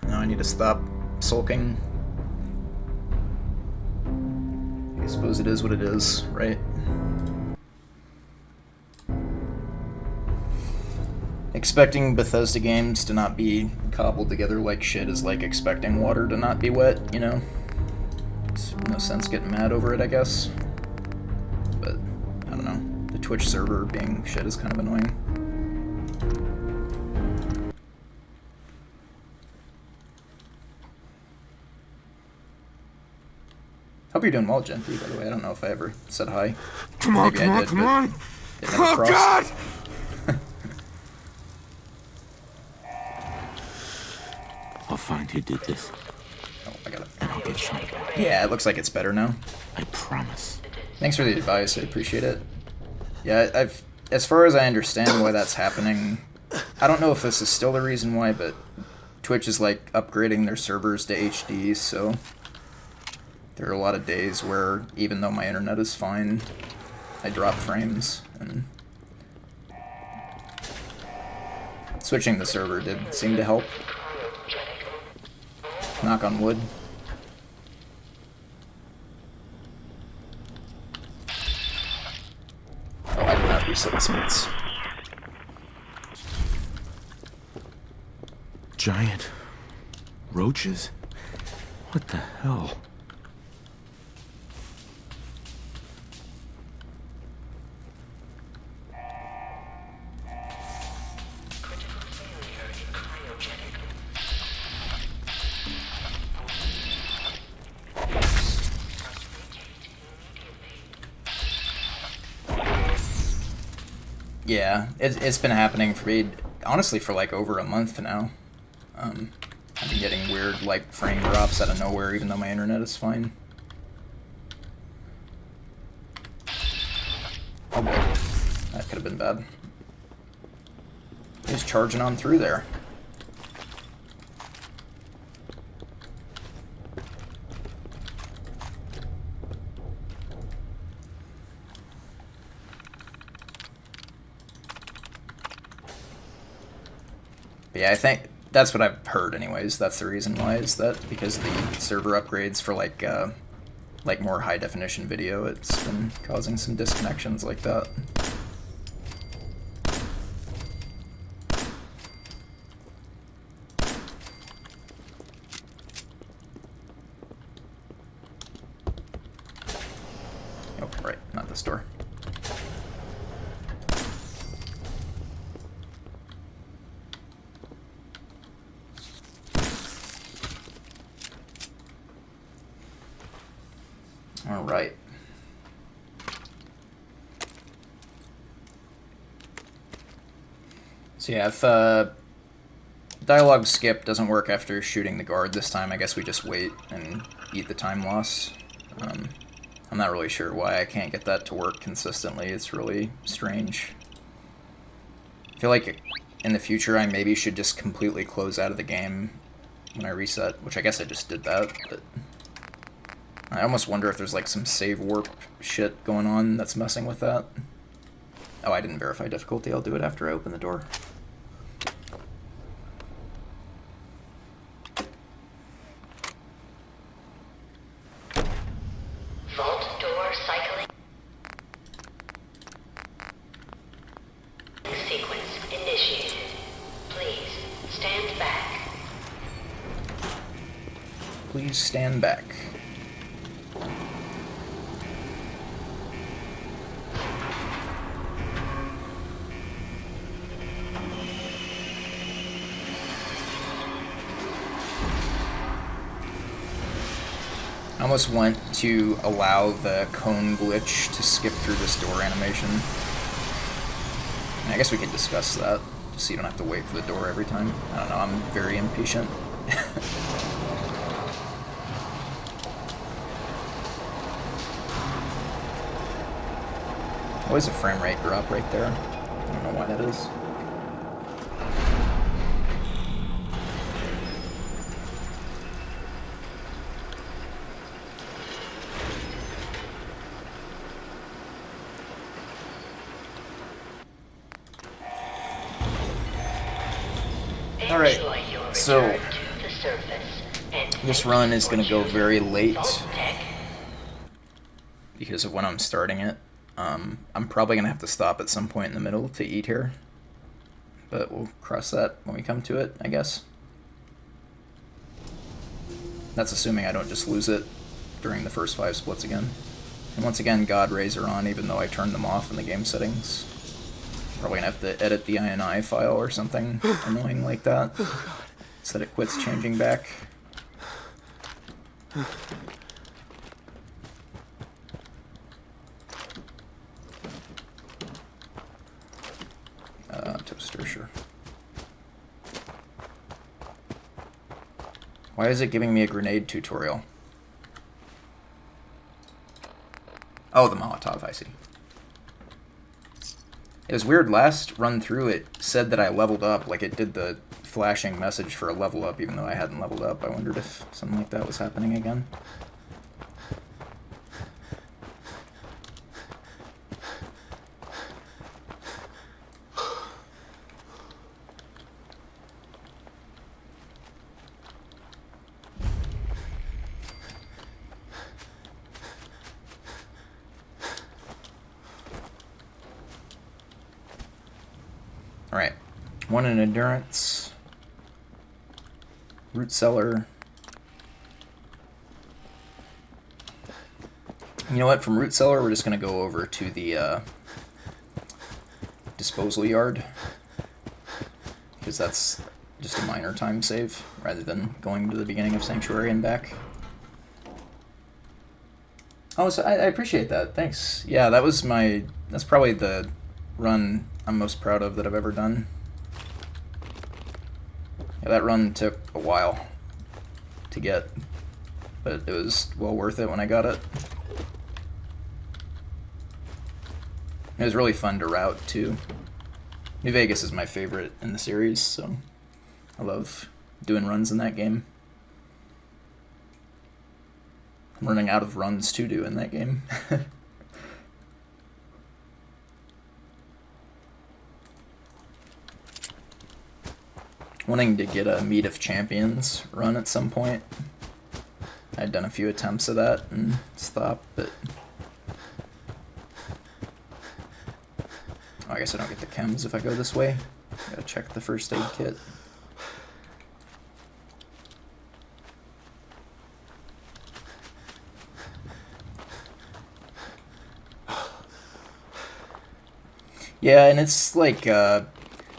Now I need to stop sulking. I suppose it is what it is, right? Expecting Bethesda games to not be cobbled together like shit is like expecting water to not be wet, you know? It's no sense getting mad over it, I guess. But, I don't know. The Twitch server being shit is kind of annoying. Hope you're doing well, Gentry, by the way. I don't know if I ever said hi. Come on, Maybe I did, come on! it never Oh, crossed. God! I'll find who did this, Oh, I got it. and I'll get you. Yeah, it looks like it's better now. I promise. Thanks for the advice. I appreciate it. Yeah, as far as I understand why that's happening, I don't know if this is still the reason why, but Twitch is like upgrading their servers to HD, so there are a lot of days where even though my internet is fine, I drop frames, and switching the server did seem to help. Knock on wood. Oh, I did not reset the splits. Giant roaches? What the hell? Yeah, it's been happening for me, honestly, for like over a month now. I've been getting weird, like, frame drops out of nowhere, even though my internet is fine. Oh boy, that could have been bad. He's charging on through there. But yeah, I think that's what I've heard anyways. That's the reason why, is that because of the server upgrades for like more high definition video, it's been causing some disconnections like that. Oh, right, not this door. All right. So yeah, if dialogue skip doesn't work after shooting the guard this time, I guess we just wait and eat the time loss. I'm not really sure why I can't get that to work consistently. It's really strange. I feel like in the future I maybe should just completely close out of the game when I reset, which I guess I just did that, but I almost wonder if there's like some save warp shit going on that's messing with that. Oh, I didn't verify difficulty. I'll do it after I open the door. Vault door cycling. Sequence initiated. Please stand back. Please stand back. I almost want to allow the cone glitch to skip through this door animation. I guess we could discuss that, just so you don't have to wait for the door every time. I don't know, I'm very impatient. Always a frame rate drop right there. I don't know why that is. Alright, so surface and This run is going to go very late vault tech. because of when I'm starting it. I'm probably going to have to stop at some point in the middle to eat here. But we'll cross that when we come to it, I guess. That's assuming I don't just lose it during the first 5 splits again. And once again, God rays are on, even though I turned them off in the game settings. Probably gonna have to edit the INI file or something annoying like that, so that it quits changing back. Toaster, sure. Why is it giving me a grenade tutorial? Oh, the Molotov, I see. It was weird, last run through it said that I leveled up, like it did the flashing message for a level up even though I hadn't leveled up. I wondered if something like that was happening again. Alright, 1 in endurance, root cellar. You know what, from root cellar we're just going to go over to the disposal yard, because that's just a minor time save, rather than going to the beginning of Sanctuary and back. Oh, so I appreciate that, thanks. Yeah, that's probably the run I'm most proud of that I've ever done. Yeah, that run took a while to get, but it was well worth it when I got it. It was really fun to route, too. New Vegas is my favorite in the series, so I love doing runs in that game. I'm running out of runs to do in that game. Wanting to get a Meet of Champions run at some point. I'd done a few attempts of that and stopped, but... Oh, I guess I don't get the chems if I go this way. Gotta check the first aid kit. Yeah, and it's like,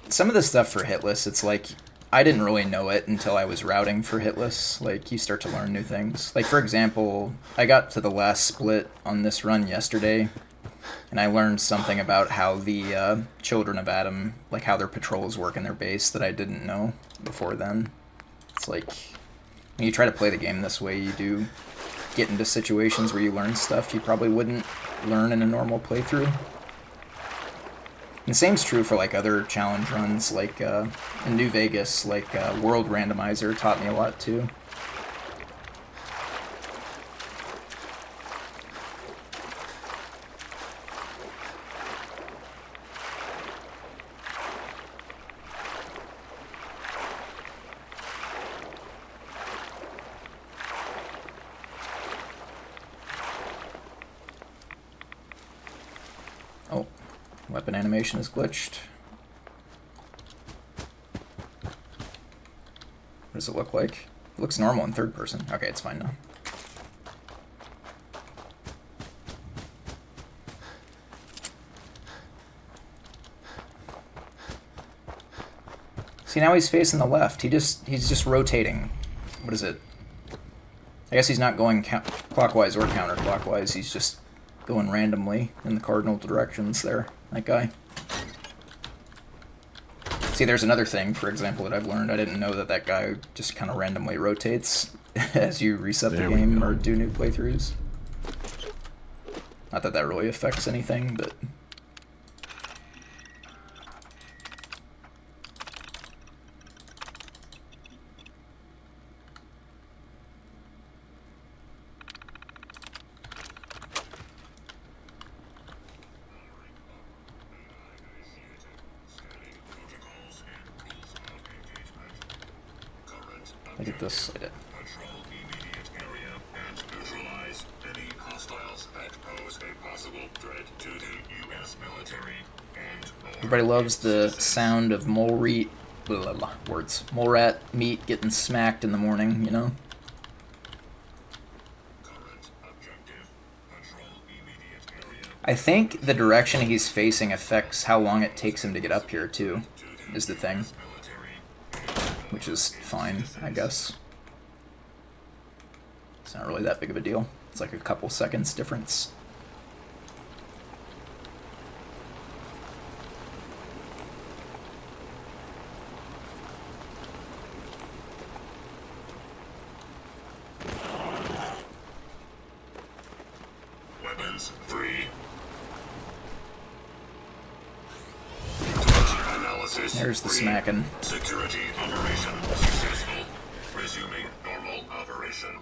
some of the stuff for Hitless, it's like, I didn't really know it until I was routing for Hitless. Like, you start to learn new things. Like, for example, I got to the last split on this run yesterday, and I learned something about how the Children of Adam, like how their patrols work in their base that I didn't know before then. It's like, when you try to play the game this way, you do get into situations where you learn stuff you probably wouldn't learn in a normal playthrough. And the same's true for like other challenge runs, like in New Vegas, like World Randomizer taught me a lot too. Oh, weapon animation is glitched. What does it look like? It looks normal in third person. Okay, it's fine now. See, now he's facing the left. He's just rotating. What is it? I guess he's not going clockwise or counterclockwise. He's just going randomly in the cardinal directions there, that guy. See, there's another thing, for example, that I've learned. I didn't know that that guy just kind of randomly rotates as you reset the game or do new playthroughs. Not that that really affects anything, but... I get this? I did. Patrol immediate area and neutralize any hostiles that pose a possible threat to the U.S. military and Everybody loves the sound of mole rat meat getting smacked in the morning, you know? current objective. Patrol immediate area I think the direction he's facing affects how long it takes him to get up here, too, is the thing. military. Which is fine, I guess. It's not really that big of a deal. It's like a couple seconds difference. Weapons free. Analysis. There's the free. smacking. Security operation successful. Resuming normal operation.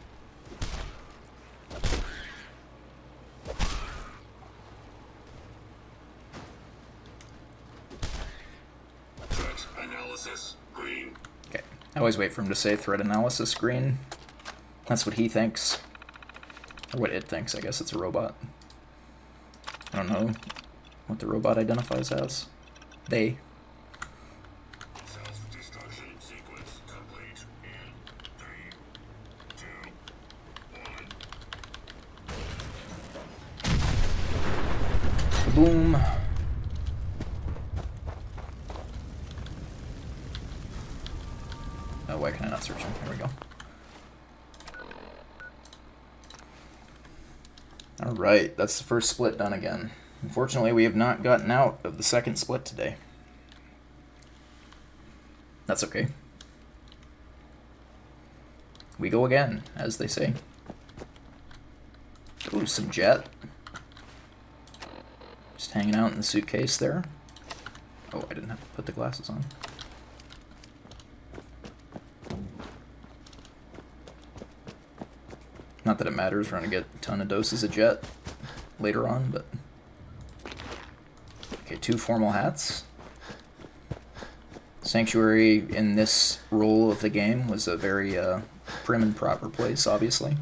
Threat analysis green. Okay. I always wait for him to say threat analysis green. That's what he thinks. Or what it thinks. I guess it's a robot. I don't know what the robot identifies as. They. Self-destruction sequence complete in 3, 2, 1. Boom. Oh, why can I not search him? Here we go. Alright, that's the first split done again. Unfortunately, we have not gotten out of the second split today. That's okay. We go again, as they say. Ooh, some jet. Just hanging out in the suitcase there. Oh, I didn't have to put the glasses on. Not that it matters, we're gonna get a ton of doses of jet later on, but... Okay, 2 formal hats. Sanctuary in this role of the game was a very prim and proper place, obviously.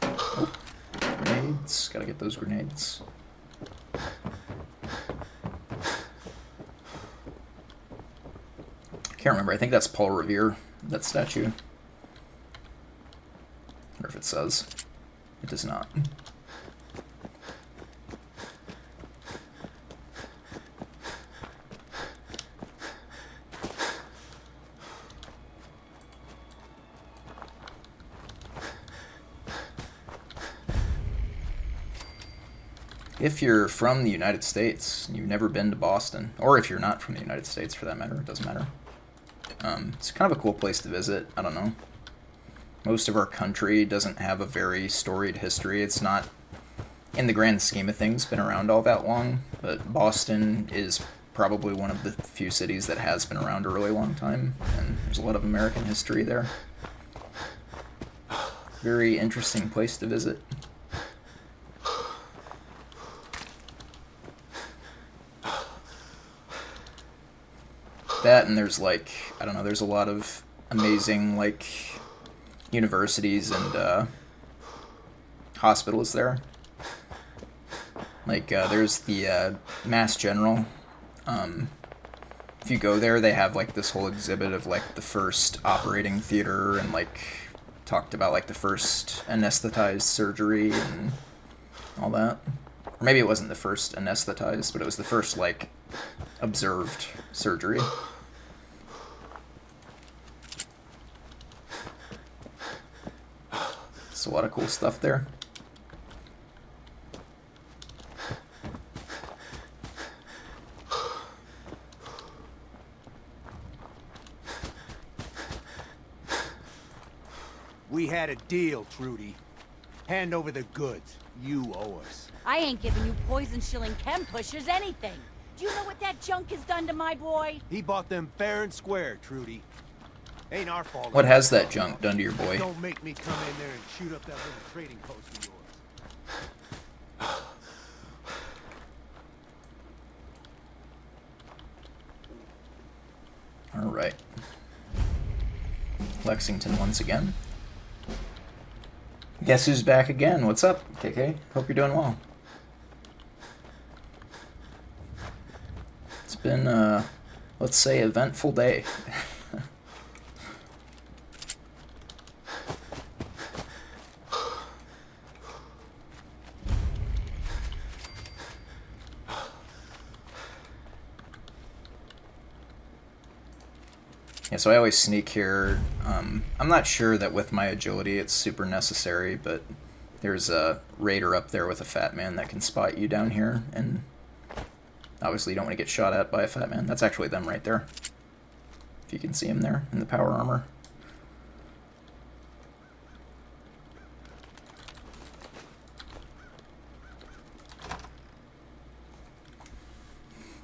Oh, grenades. Gotta get those grenades. Can't remember. I think that's Paul Revere, that statue. I wonder if it says. It does not. If you're from the United States, you've never been to Boston, or if you're not from the United States for that matter, it doesn't matter. It's kind of a cool place to visit. I don't know. Most of our country doesn't have a very storied history. It's not, in the grand scheme of things, been around all that long, but Boston is probably one of the few cities that has been around a really long time, and there's a lot of American history there. Very interesting place to visit. That, and there's like, I don't know, there's a lot of amazing like universities and hospitals there. Like there's the Mass General. If you go there, they have like this whole exhibit of like the first operating theater and like talked about like the first anesthetized surgery and all that. Or maybe it wasn't the first anesthetized, but it was the first like observed surgery. It's a lot of cool stuff there. We had a deal, Trudy. Hand over the goods. You owe us. I ain't giving you poison-shilling chem pushers anything. Do you know what that junk has done to my boy? He bought them fair and square, Trudy. Ain't our fault. What has that junk done to your boy? Don't make me come in there and shoot up that little trading post of yours. Lexington once again. Guess who's back again? What's up, KK? Hope you're doing well. It's been, let's say, eventful day. Yeah, so I always sneak here. I'm not sure that with my agility it's super necessary, but there's a raider up there with a fat man that can spot you down here, and obviously you don't want to get shot at by a fat man. That's actually them right there. If you can see him there in the power armor.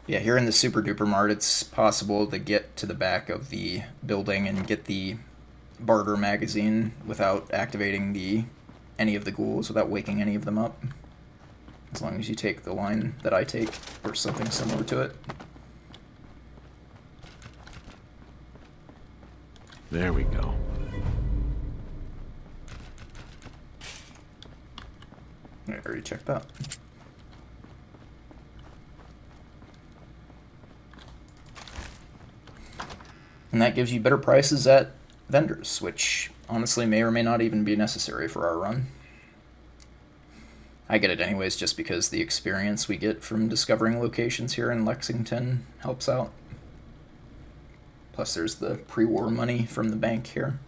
Yeah, here in the Super Duper Mart, it's possible to get to the back of the building and get the barter magazine without activating any of the ghouls, without waking any of them up. As long as you take the line that I take, or something similar to it. There we go. I already checked that. And that gives you better prices at vendors, which honestly may or may not even be necessary for our run. I get it anyways just because the experience we get from discovering locations here in Lexington helps out. Plus there's the pre-war money from the bank here.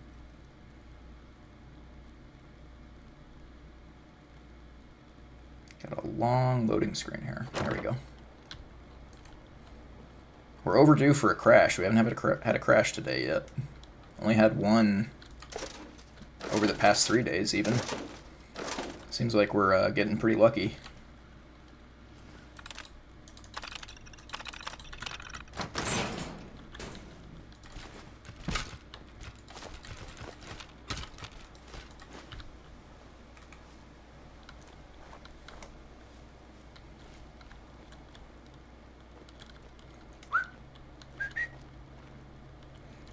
Got a long loading screen here. There we go. We're overdue for a crash. We haven't had a crash today yet. Only had one over the past 3 days, even. Seems like we're getting pretty lucky.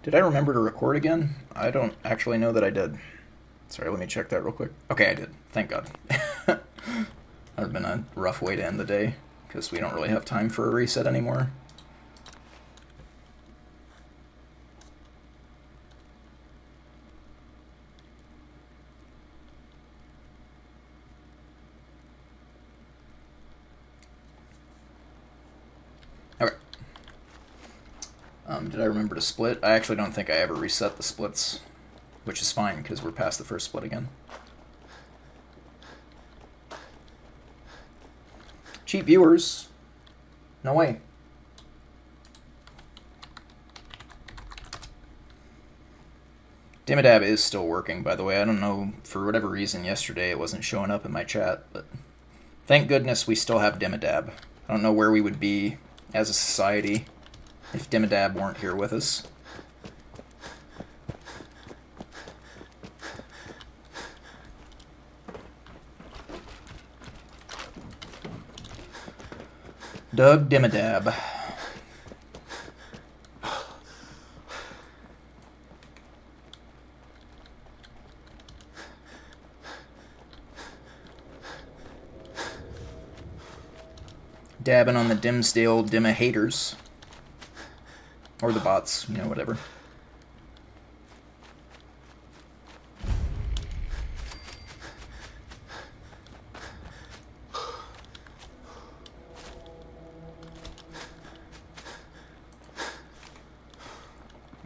Did I remember to record again? I don't actually know that I did. Sorry, let me check that real quick. Okay, I did. Thank God. That would have been a rough way to end the day, because we don't really have time for a reset anymore. Okay. Did I remember to split? I actually don't think I ever reset the splits, which is fine because we're past the first split again. Cheap viewers. No way. Dimmadab is still working, by the way. I don't know, for whatever reason yesterday it wasn't showing up in my chat, but thank goodness we still have Dimmadab. I don't know where we would be as a society if Dimmadab weren't here with us. Doug Dimmadab. Dabbing on the Dimsdale Dimma haters. Or the bots, you know, whatever.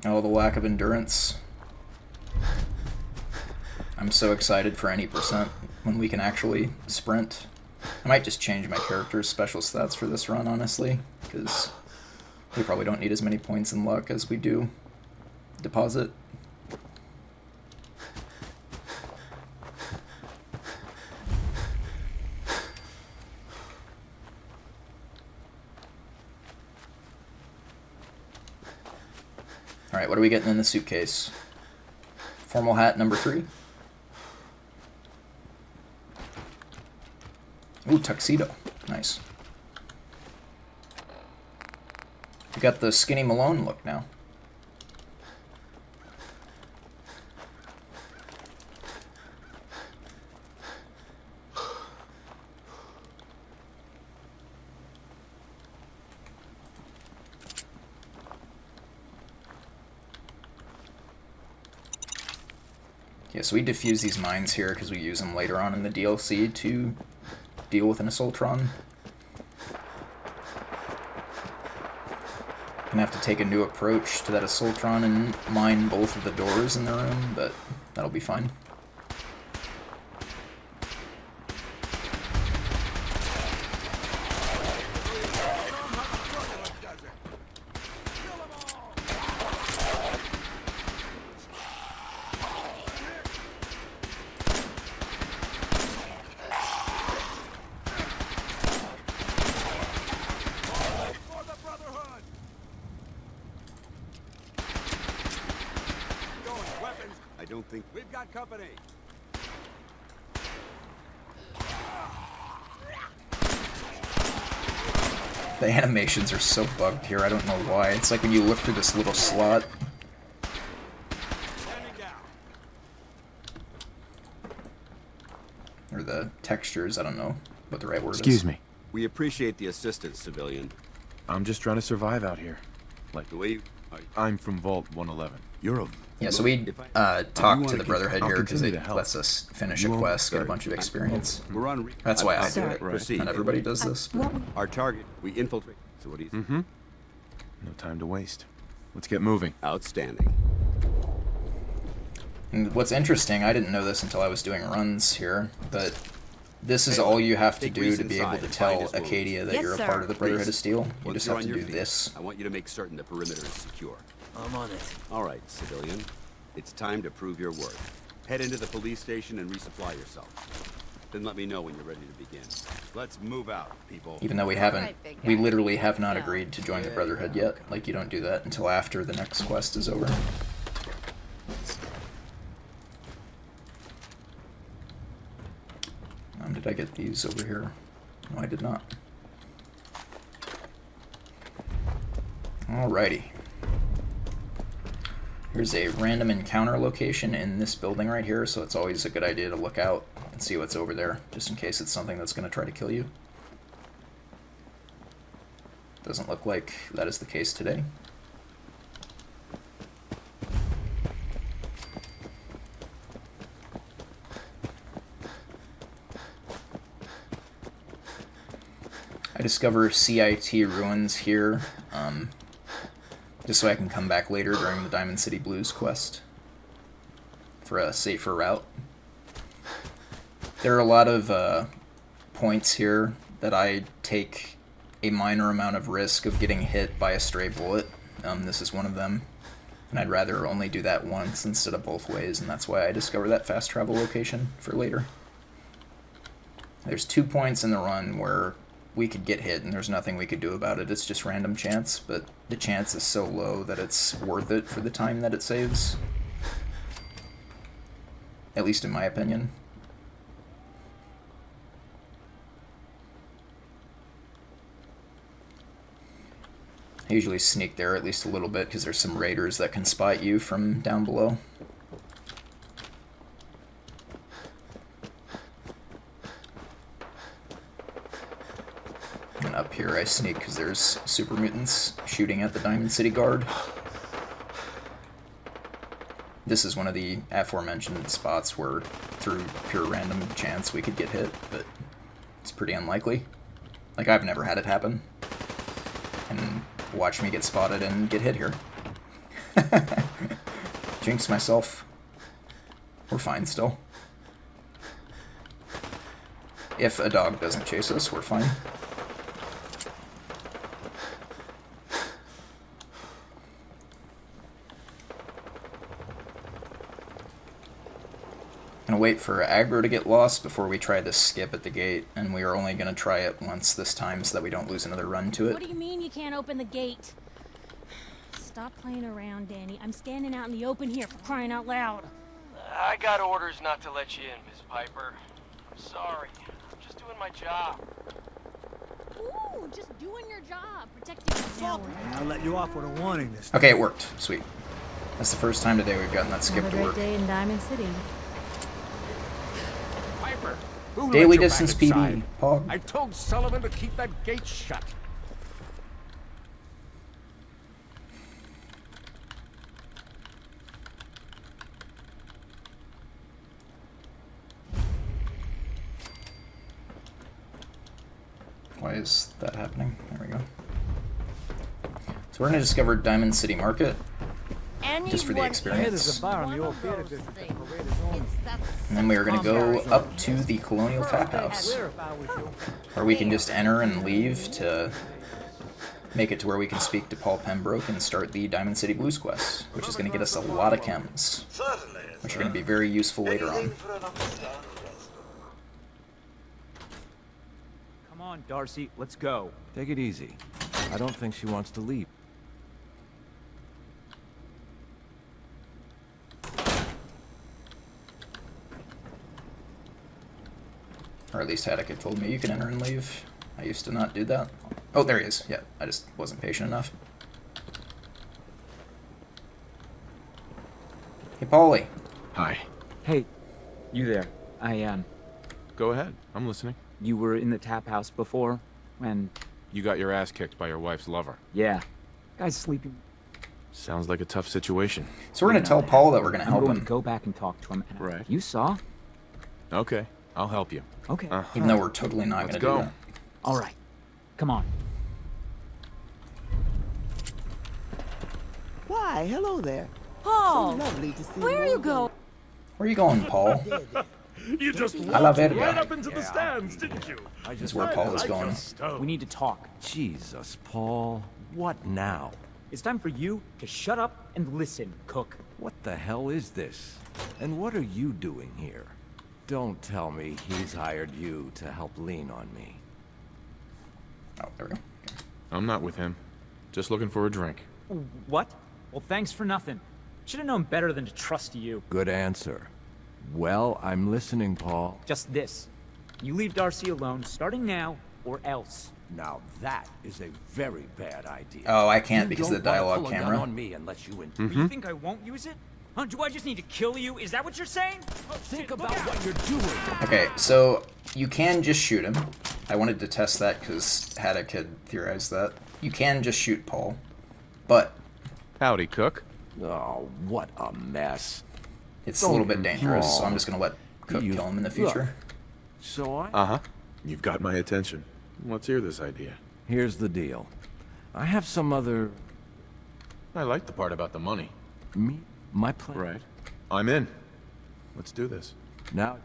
Oh, the lack of endurance. I'm so excited for any percent when we can actually sprint. I might just change my character's special stats for this run, honestly, because we probably don't need as many points in luck as we do deposit. Alright, what are we getting in the suitcase? Formal hat number 3. Ooh, tuxedo. Nice. We got the Skinny Malone look now. Yeah, so we defuse these mines here because we use them later on in the DLC to deal with an Assaultron. Gonna have to take a new approach to that Assaultron and mine both of the doors in the room, but that'll be fine. I don't think we've got company. The animations are so bugged here, I don't know why. It's like when you look through this little slot. Standing down. Or the textures, I don't know what the right word is. Excuse me. We appreciate the assistance, civilian. I'm just trying to survive out here. Like, The way you... I'm from Vault 111. You're a... Yeah, so we talk to the Brotherhood here because it continue to help. lets us finish a You won't quest, get a start. bunch of experience. We're on... That's why I do it. Proceed. Not everybody does this. But Our target, we infiltrate. So what do you think? No time to waste. Let's get moving. Outstanding. and what's interesting, I didn't know this until I was doing runs here, but this is all you have to Take do Reese to be able inside to and find tell his wounds. Acadia that Yes, you're a sir. part of the Brotherhood of Reese, Steel. You once just you're have to on do your feet, this. I want you to make certain the perimeter is secure. I'm on it. All right, civilian. It's time to prove your worth. Head into the police station and resupply yourself. Then let me know when you're ready to begin. Let's move out, people. Even though we haven't, Alright, big we guy. literally have not Yeah. agreed to join the Brotherhood yet. Like, you don't do that until after the next quest is over. Did I get these over here? No, I did not. Alrighty. Here's a random encounter location in this building right here, so it's always a good idea to look out and see what's over there, just in case it's something that's going to try to kill you. Doesn't look like that is the case today. I discover CIT ruins here, just so I can come back later during the Diamond City Blues quest for a safer route. There are a lot of points here that I take a minor amount of risk of getting hit by a stray bullet. This is one of them, and I'd rather only do that once instead of both ways, and that's why I discover that fast travel location for later. There's 2 points in the run where we could get hit and there's nothing we could do about it. It's just random chance, but the chance is so low that it's worth it for the time that it saves. At least in my opinion. I usually sneak there at least a little bit because there's some raiders that can spot you from down below. And up here I sneak because there's super mutants shooting at the Diamond City Guard. This is one of the aforementioned spots where through pure random chance we could get hit, but it's pretty unlikely. Like, I've never had it happen. And watch me get spotted and get hit here. Jinx myself. We're fine still. If a dog doesn't chase us, we're fine. Gonna wait for aggro to get lost before we try this skip at the gate, and we are only gonna try it once this time so that we don't lose another run to What it. do you mean you can't open the gate? Stop playing around, Danny. I'm standing out in the open here for crying out loud. I got orders not to let you in, Miss Piper. I'm sorry. I'm just doing my job. Ooh, just doing your job, protecting yourself. I'll let you off with a warning this time. Okay, it worked. Sweet. That's the first time today we've gotten that skip to work. day in Diamond City. Piper, who Daily let you distance back inside? PD. Pog. I told Sullivan to keep that gate shut. Why is that happening? There we go. So we're going to discover Diamond City Market, just for the experience. And then we are going to go up to the Colonial Tap House, where we can just enter and leave to make it to where we can speak to Paul Pembroke and start the Diamond City Blues quest, which is going to get us a lot of chems, which are going to be very useful later on. Come on, Darcy, let's go. Take it easy. I don't think she wants to leave. Or at least Haddock had told me you can enter and leave. I used to not do that. Oh, there he is. Yeah, I just wasn't patient enough. Hey, Paulie. Hi. Hey, you there. Go ahead. I'm listening. You were in the tap house before, when... You got your ass kicked by your wife's lover. Yeah. Guy's sleeping. Sounds like a tough situation. So we're going to tell Paul that we're going to help I'm going him. to go back and talk to him. And Right. You saw? Okay, I'll help you. Okay. Even though we're totally not going to do that. All right. Come on. Why, hello there. Paul, So lovely to see where are you going? Where are you going, Paul? You just A la walked right verga up into the stands, didn't you? is where Paul is going. We need to talk. Jesus, Paul. What now? It's time for you to shut up and listen, Cook. What the hell is this? And what are you doing here? Don't tell me he's hired you to help lean on me. Oh, there we go. I'm not with him. Just looking for a drink. What? Well, thanks for nothing. Should have known better than to trust you. Good answer. Well, I'm listening, Paul. Just this. You leave Darcy alone, starting now, or else. Now that is a very bad idea. Oh, I can't You because of the don't wanna dialogue pull a gun camera. on me unless you You think I won't use it? Huh? Do I just need to kill you? Is that what you're saying? Oh, think shit, look about out. what you're doing. Okay, so you can just shoot him. I wanted to test that because Haddock had theorized that. You can just shoot Paul, but Howdy, Cook. Oh, what a mess. it's a little bit dangerous, so I'm just going to let Cook kill him in the future. So Uh-huh. You've got my attention. Let's hear this idea. Here's the deal. I have some other... I like the part about the money. My plan. Right. I'm in. Let's do this. Now,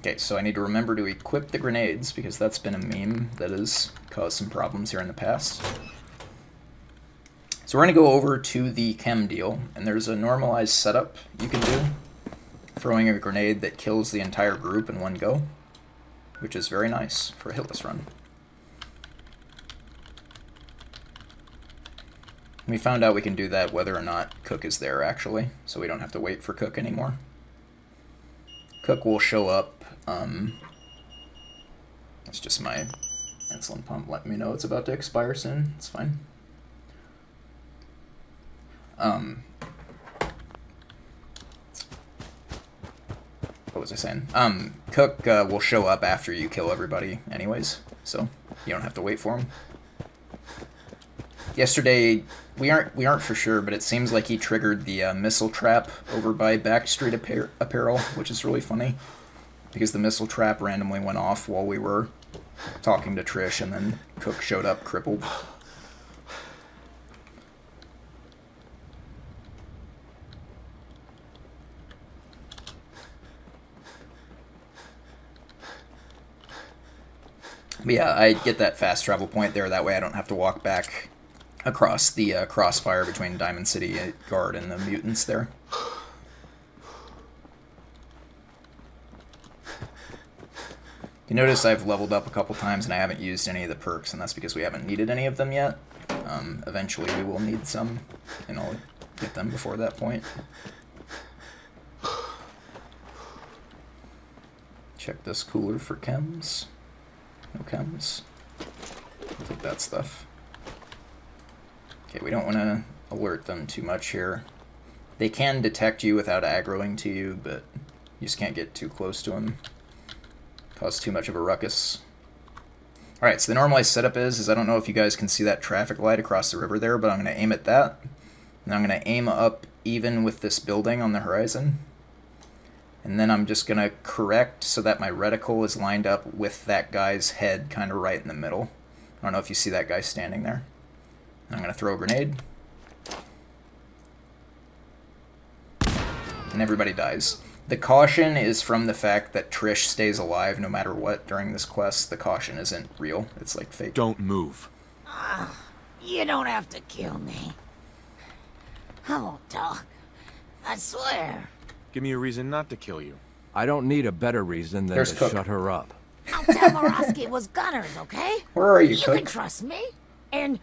Okay, so I need to remember to equip the grenades because that's been a meme that has caused some problems here in the past. So we're going to go over to the chem deal, and there's a normalized setup you can do. Throwing a grenade that kills the entire group in one go, which is very nice for a hitless run. We found out we can do that whether or not Cook is there, actually, so we don't have to wait for Cook anymore. Cook will show up. That's just my insulin pump letting me know it's about to expire soon. It's fine. What was I saying? Cook will show up after you kill everybody anyways, so you don't have to wait for him. Yesterday, we aren't for sure, but it seems like he triggered the missile trap over by Backstreet Apparel, which is really funny, because the missile trap randomly went off while we were talking to Trish, and then Cook showed up crippled. But yeah, I get that fast travel point there, that way I don't have to walk back across the crossfire between Diamond City Guard and the mutants there. You notice I've leveled up a couple times and I haven't used any of the perks, and that's because we haven't needed any of them yet. Eventually we will need some, and I'll get them before that point. Check this cooler for chems. No chems. I'll take that stuff. Okay, we don't want to alert them too much here. They can detect you without aggroing to you, but you just can't get too close to them. Cause too much of a ruckus. Alright, so the normalized setup is I don't know if you guys can see that traffic light across the river there, but I'm going to aim at that. And I'm going to aim up even with this building on the horizon. And then I'm just going to correct so that my reticle is lined up with that guy's head kind of right in the middle. I don't know if you see that guy standing there. I'm going to throw a grenade. And everybody dies. The caution is from the fact that Trish stays alive no matter what during this quest. The caution isn't real. It's like fake. Don't move. You don't have to kill me. I won't talk. I swear. Give me a reason not to kill you. I don't need a better reason than There's to Cook. shut her up. I'll tell Morosky was gunners, okay? Where are you, You can Cook? trust me. And,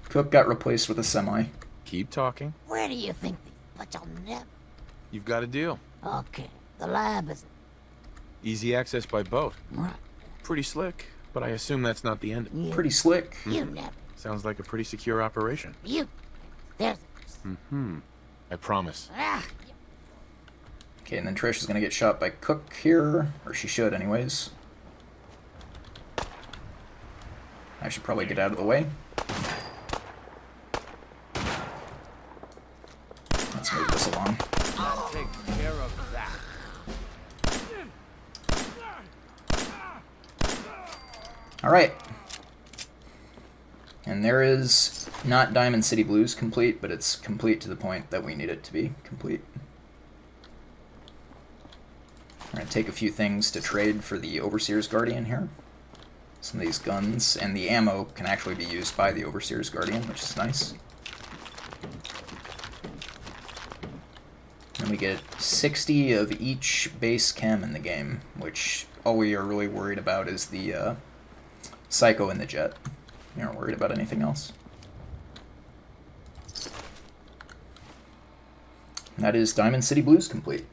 Cook got replaced with a semi. Keep talking. where do you think these bunch of nip? You've got a deal. Okay, the lab is Easy access by boat. right. Pretty slick, but I assume that's not the end. You, Pretty slick. you nip. Sounds like a pretty secure operation. You. There's. I promise. Ah, Okay, and then Trish is going to get shot by Cook here. Or she should, anyways. I should probably get out of the way. Let's move this along. I'll take care of that. Alright. And there is not Diamond City Blues complete, but it's complete to the point that we need it to be complete. We're going to take a few things to trade for the Overseer's Guardian here. Some of these guns, and the ammo can actually be used by the Overseer's Guardian, which is nice. And we get 60 of each base chem in the game, which all we are really worried about is the Psycho in the jet. You aren't worried about anything else. And that is Diamond City Blues complete.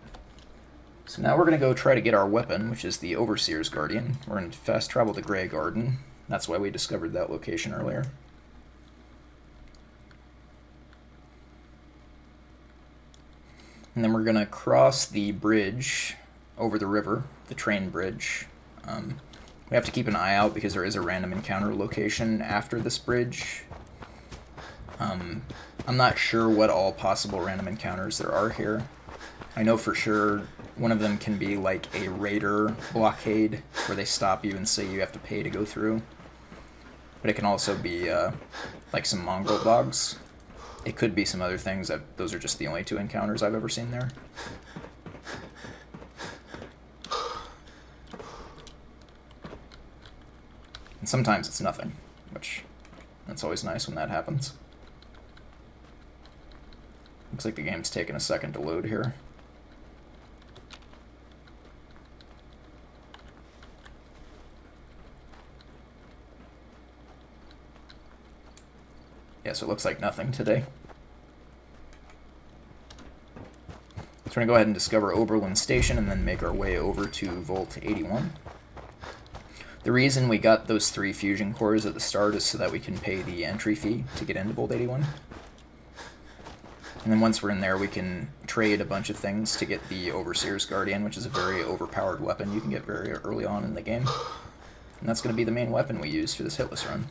So now we're going to go try to get our weapon, which is the Overseer's Guardian. We're going to fast travel to Grey Garden. That's why we discovered that location earlier. And then we're going to cross the bridge over the river, the train bridge. We have to keep an eye out because there is a random encounter location after this bridge. I'm not sure what all possible random encounters there are here. I know for sure one of them can be like a raider blockade where they stop you and say you have to pay to go through. But it can also be like some mongrel dogs. It could be some other things. Those are just the only two encounters I've ever seen there. And sometimes it's nothing, which that's always nice when that happens. Looks like the game's taking a second to load here. Yeah, so it looks like nothing today. So we're going to go ahead and discover Oberlin Station and then make our way over to Vault 81. The reason we got those 3 fusion cores at the start is so that we can pay the entry fee to get into Vault 81. And then once we're in there, we can trade a bunch of things to get the Overseer's Guardian, which is a very overpowered weapon you can get very early on in the game. And that's going to be the main weapon we use for this Hitless run.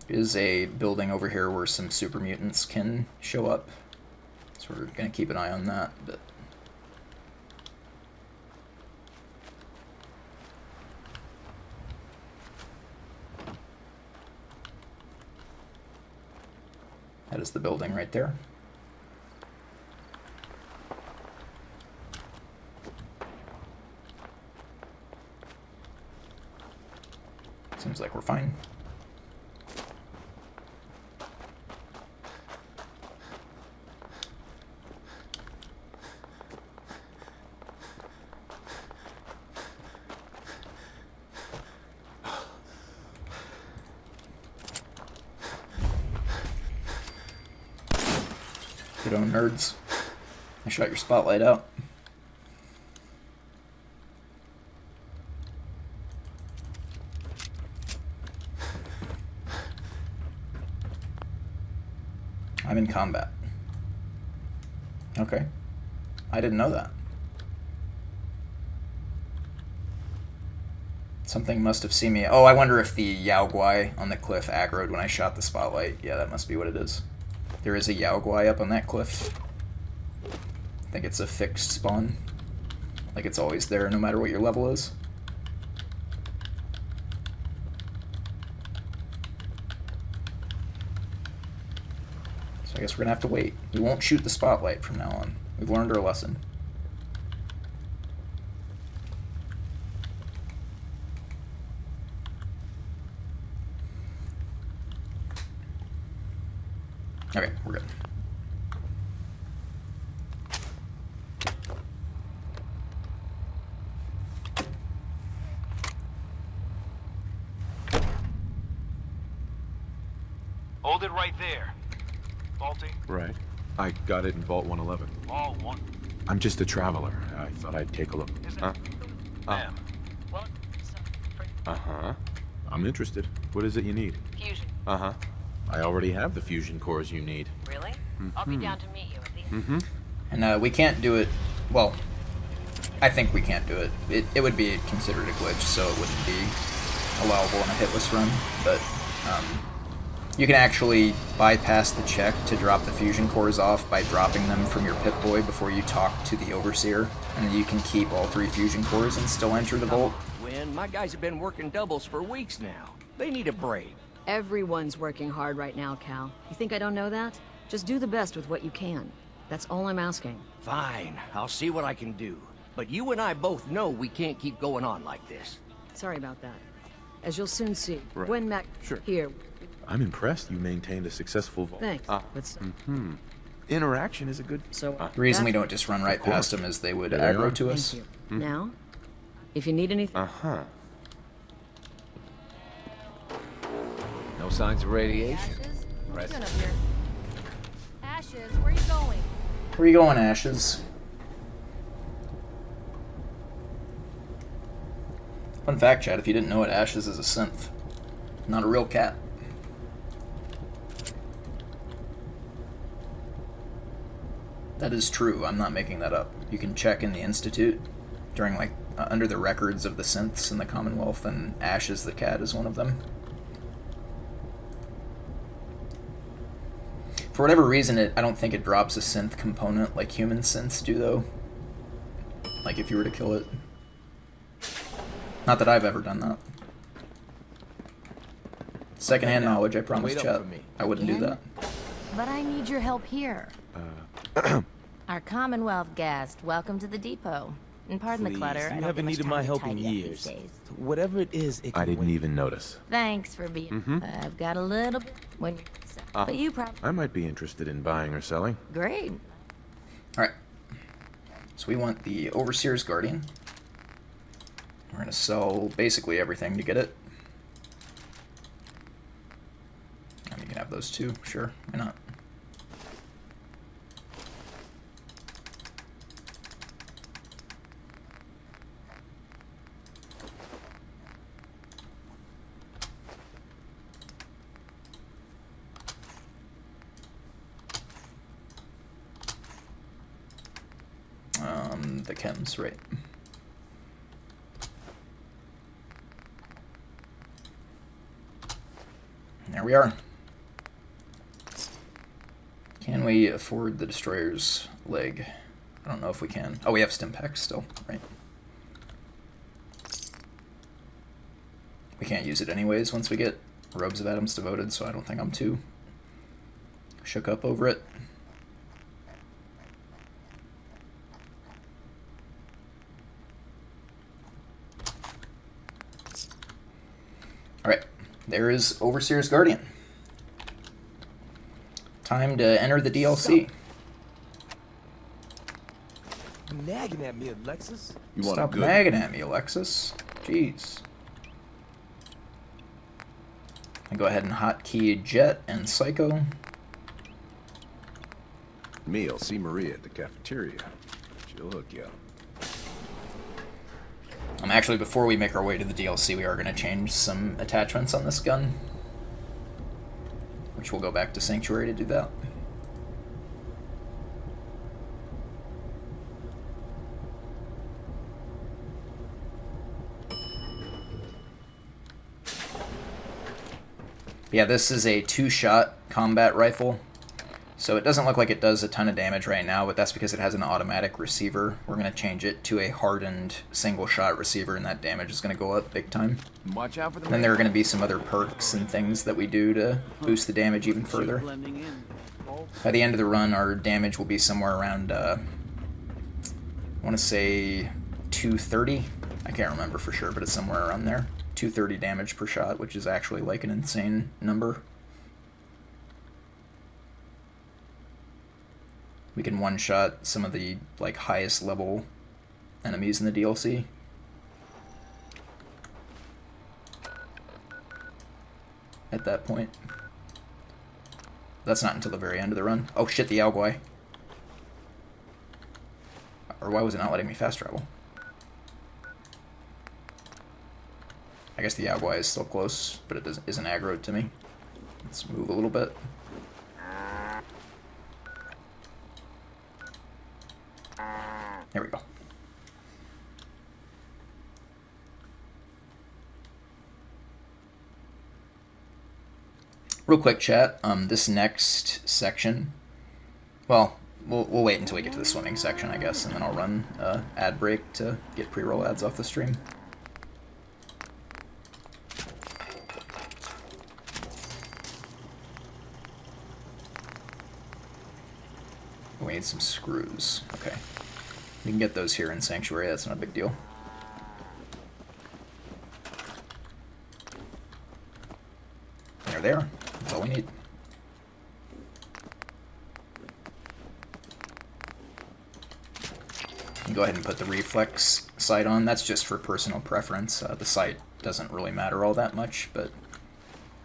Is a building over here where some super mutants can show up. So we're going to keep an eye on that. But that is the building right there. Seems like we're fine. Good on, nerds. I shot your spotlight out. I'm in combat. Okay. I didn't know that. Something must have seen me. Oh, I wonder if the Yao Guai on the cliff aggroed when I shot the spotlight. Yeah, that must be what it is. There is a Yao Guai up on that cliff. I think it's a fixed spawn. Like it's always there no matter what your level is. So I guess we're gonna have to wait. We won't shoot the spotlight from now on. We've learned our lesson. Okay, we're good. Hold it right there. Faulty? Right. I got it in Vault 111. All one. I'm just a traveler. I thought I'd take a look. Huh? Ma'am. Uh-huh. I'm interested. What is it you need? Fusion. Uh-huh. I already have the fusion cores you need. Really? I'll be down to meet you at the Mm-hmm. And we can't do it. Well, I think we can't do it. It would be considered a glitch, so it wouldn't be allowable in a hitless run. But you can actually bypass the check to drop the fusion cores off by dropping them from your Pip-Boy before you talk to the Overseer, and then you can keep all 3 fusion cores and still enter the vault. When my guys have been working doubles for weeks now. They need a break. Everyone's working hard right now, Cal. You think I don't know that? Just do the best with what you can. That's all I'm asking. Fine, I'll see what I can do. But you and I both know we can't keep going on like this. Sorry about that. As you'll soon see, Right. when Mac Sure. here. I'm impressed you maintained a successful vault. Thanks. Let's Interaction is a good... So The reason we don't just run right past them is they would aggro to us. Thank you. Now, if you need anything. Uh-huh. No signs of radiation. Ashes? What are you Press. doing up here? Ashes, where are you going? Where you going, Ashes? Fun fact, Chad, if you didn't know it, Ashes is a synth. Not a real cat. That is true, I'm not making that up. You can check in the Institute during, like, under the records of the synths in the Commonwealth, and Ashes the cat is one of them. For whatever reason, I don't think it drops a synth component like human synths do, though. Like if you were to kill it. Not that I've ever done that. Secondhand knowledge, I promise, Wait up chat. for me. I wouldn't do that. But I need your help here. Our Commonwealth guest, welcome to the depot. And pardon the clutter. I You don't haven't get much needed time my to help in tidy up these years. days. Whatever it is, it I can didn't wait. even notice. Thanks for being. I've got a little. When. But you probably. I might be interested in buying or selling. Great. Alright. So we want the Overseer's Guardian. We're going to sell basically everything to get it. And you can have those too, sure, why not? The chems, right. There we are. Can we afford the destroyer's leg? I don't know if we can. Oh, we have stim packs still, right? We can't use it anyways once we get Robes of Atoms devoted, so I don't think I'm too shook up over it. Alright, there is Overseer's Guardian. Time to enter the DLC. You nagging at me, Alexis? You want Stop a good... nagging at me, Alexis. Jeez. I go ahead and hotkey Jet and Psycho. Meal, see Maria at the cafeteria. She'll hook you up. Actually, before we make our way to the DLC, we are going to change some attachments on this gun. Which we'll go back to Sanctuary to do that. Yeah, this is a 2-shot combat rifle. So it doesn't look like it does a ton of damage right now, but that's because it has an automatic receiver. We're going to change it to a hardened single-shot receiver, and that damage is going to go up big time. Watch out for the. Then there are going to be some other perks and things that we do to boost the damage even further. By the end of the run, our damage will be somewhere around, I want to say 230. I can't remember for sure, but it's somewhere around there. 230 damage per shot, which is actually like an insane number. We can one-shot some of the like highest level enemies in the DLC. At that point. That's not until the very end of the run. Oh shit, the Alguai. Or why was it not letting me fast travel? I guess the Alguai is still close, but it isn't aggroed to me. Let's move a little bit. There we go. Real quick, chat. This next section, well, we'll wait until we get to the swimming section, I guess, and then I'll run ad break to get pre-roll ads off the stream. We need some screws. Okay. We can get those here in Sanctuary, that's not a big deal. There they are. That's all we need. You go ahead and put the reflex sight on. That's just for personal preference. The sight doesn't really matter all that much, but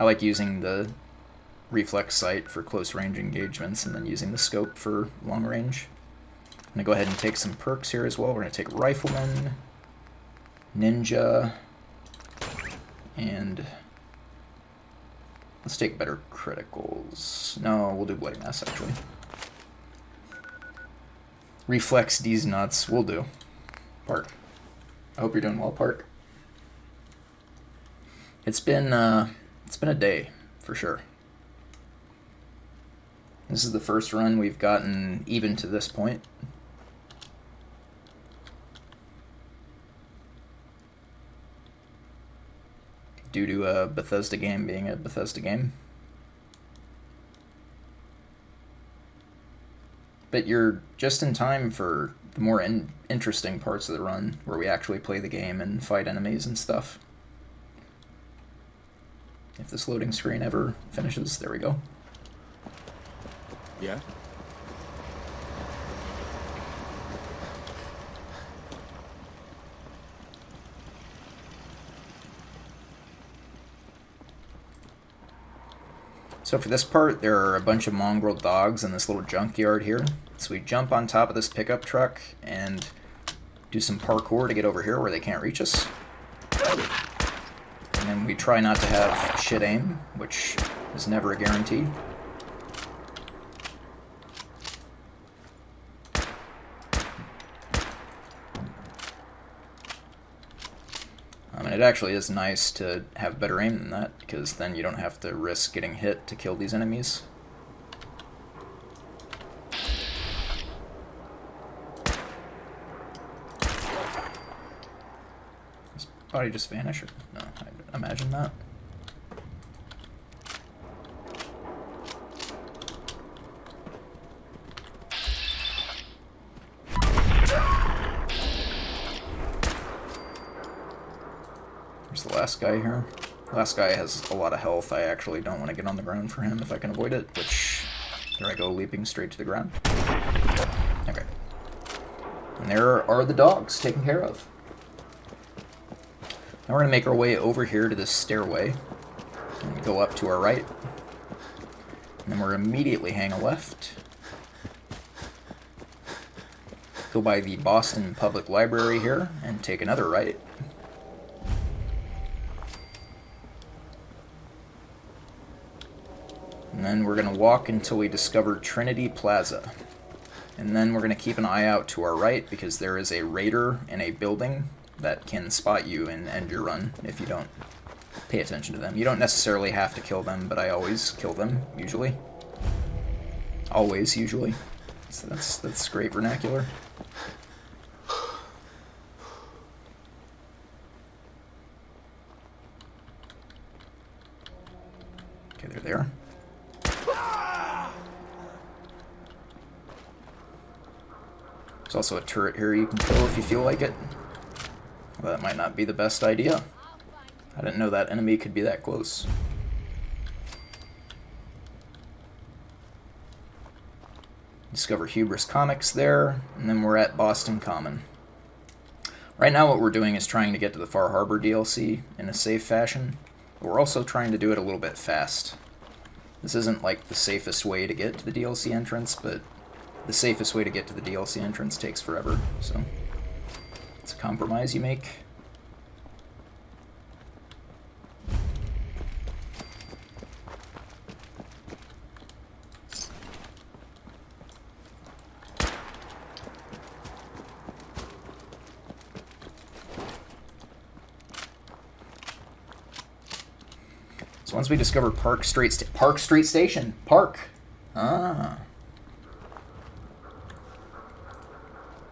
I like using the reflex sight for close range engagements and then using the scope for long range. I'm going to go ahead and take some perks here as well. We're going to take Rifleman, Ninja, and let's take better criticals. No, we'll do Bloody Mess actually. Reflex these nuts, we'll do. Park. I hope you're doing well, Park. It's been a day, for sure. This is the first run we've gotten even to this point. Due to a Bethesda game being a Bethesda game. But you're just in time for the more interesting parts of the run, where we actually play the game and fight enemies and stuff. If this loading screen ever finishes, there we go. Yeah? So for this part, there are a bunch of mongrel dogs in this little junkyard here. So we jump on top of this pickup truck and do some parkour to get over here where they can't reach us. And then we try not to have shit aim, which is never a guarantee. And it actually is nice to have better aim than that, because then you don't have to risk getting hit to kill these enemies. Does body just vanish? Or no, I imagine not. The last guy here. The last guy has a lot of health. I actually don't want to get on the ground for him if I can avoid it, which... There I go, leaping straight to the ground. Okay. And there are the dogs taken care of. Now we're going to make our way over here to this stairway. And go up to our right. And then we're immediately hang a left. Go by the Boston Public Library here and take another right. And then we're going to walk until we discover Trinity Plaza. And then we're going to keep an eye out to our right, because there is a raider in a building that can spot you and end your run if you don't pay attention to them. You don't necessarily have to kill them, but I always kill them, usually. Always, usually. So that's great vernacular. Okay, they're there. There's also a turret here you can kill if you feel like it. Well, that might not be the best idea. I didn't know that enemy could be that close. Discover Hubris Comics there, and then we're at Boston Common. Right now what we're doing is trying to get to the Far Harbor DLC in a safe fashion, but we're also trying to do it a little bit fast. This isn't like the safest way to get to the DLC entrance, but the safest way to get to the DLC entrance takes forever, so it's a compromise you make. So once we discover Park Street Station. Park. Ah.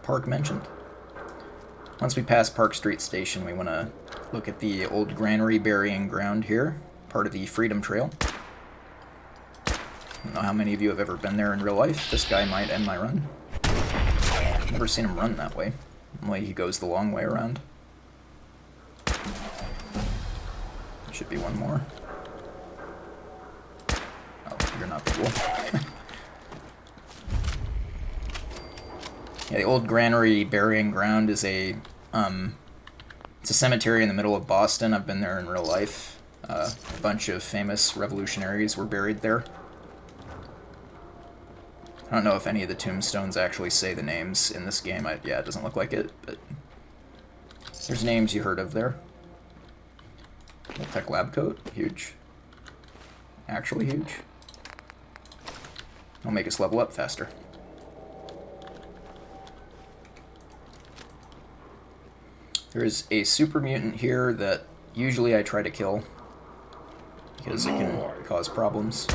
Park mentioned. Once we pass Park Street Station, we want to look at the old granary burying ground here, part of the Freedom Trail. I don't know how many of you have ever been there in real life. This guy might end my run. I've never seen him run that way. Normally he goes the long way around. There should be one more. Oh, you're not the wolf. Yeah, the old granary burying ground is it's a cemetery in the middle of Boston. I've been there in real life. A bunch of famous revolutionaries were buried there. I don't know if any of the tombstones actually say the names in this game. Yeah, it doesn't look like it, but there's names you heard of there. Tech lab coat, huge. Actually huge. It'll make us level up faster. There is a super mutant here that usually I try to kill because it can cause problems.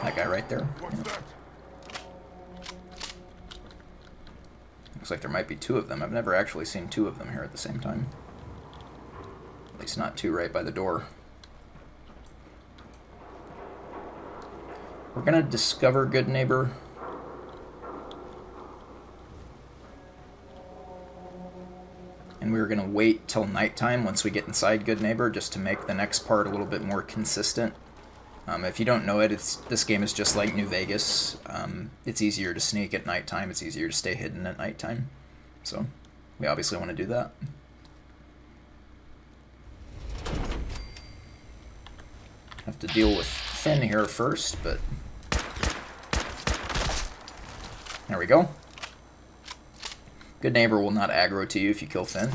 That guy right there. Yeah. Looks like there might be two of them. I've never actually seen two of them here at the same time. At least not two right by the door. We're gonna discover Good Neighbor. And we're gonna wait till nighttime once we get inside Good Neighbor just to make the next part a little bit more consistent. If you don't know it, this game is just like New Vegas. It's easier to sneak at nighttime. It's easier to stay hidden at nighttime. So we obviously want to do that. Have to deal with Finn here first, but there we go. Good Neighbor will not aggro to you if you kill Finn.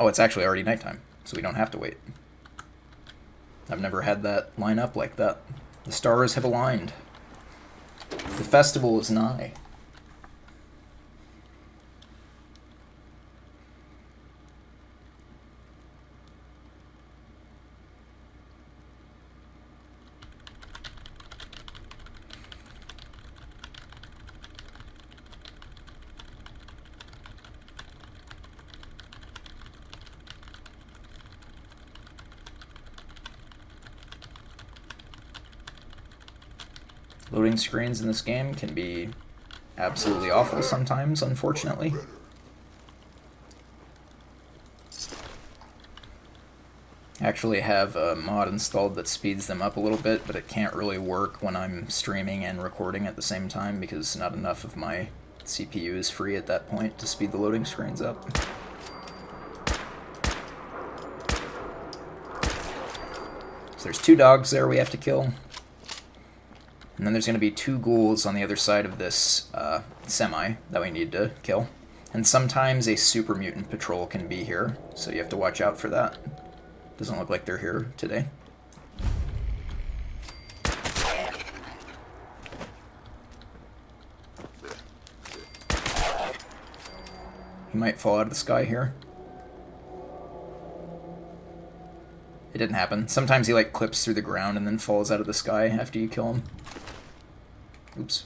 Oh, it's actually already nighttime, so we don't have to wait. I've never had that line up like that. The stars have aligned. The festival is nigh. Loading screens in this game can be absolutely awful sometimes, unfortunately. I actually have a mod installed that speeds them up a little bit, but it can't really work when I'm streaming and recording at the same time because not enough of my CPU is free at that point to speed the loading screens up. So there's two dogs there we have to kill. And then there's going to be two ghouls on the other side of this semi that we need to kill. And sometimes a super mutant patrol can be here, so you have to watch out for that. Doesn't look like they're here today. He might fall out of the sky here. It didn't happen. Sometimes he like clips through the ground and then falls out of the sky after you kill him. Oops.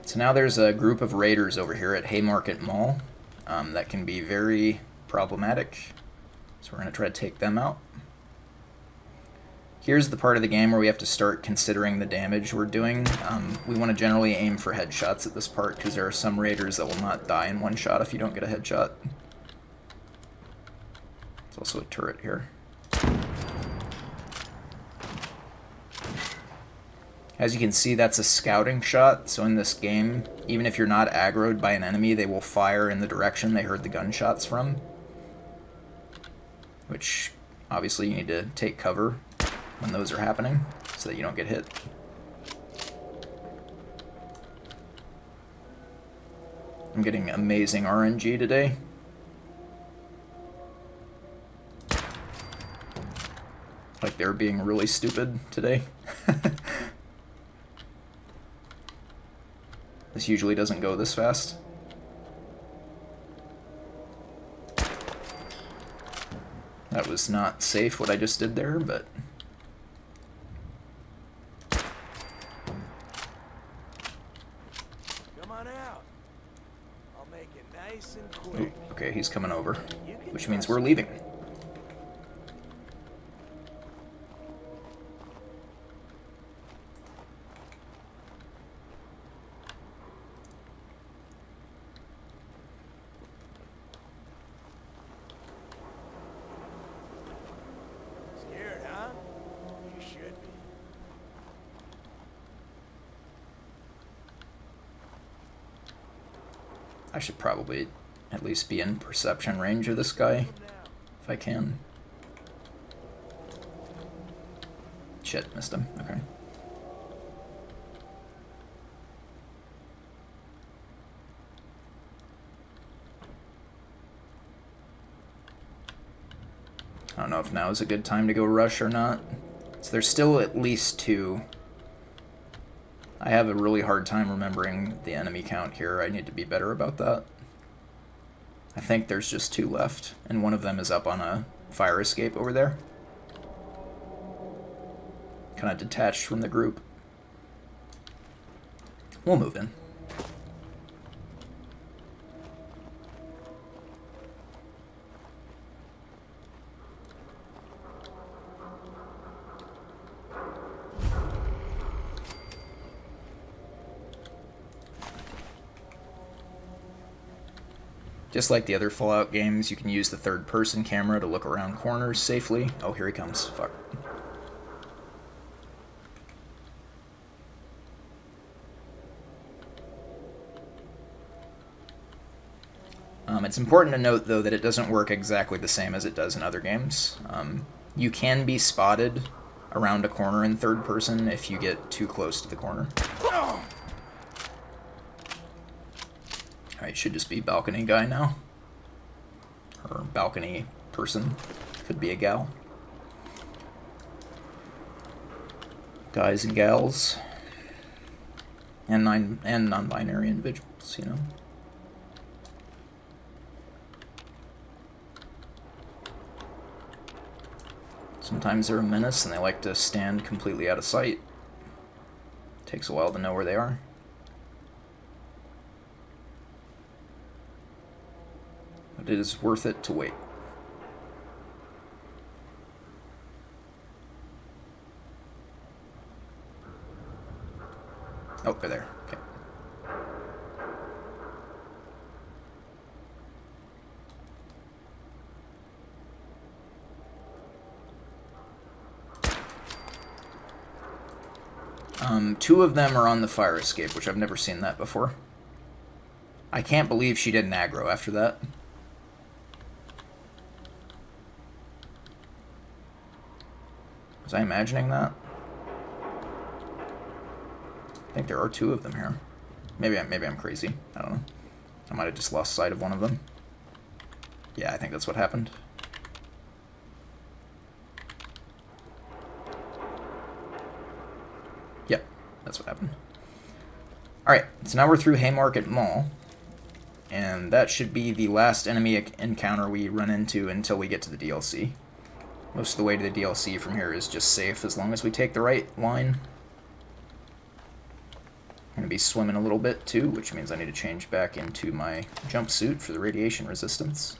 So now there's a group of raiders over here at Haymarket Mall that can be very problematic. So we're going to try to take them out. Here's the part of the game where we have to start considering the damage we're doing. We want to generally aim for headshots at this part because there are some raiders that will not die in one shot if you don't get a headshot. There's also a turret here. As you can see, that's a scouting shot, so in this game, even if you're not aggroed by an enemy, they will fire in the direction they heard the gunshots from. Which, obviously, you need to take cover when those are happening, so that you don't get hit. I'm getting amazing RNG today. Like they're being really stupid today. This usually doesn't go this fast. That was not safe what I just did there, but... Come on out. I'll make it nice and quick. Ooh, okay, he's coming over, which means we're leaving. Scared, huh? You should be. I should probably at least be in perception range of this guy, if I can. Shit, missed him. Okay. I don't know if now is a good time to go rush or not. So there's still at least 2. I have a really hard time remembering the enemy count here. I need to be better about that. I think there's just 2 left, and one of them is up on a fire escape over there. Kind of detached from the group. We'll move in. Just like the other Fallout games, you can use the third-person camera to look around corners safely. Oh, here he comes. Fuck. It's important to note, though, that it doesn't work exactly the same as it does in other games. You can be spotted around a corner in third person if you get too close to the corner. Alright, should just be balcony guy now. Or balcony person. Could be a gal. Guys and gals. And non-binary individuals, you know. Sometimes they're a menace and they like to stand completely out of sight. Takes a while to know where they are. But it is worth it to wait. Oh, they're there. Okay. Two of them are on the fire escape, which I've never seen that before. I can't believe she didn't aggro after that. Was I imagining that? I think there are 2 of them here. Maybe I'm crazy. I don't know. I might have just lost sight of one of them. Yeah, I think that's what happened. Yep. that's what happened. Alright, so now we're through Haymarket Mall. And that should be the last enemy encounter we run into until we get to the DLC. Most of the way to the DLC from here is just safe as long as we take the right line. I'm going to be swimming a little bit too, which means I need to change back into my jumpsuit for the radiation resistance.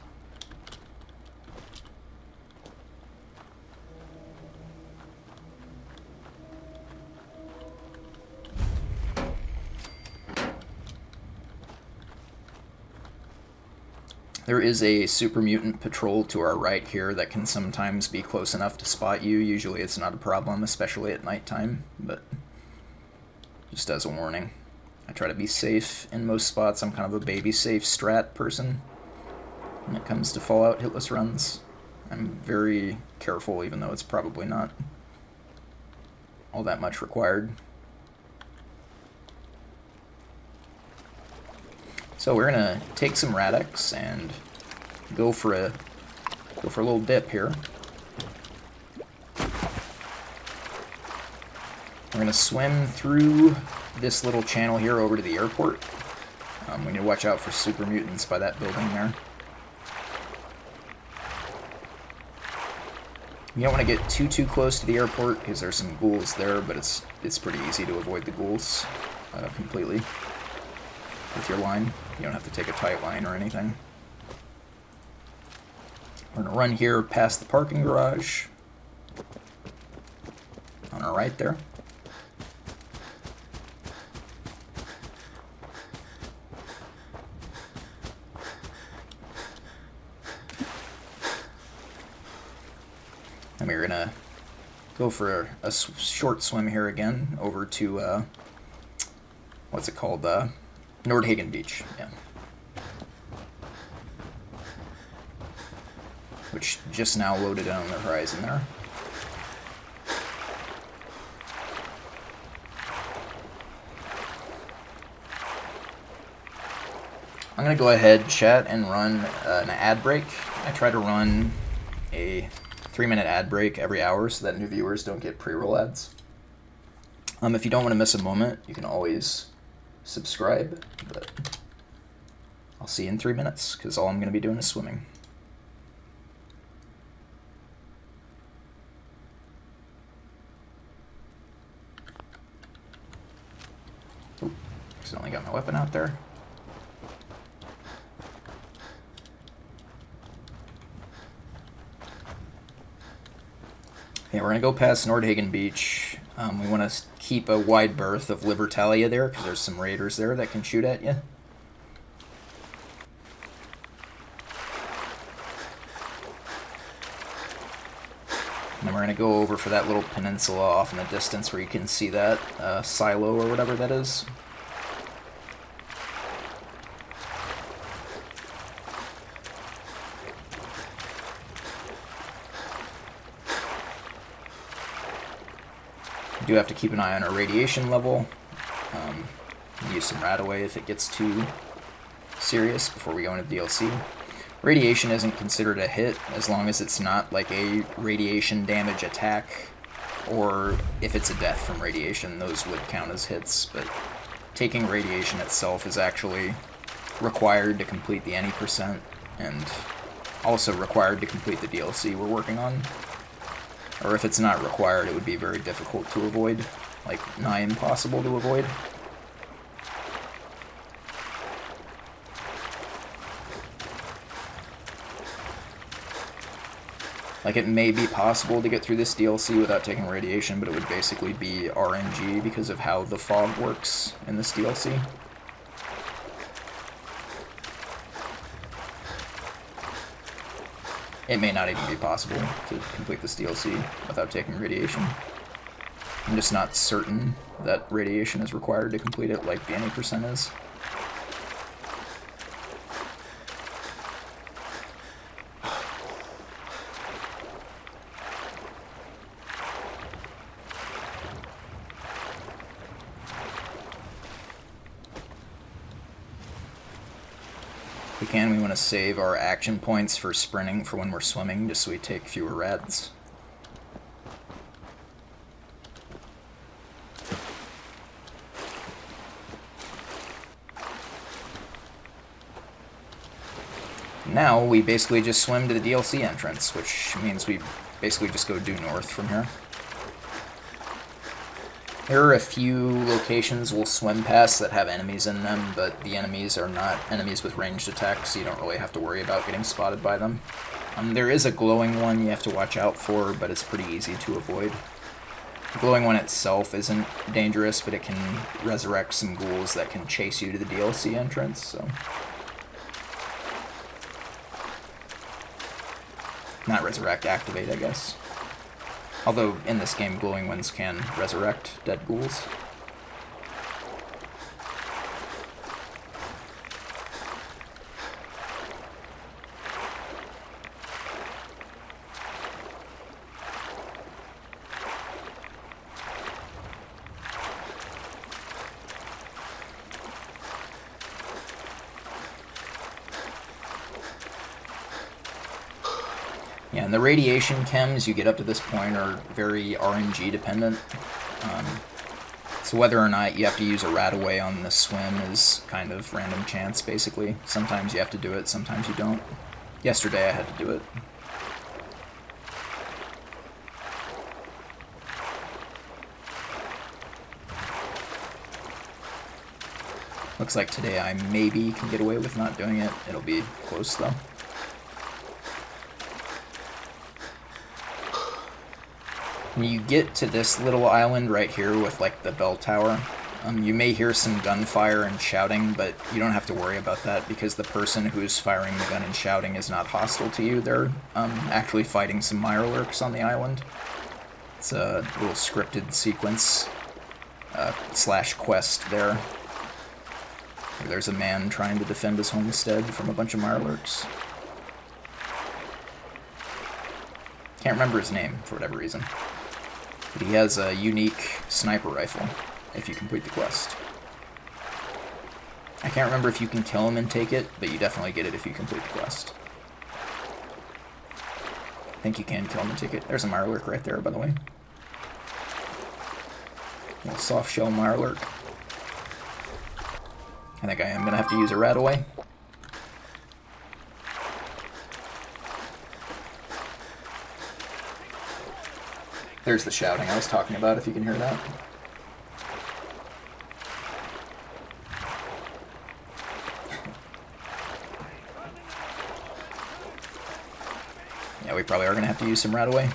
There is a super mutant patrol to our right here that can sometimes be close enough to spot you. Usually it's not a problem, especially at nighttime, but just as a warning. I try to be safe in most spots. I'm kind of a baby safe strat person when it comes to Fallout Hitless runs. I'm very careful, even though it's probably not all that much required. So we're gonna take some Radix and go for a little dip here. We're gonna swim through this little channel here over to the airport. We need to watch out for super mutants by that building there. You don't want to get too close to the airport because there's some ghouls there, but it's pretty easy to avoid the ghouls completely with your line. You don't have to take a tight line or anything. We're going to run here past the parking garage on our right there. And we're going to go for a short swim here again over to, what's it called, Nordhagen Beach, yeah. Which just now loaded in on the horizon there. I'm going to go ahead, chat, and run an ad break. I try to run a 3-minute ad break every hour so that new viewers don't get pre-roll ads. If you don't want to miss a moment, you can always subscribe, but I'll see you in 3 minutes, because all I'm going to be doing is swimming. Ooh, accidentally got my weapon out there. Okay, we're going to go past Nordhagen Beach. We want to keep a wide berth of Libertalia there, because there's some raiders there that can shoot at you. And then we're going to go over for that little peninsula off in the distance where you can see that silo or whatever that is. We do have to keep an eye on our radiation level. Use some Radaway if it gets too serious before we go into DLC. Radiation isn't considered a hit as long as it's not like a radiation damage attack, or if it's a death from radiation, those would count as hits, but taking radiation itself is actually required to complete the any %, and also required to complete the DLC we're working on. Or if it's not required, it would be very difficult to avoid, like nigh impossible to avoid. Like, it may be possible to get through this DLC without taking radiation, but it would basically be RNG because of how the fog works in this DLC. It may not even be possible to complete this DLC without taking radiation. I'm just not certain that radiation is required to complete it like the any % is. We want to save our action points for sprinting for when we're swimming, just so we take fewer rads. now we basically just swim to the DLC entrance, which means we basically just go due north from here. There are a few locations we'll swim past that have enemies in them, but the enemies are not enemies with ranged attacks, so you don't really have to worry about getting spotted by them. There is a glowing one you have to watch out for, but it's pretty easy to avoid. The glowing one itself isn't dangerous, but it can resurrect some ghouls that can chase you to the DLC entrance, so... Not resurrect, activate, I guess. Although, in this game, glowing ones can resurrect dead ghouls. Yeah, and the radiation chems you get up to this point are very RNG dependent. So whether or not you have to use a rat-away on the swim is kind of random chance, basically. Sometimes you have to do it, sometimes you don't. Yesterday I had to do it. Looks like today I maybe can get away with not doing it. It'll be close, though. When you get to this little island right here with, like, the bell tower, you may hear some gunfire and shouting, but you don't have to worry about that because the person who's firing the gun and shouting is not hostile to you. They're actually fighting some Mirelurks on the island. It's a little scripted sequence slash quest there. There's a man trying to defend his homestead from a bunch of Mirelurks. Can't remember his name for whatever reason. But he has a unique sniper rifle if you complete the quest. I can't remember if you can kill him and take it, but you definitely get it if you complete the quest. I think you can kill him and take it. There's a Mirelurk right there, by the way. Little soft shell Mirelurk. I think I am going to have to use a rat-away. There's the shouting I was talking about, if you can hear that. Yeah, we probably are going to have to use some rat-away.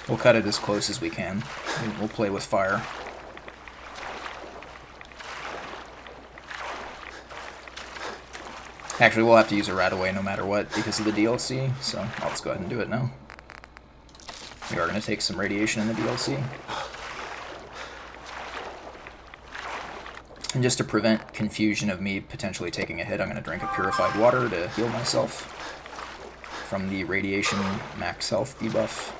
We'll cut it as close as we can. We'll play with fire. Actually, we'll have to use a rat-away no matter what because of the DLC, so I'll just go ahead and do it now. We are going to take some radiation in the DLC. And just to prevent confusion of me potentially taking a hit, I'm going to drink a purified water to heal myself from the radiation max health debuff.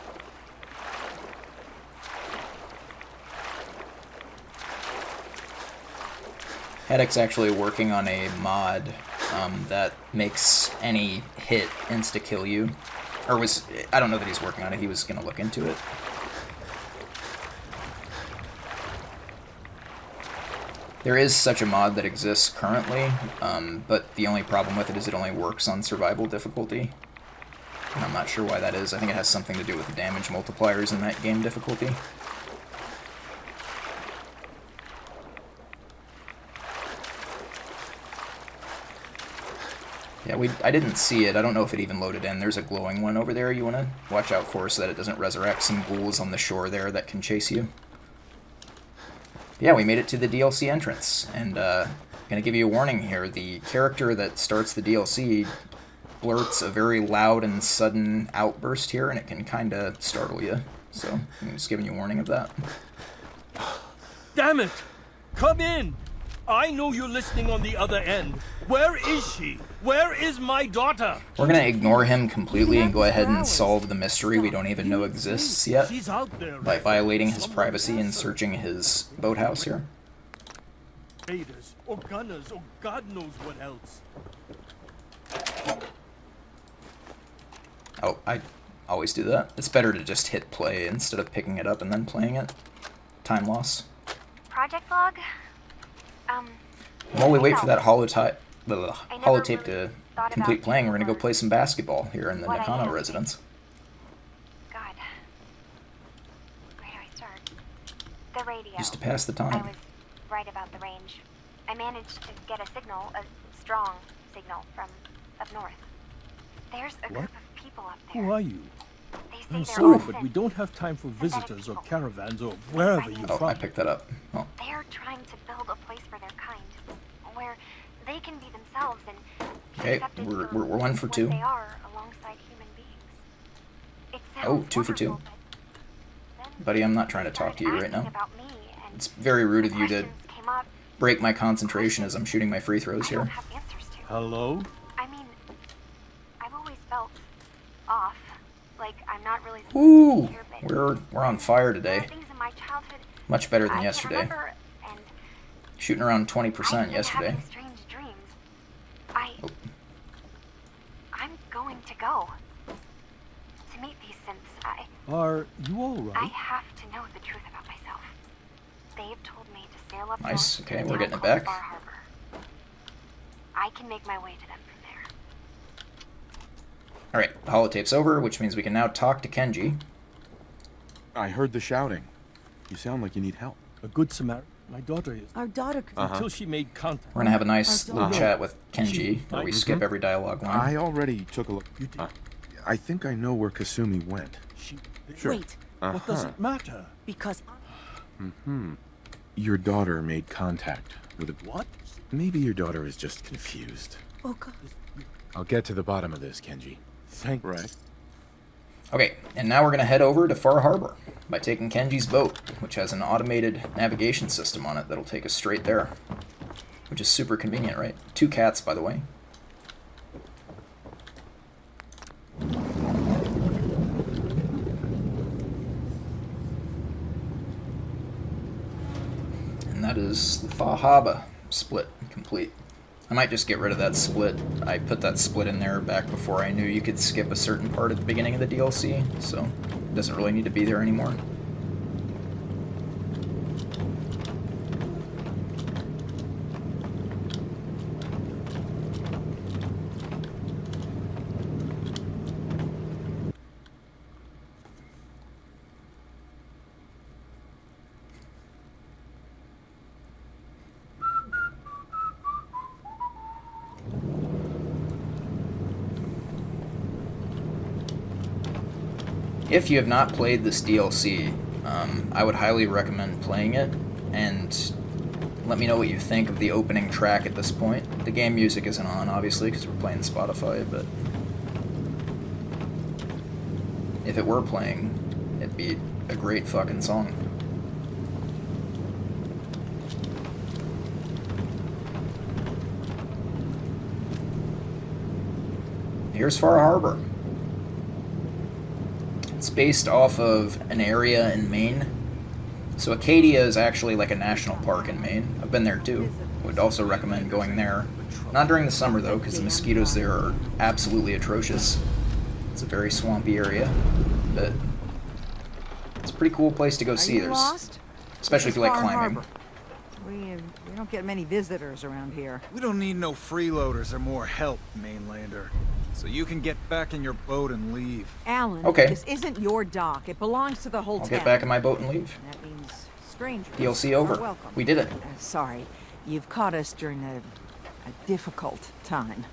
Haddock's actually working on a mod that makes any hit insta-kill you. Or I don't know that he's working on it, he was going to look into it. There is such a mod that exists currently, but the only problem with it is it only works on survival difficulty. And I'm not sure why that is. I think it has something to do with the damage multipliers in that game difficulty. Yeah, I didn't see it. I don't know if it even loaded in. There's a glowing one over there you want to watch out for so that it doesn't resurrect some ghouls on the shore there that can chase you. Yeah, we made it to the DLC entrance, and I'm going to give you a warning here. The character that starts the DLC blurts a very loud and sudden outburst here, and it can kind of startle you. So I'm just giving you a warning of that. Damn it! Come in! I know you're listening on the other end. Where is she? Where is my daughter? We're going to ignore him completely and go ahead and solve the mystery we don't even know exists yet by violating his privacy and searching his boathouse here. Raiders, or gunners, or God knows what else. Oh, I always do that. It's better to just hit play instead of picking it up and then playing it. Time loss. Project log? While we wait for that holotape to complete playing, we're gonna go play some basketball here in the What I Nakano have. residence. God. Where do I start? The radio. Just to pass the I time. was right about the range. I managed to get a signal, a strong signal from up north. There's a group of people up there. Who are you? They say I'm they're sorry, all but we sent. don't have time for visitors or caravans or wherever you're Oh, from. I picked that up. Oh, They're trying to build a place for their kind, where they can be themselves and be okay, accepted we're for 1 for what 2. they are alongside human beings. It Oh, sounds 2 for 2. wonderful, but then Buddy, I'm not trying to they talk to you started right now. asking about me, and It's very rude of you to questions came up break my concentration as I'm shooting my free throws I here. don't have answers to. Hello? I mean, I've always felt off, like I'm not really supposed to Ooh, be here, but we're on fire there today. are things in my childhood Much better than I can't yesterday. remember, and Shooting around I've 20% been yesterday. having strange dreams. Oh. I'm going to go to meet these synths. Are you all I right? have to know the truth about myself. They've told me to sail up Nice, north okay, to a we're town getting it called back. Far Harbor. I can make my way to them from there. Alright, the holotape's over, which means we can now talk to Kenji. I heard the shouting. You sound like you need help. A good Samaritan. My daughter is. Our daughter could... Until she made contact. We're gonna have a nice little Uh-huh. chat with Kenji, where we skip every dialogue line. I already took a look. I think I know where Kasumi went. She... Sure. Wait, What does it matter? because... Your daughter made contact with a... What? Maybe your daughter is just confused. Oh, God. I'll get to the bottom of this, Kenji. Thank Right. Okay, and now we're gonna head over to Far Harbor by taking Kenji's boat, which has an automated navigation system on it that'll take us straight there. Which is super convenient, right? 2 cats, by the way. And that is the Far Harbor split complete. I might just get rid of that split. I put that split in there back before I knew you could skip a certain part at the beginning of the DLC, so it doesn't really need to be there anymore. If you have not played this DLC, I would highly recommend playing it, and let me know what you think of the opening track at this point. The game music isn't on, obviously, because we're playing Spotify, but if it were playing, it'd be a great fucking song. Here's Far Harbor. It's based off of an area in Maine. So Acadia is actually like a national park in Maine. I've been there too. Would also recommend going there. Not during the summer though, because the mosquitoes there are absolutely atrocious. It's a very swampy area, but it's a pretty cool place to go see. Are you lost? Especially if you like Far climbing. Harbor. We don't get many visitors around here. We don't need no freeloaders or more help, mainlander. So you can get back in your boat and leave. Alan, Okay. this isn't your dock. It belongs to the whole I'll town. get back in my boat and leave. That means strangers DLC are over. welcome. We did it. Sorry, you've caught us during a difficult time.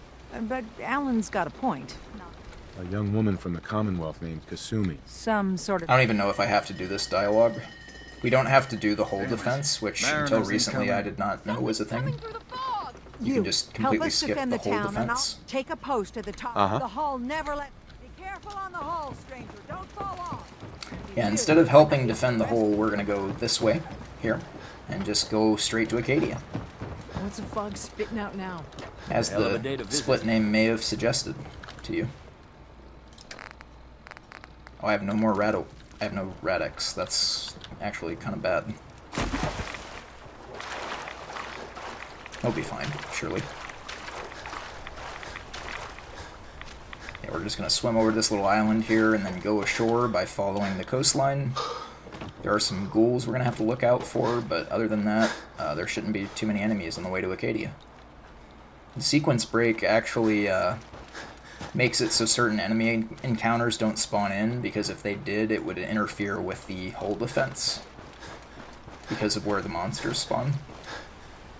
But Alan's got a point. A young woman from the Commonwealth named Kasumi. Some sort of... I don't even know if I have to do this dialogue. We don't have to do the whole defense, which until recently I did not know was a thing. You can just completely help us skip defend the the whole town, and I'll defense. take a post at the top Uh-huh. of the hull. Never let... Be careful on the hull, stranger. Don't fall off. Yeah, instead of helping defend the whole, we're gonna go this way, here, and just go straight to Acadia, What's the fog spitting out now? as Hell of a the day to visit. split name may have suggested to you. Oh, I have no more I have no Radix. That's actually kind of bad. He'll be fine, surely. Yeah, we're just gonna swim over this little island here and then go ashore by following the coastline. There are some ghouls we're gonna have to look out for, but other than that, there shouldn't be too many enemies on the way to Acadia. The sequence break actually makes it so certain enemy encounters don't spawn in, because if they did, it would interfere with the hull defense because of where the monsters spawn.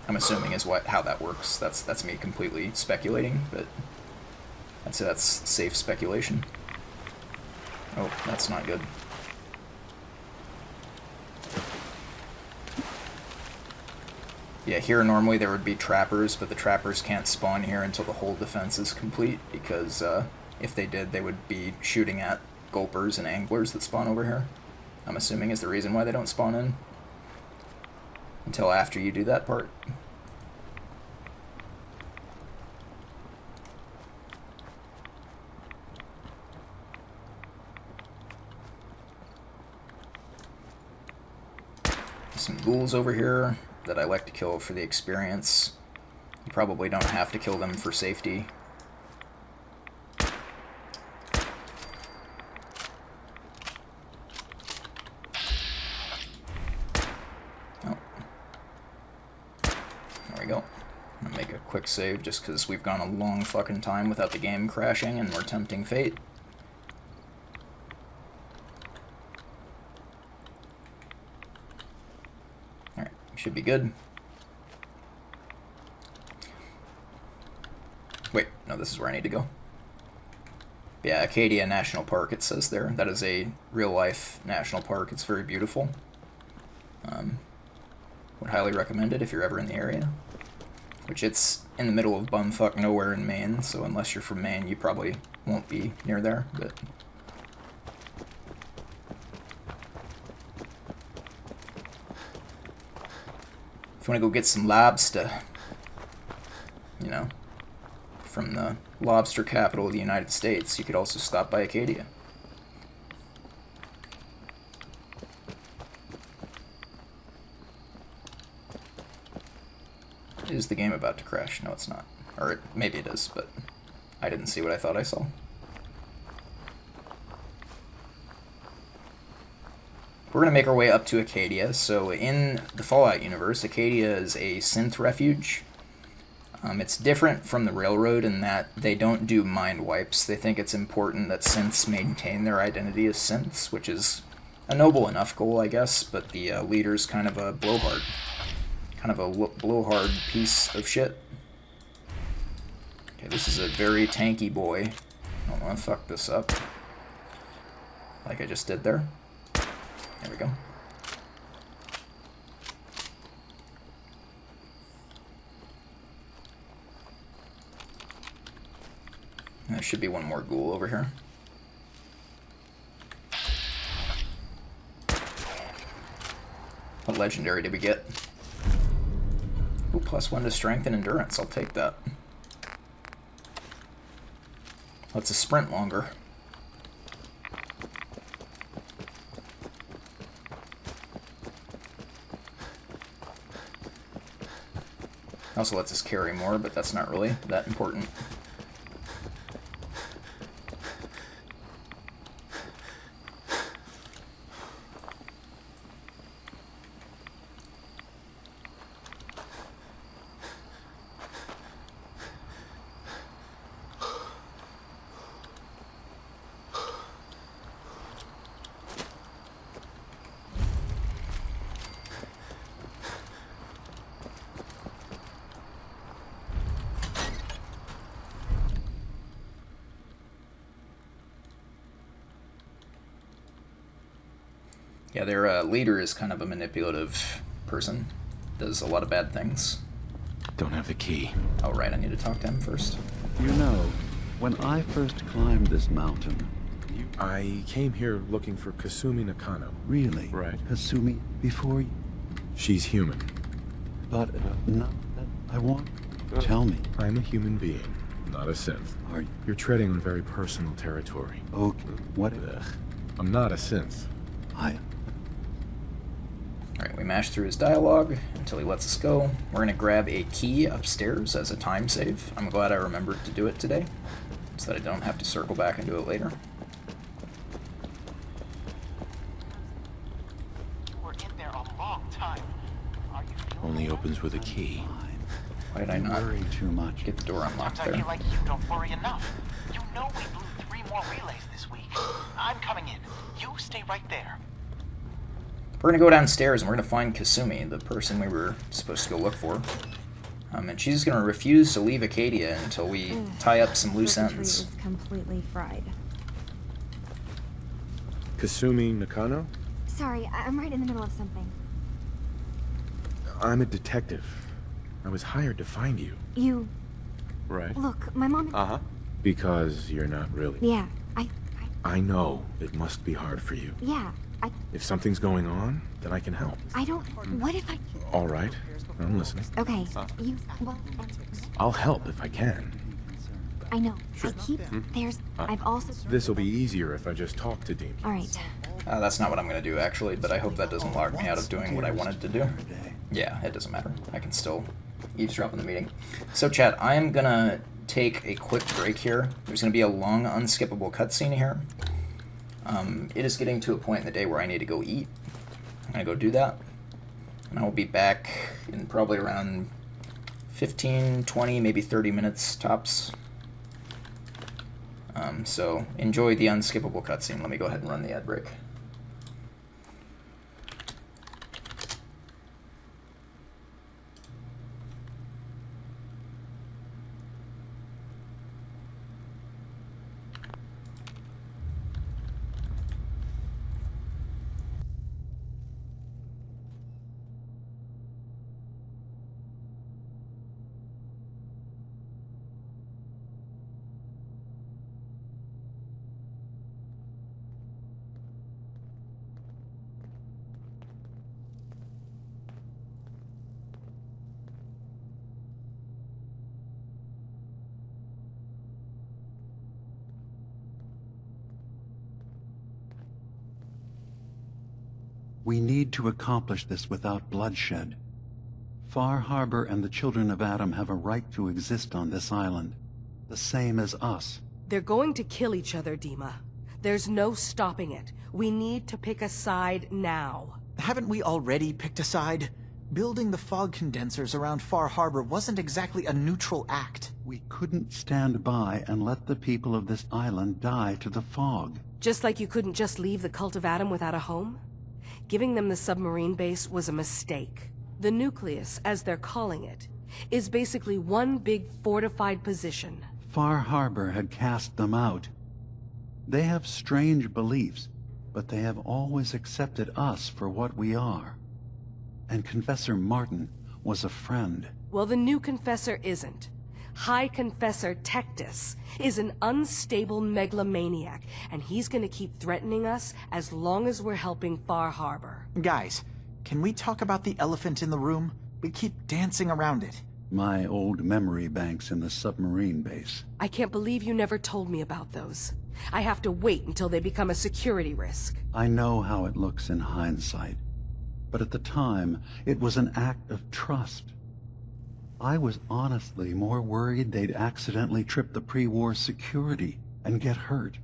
I'm assuming is how that works. That's me completely speculating, but I'd say that's safe speculation. Oh, that's not good. Yeah, here normally there would be trappers, but the trappers can't spawn here until the whole defense is complete, because if they did, they would be shooting at gulpers and anglers that spawn over here. I'm assuming is the reason why they don't spawn in until after you do that part. Some ghouls over here that I like to kill for the experience. You probably don't have to kill them for safety. Oh. There we go. I'm gonna make a quick save just because we've gone a long fucking time without the game crashing and we're tempting fate. Should be good. Wait, no, this is where I need to go. Yeah, Acadia National Park, it says there. That is a real-life national park. It's very beautiful. Would highly recommend it if you're ever in the area. Which it's in the middle of bumfuck nowhere in Maine, so unless you're from Maine, you probably won't be near there, but... If you want to go get some lobster, you know, from the lobster capital of the United States, you could also stop by Acadia. Is the game about to crash? No, it's not. Or maybe it is, but I didn't see what I thought I saw. We're going to make our way up to Acadia. So in the Fallout universe, Acadia is a synth refuge. It's different from the Railroad in that they don't do mind wipes. They think it's important that synths maintain their identity as synths, which is a noble enough goal, I guess, but the leader's kind of a blowhard. Kind of a blowhard piece of shit. Okay, this is a very tanky boy. I don't want to fuck this up. Like I just did there. There we go. And there should be one more ghoul over here. What legendary did we get? Ooh, +1 to strength and endurance. I'll take that. Let's a sprint longer. Also lets us carry more, but that's not really that important. Yeah, their leader is kind of a manipulative person. Does a lot of bad things. Don't have the key. Oh, right, I need to talk to him first. You know, when I first climbed this mountain... I came here looking for Kasumi Nakano. Really? Right. Kasumi, before you... She's human. But not that I want... Tell me. I'm a human being, not a synth. Are you? You're treading on very personal territory. Okay, what... Ugh. I'm not a synth. Alright, we mash through his dialogue until he lets us go. We're going to grab a key upstairs as a time save. I'm glad I remembered to do it today, so that I don't have to circle back and do it later. We're in there a long time. Only opens with a key. Why did I You not worry too much. get the door unlocked Sometimes I there? feel like you don't worry enough. You know we blew 3 more relays this week. I'm coming in. You stay right there. We're gonna go downstairs and we're gonna find Kasumi, the person we were supposed to go look for. And she's gonna refuse to leave Acadia until we tie up some loose Circuitry ends. is completely fried. Kasumi Nakano? Sorry, I'm right in the middle of something. I'm a detective. I was hired to find you. You... Right. Look, my mom... Uh-huh. Because you're not really. Yeah, I know it must be hard for you. Yeah, If something's going on, then I can help. I don't... What if I... All right. I'm listening. Okay, you... Well, I'll help if I can. I know. I keep... There's... I've also... This'll be easier if I just talk to Dean. Alright. That's not what I'm gonna do, actually, but I hope that doesn't lock me out of doing what I wanted to do. Yeah, it doesn't matter. I can still eavesdrop in the meeting. So, chat, I am gonna take a quick break here. There's gonna be a long, unskippable cutscene here. It is getting to a point in the day where I need to go eat. I'm gonna go do that. And I will be back in probably around 15, 20, maybe 30 minutes tops. So enjoy the unskippable cutscene. Let me go ahead and run the ad break. We need to accomplish this without bloodshed. Far Harbor and the children of Adam have a right to exist on this island, the same as us. They're going to kill each other, Dima. There's no stopping it. We need to pick a side now. Haven't we already picked a side? Building the fog condensers around Far Harbor wasn't exactly a neutral act. We couldn't stand by and let the people of this island die to the fog. Just like you couldn't just leave the Cult of Adam without a home? Giving them the submarine base was a mistake. The nucleus, as they're calling it, is basically one big fortified position. Far Harbor had cast them out. They have strange beliefs, but they have always accepted us for what we are. And Confessor Martin was a friend. Well, the new Confessor isn't. High Confessor Tectus is an unstable megalomaniac, and he's gonna keep threatening us as long as we're helping Far Harbor. Guys, can we talk about the elephant in the room? We keep dancing around it. My old memory banks in the submarine base. I can't believe you never told me about those. I have to wait until they become a security risk. I know how it looks in hindsight, but at the time, it was an act of trust. I was honestly more worried they'd accidentally trip the pre-war security and get hurt,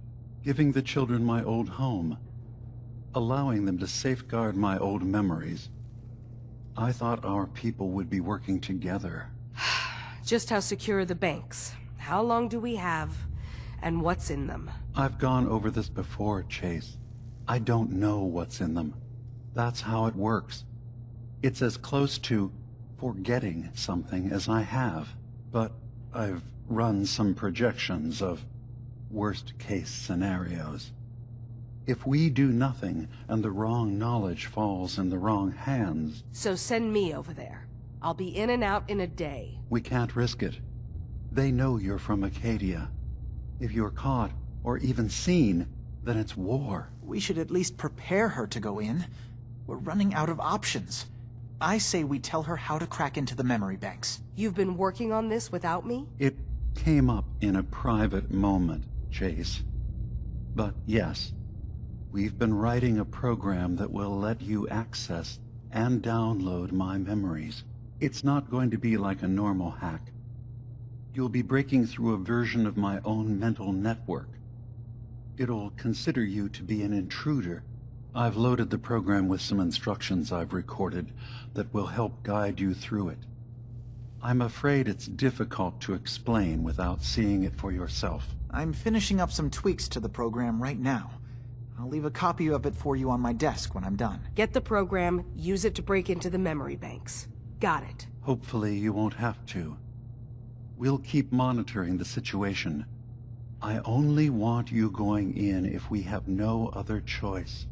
giving the children my old home, allowing them to safeguard my old memories. I thought our people would be working together. Just how secure are the banks? How long do we have? And what's in them? I've gone over this before, Chase. I don't know what's in them. That's how it works. It's as close to forgetting something as I have, but I've run some projections of worst-case scenarios. If we do nothing and the wrong knowledge falls in the wrong hands... So send me over there. I'll be in and out in a day. We can't risk it. They know you're from Acadia. If you're caught, or even seen, then it's war. We should at least prepare her to go in. We're running out of options. I say we tell her how to crack into the memory banks. You've been working on this without me? It came up in a private moment, Chase. But yes, we've been writing a program that will let you access and download my memories. It's not going to be like a normal hack. You'll be breaking through a version of my own mental network. It'll consider you to be an intruder. I've loaded the program with some instructions I've recorded that will help guide you through it. I'm afraid it's difficult to explain without seeing it for yourself. I'm finishing up some tweaks to the program right now. I'll leave a copy of it for you on my desk when I'm done. Get the program, use it to break into the memory banks. Got it. Hopefully you won't have to. We'll keep monitoring the situation. I only want you going in if we have no other choice.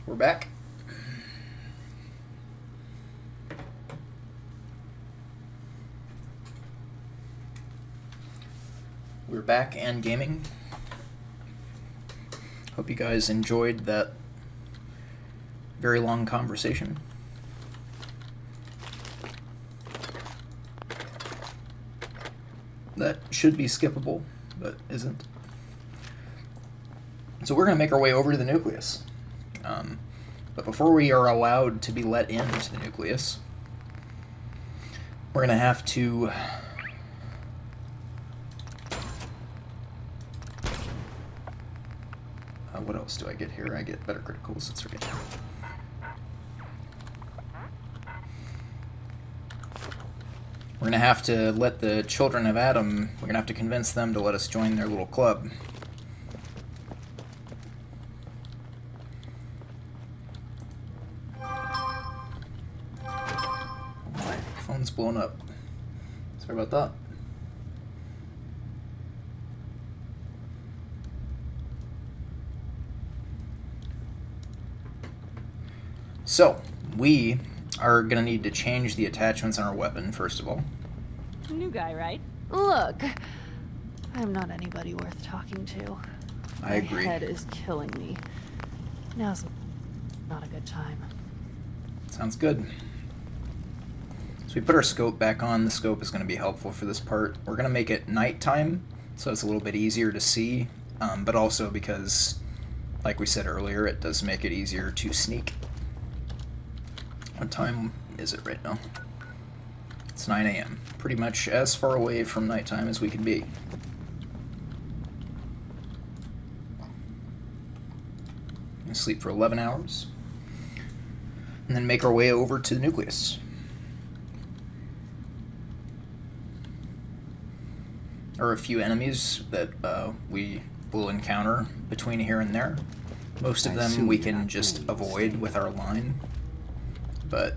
We're back. We're back and gaming. Hope you guys enjoyed that very long conversation. That should be skippable, but isn't. So we're going to make our way over to the nucleus. But before we are allowed to be let into the nucleus, we're going to have to... what else do I get here? I get better criticals, that's right. We're going to have to let the children of Adam, we're going to have to convince them to let us join their little club. My phone's blown up. Sorry about that. So, we are going to need to change the attachments on our weapon, first of all. New guy, right? Look, I'm not anybody worth talking to. I agree. My head is killing me. Now's not a good time. Sounds good. So we put our scope back on. The scope is going to be helpful for this part. We're going to make it nighttime, so it's a little bit easier to see, but also because, like we said earlier, it does make it easier to sneak. What time is it right now? It's 9 a.m. Pretty much as far away from nighttime as we can be. And sleep for 11 hours. And then make our way over to the nucleus. There are a few enemies that we will encounter between here and there. Most of them we can just avoid with our line. But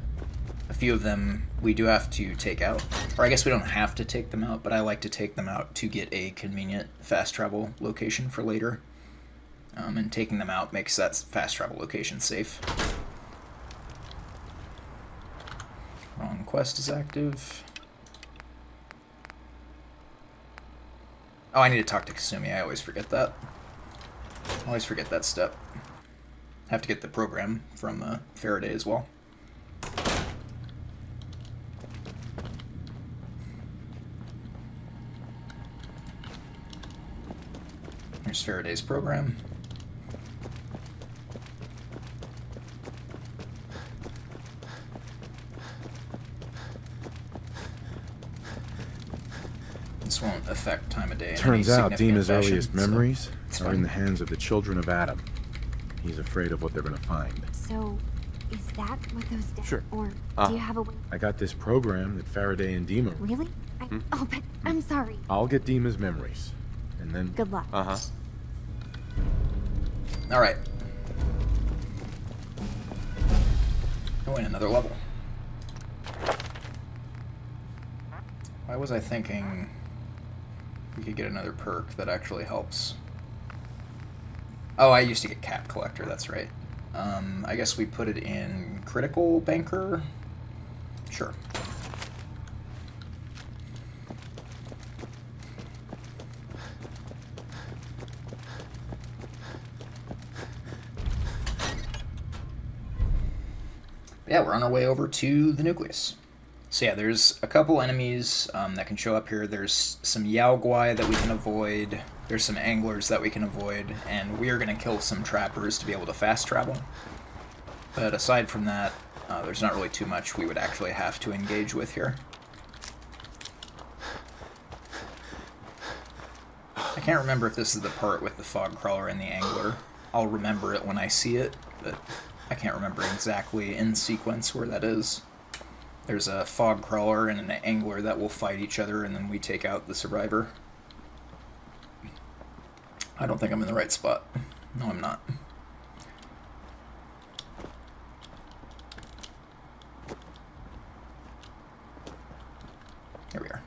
a few of them we do have to take out. Or I guess we don't have to take them out, but I like to take them out to get a convenient fast travel location for later. And taking them out makes that fast travel location safe. Wrong quest is active. Oh, I need to talk to Kasumi. I always forget that. I always forget that step. Have to get the program from Faraday as well. Here's Faraday's program. This won't affect time of day. in Turns any out significant Dima's fashion, earliest so memories it's are fine. in the hands of the children of Adam. He's afraid of what they're going to find. So, is that what those did? Sure. Or do you have a way? I got this program that Faraday and Dima... Really? Oh, but I'm sorry. I'll get Dima's memories. And then... Good luck. Uh-huh. Alright. Oh, and another level. Why was I thinking we could get another perk that actually helps? Oh, I used to get Cap Collector, that's right. I guess we put it in Critical Banker? Sure. Yeah, we're on our way over to the nucleus. So yeah, there's a couple enemies that can show up here. There's some Yao Guai that we can avoid. There's some anglers that we can avoid. And we are going to kill some trappers to be able to fast travel. But aside from that, there's not really too much we would actually have to engage with here. I can't remember if this is the part with the fog crawler and the angler. I'll remember it when I see it, but I can't remember exactly in sequence where that is. There's a fog crawler and an angler that will fight each other, and then we take out the survivor. I don't think I'm in the right spot. No, I'm not. Here we are.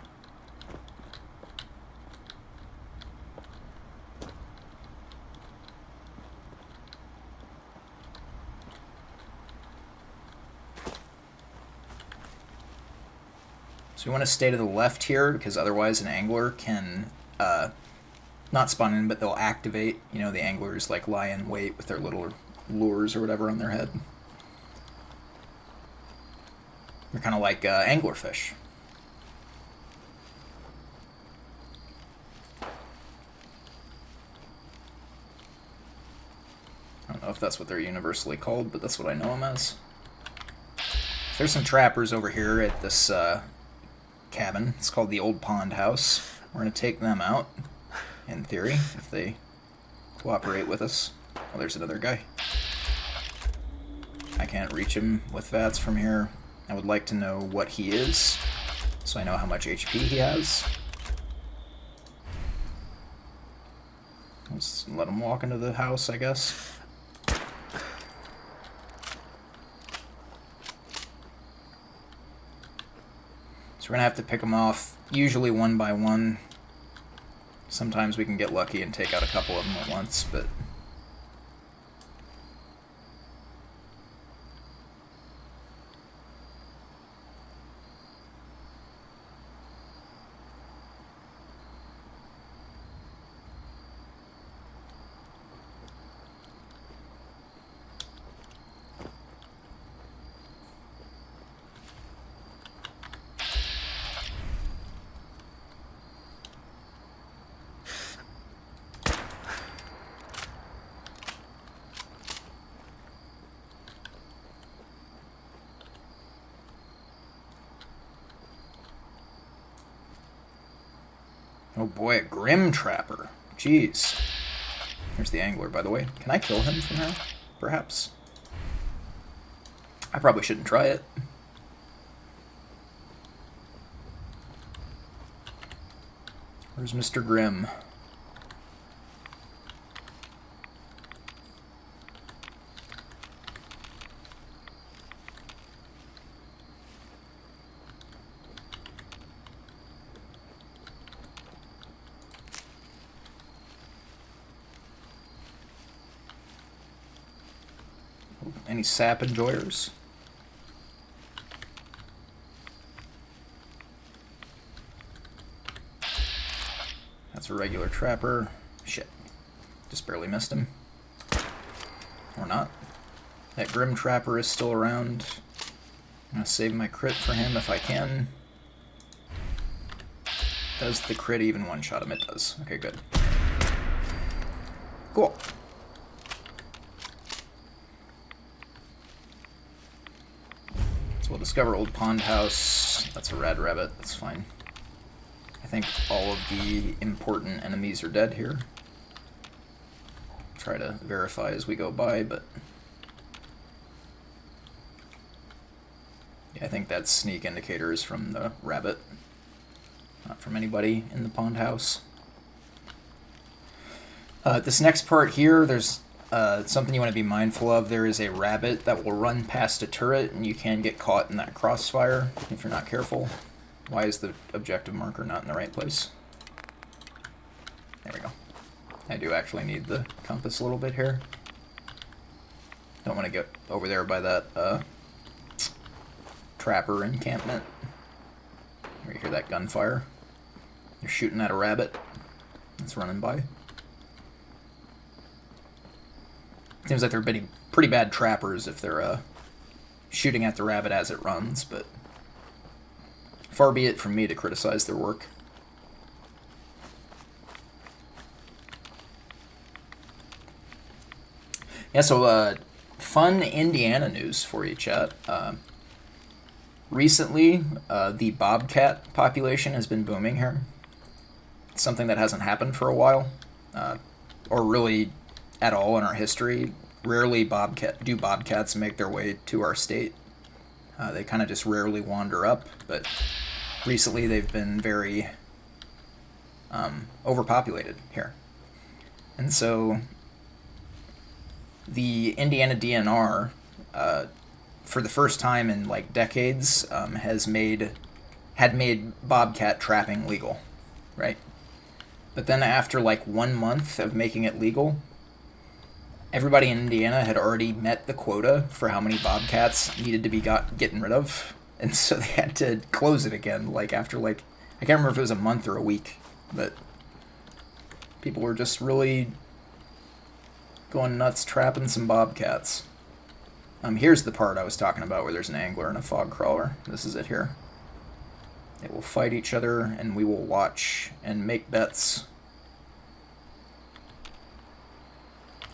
So we want to stay to the left here, because otherwise an angler can not spawn in, but they'll activate. You know, the anglers like lie in wait with their little lures or whatever on their head. They're kind of like anglerfish. I don't know if that's what they're universally called, but that's what I know them as. There's some trappers over here at this cabin. It's called the Old Pond House. We're going to take them out, in theory, if they cooperate with us. Oh, there's another guy. I can't reach him with VATS from here. I would like to know what he is, so I know how much HP he has. Let's let him walk into the house, I guess. So we're going to have to pick them off, usually one by one. Sometimes we can get lucky and take out a couple of them at once, but... Oh boy, a Grim Trapper. Jeez. Here's the angler, by the way. Can I kill him from here? Perhaps. I probably shouldn't try it. Where's Mr. Grim? Any sap enjoyers? That's a regular trapper. Shit. Just barely missed him. Or not. That Grim Trapper is still around. I'm gonna save my crit for him if I can. Does the crit even one-shot him? It does. Okay, good. Cool. We'll discover Old Pond House. That's a rad rabbit. That's fine. I think all of the important enemies are dead here. Try to verify as we go by, but... yeah, I think that's sneak indicators from the rabbit. Not from anybody in the pond house. This next part here, there's... something you want to be mindful of. There is a rabbit that will run past a turret, and you can get caught in that crossfire if you're not careful. Why is the objective marker not in the right place? There we go. I do actually need the compass a little bit here. Don't want to get over there by that trapper encampment. You hear that gunfire? They're shooting at a rabbit that's running by. Seems like they're pretty bad trappers if they're shooting at the rabbit as it runs, but far be it from me to criticize their work. Yeah, so fun Indiana news for you, chat. Recently, the bobcat population has been booming here. It's something that hasn't happened for a while, or really at all in our history. Rarely do bobcats make their way to our state. They kind of just rarely wander up, but recently they've been very overpopulated here. And so the Indiana DNR, for the first time in like decades, had made bobcat trapping legal, right? But then after like 1 month of making it legal, everybody in Indiana had already met the quota for how many bobcats needed to be getting rid of. And so they had to close it again, like, after, like, I can't remember if it was a month or a week, but people were just really going nuts trapping some bobcats. Here's the part I was talking about where there's an angler and a fog crawler. This is it here. They will fight each other, and we will watch and make bets.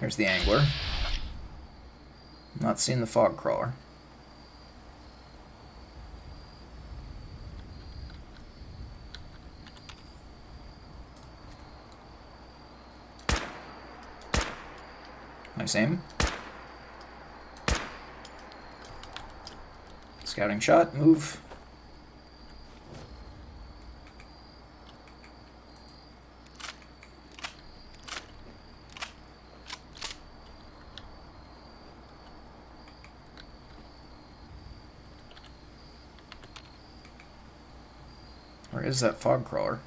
Here's the angler. Not seeing the fog crawler. Nice aim. Scouting shot, move. Where is that fog crawler?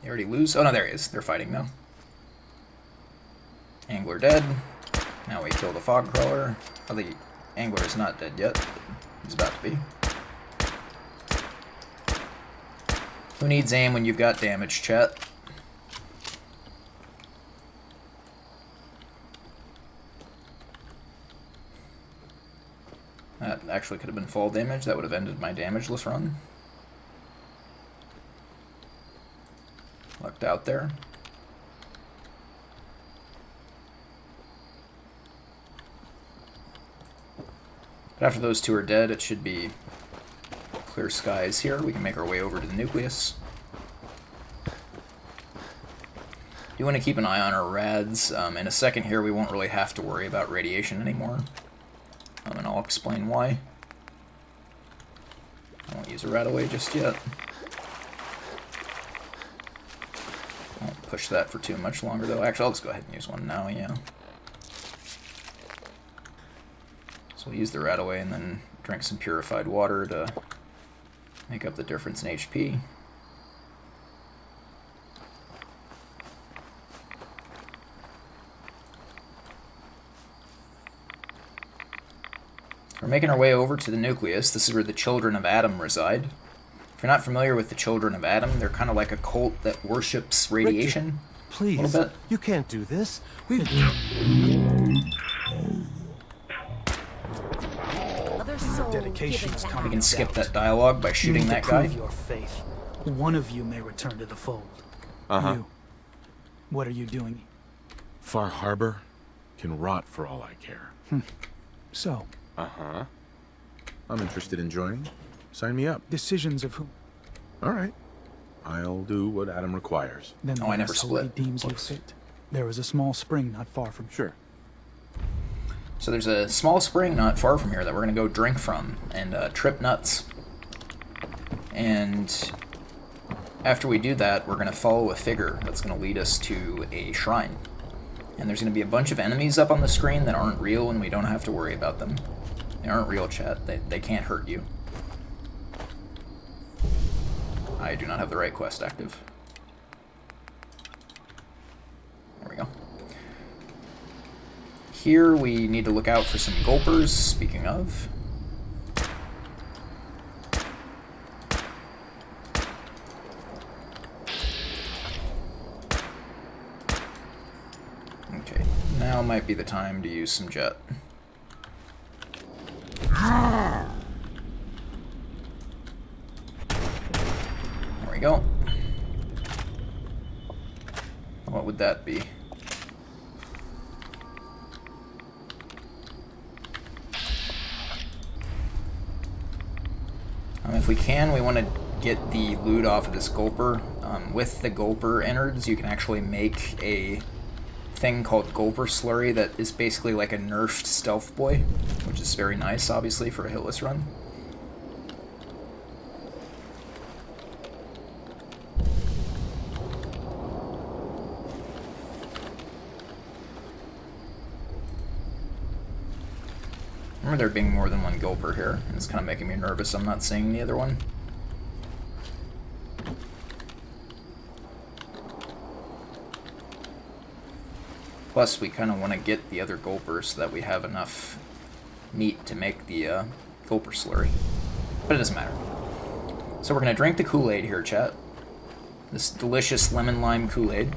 They already lose? Oh no, there he is. They're fighting now. Angler dead. Now we kill the fog crawler. Oh, the angler is not dead yet. He's about to be. Who needs aim when you've got damage, chat? That actually could have been fall damage. That would have ended my damageless run. Lucked out there. But after those two are dead, it should be clear skies here. We can make our way over to the nucleus. You want to keep an eye on our rads. In a second here, we won't really have to worry about radiation anymore. And I'll explain why. I won't use a rad away just yet. I won't push that for too much longer, though. Actually, I'll just go ahead and use one now, yeah. So we'll use the rad away and then drink some purified water to make up the difference in HP. We're making our way over to the nucleus. This is where the Children of Adam reside. If you're not familiar with the Children of Adam, they're kind of like a cult that worships radiation. Richard, please, a little bit. You can't do this. We can skip that dialogue by shooting that guy. Your faith. One of you may return to the fold. You. What are you doing? Far Harbor can rot for all I care. So. I'm interested in joining. Sign me up. Decisions of who? All right. I'll do what Adam requires. Then I never split. Deems you fit. There is a small spring not far from. Sure. So there's a small spring not far from here that we're going to go drink from and trip nuts. And after we do that, we're going to follow a figure that's going to lead us to a shrine. And there's going to be a bunch of enemies up on the screen that aren't real, and we don't have to worry about them. They aren't real, chat. They can't hurt you. I do not have the right quest active. There we go. Here we need to look out for some gulpers, speaking of. Okay, now might be the time to use some jet. There we go. What would that be? If we can, we want to get the loot off of this gulper. With the gulper innards, you can actually make a thing called Gulper Slurry that is basically like a nerfed Stealth Boy, which is very nice, obviously, for a hitless run. Remember there being more than one Gulper here, and it's kind of making me nervous I'm not seeing the other one. Plus, we kind of want to get the other gulpers so that we have enough meat to make the gulper slurry. But it doesn't matter. So we're going to drink the Kool-Aid here, chat. This delicious lemon-lime Kool-Aid.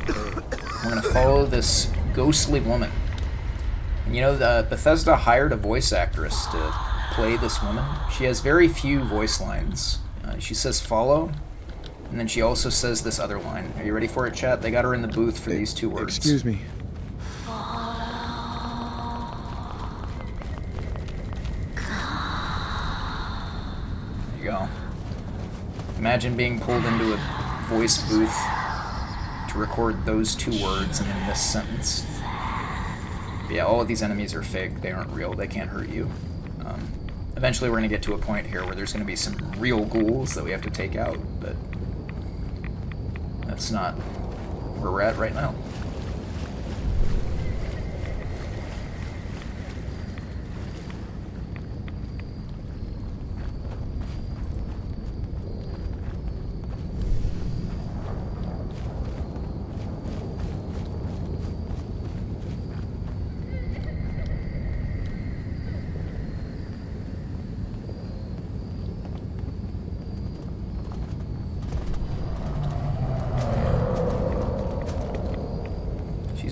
We're going to follow this ghostly woman. And you know, Bethesda hired a voice actress to play this woman. She has very few voice lines. She says follow, and then she also says this other line. Are you ready for it, chat? They got her in the booth for these 2 words. Excuse me. There you go. Imagine being pulled into a voice booth to record those 2 words and then this sentence. But yeah, all of these enemies are fake. They aren't real. They can't hurt you. Eventually we're going to get to a point here where there's going to be some real ghouls that we have to take out, but that's not where we're at right now.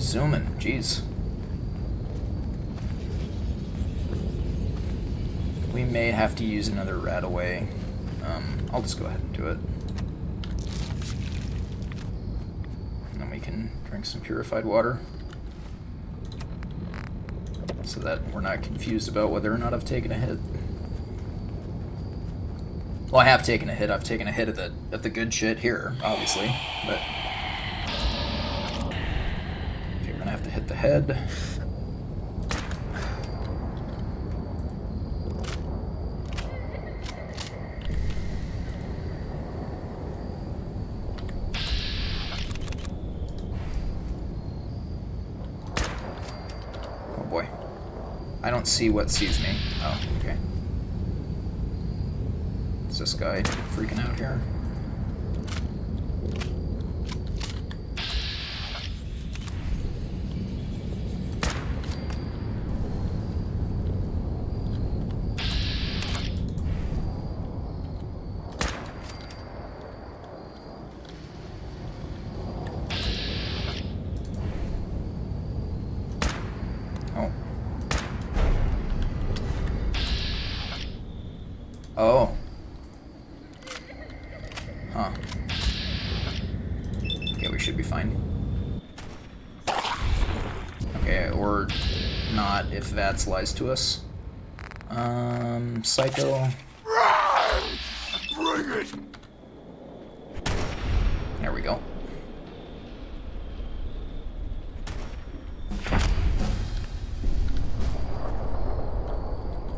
Zooming, jeez. We may have to use another rat away. I'll just go ahead and do it. And then we can drink some purified water. So that we're not confused about whether or not I've taken a hit. Well, I have taken a hit. I've taken a hit of the good shit here, obviously, but I have to hit the head. Oh boy. I don't see what sees me. Oh, okay. Is this guy freaking out here? Oh. Huh. Okay, we should be fine. Okay, or not if Vats lies to us. Psycho. Bring it! There we go.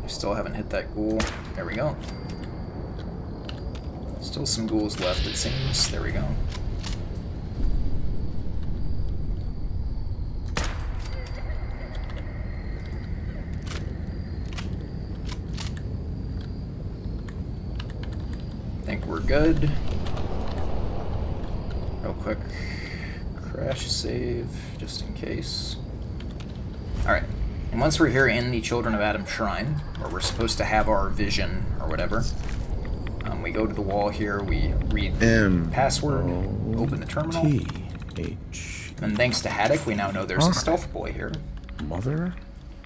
Still haven't hit that ghoul. There we go. Still some ghouls left, it seems. There we go. Think we're good. Real quick. Crash save, just in case. Alright. And once we're here in the Children of Adam Shrine, where we're supposed to have our vision, or whatever, we go to the wall here, we read the password, open the terminal, and thanks to Haddock, we now know there's a stealth boy here. Mother?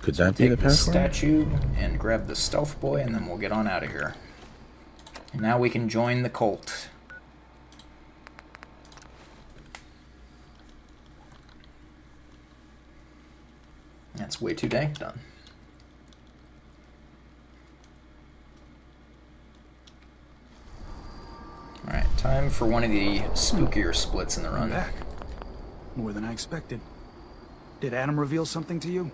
Could So that be the take the password? statue and grab the stealth boy, and then we'll get on out of here. And now we can join the cult. That's way too dank done. Alright, time for one of the spookier splits in the run. Back. More than I expected. Did Adam reveal something to you?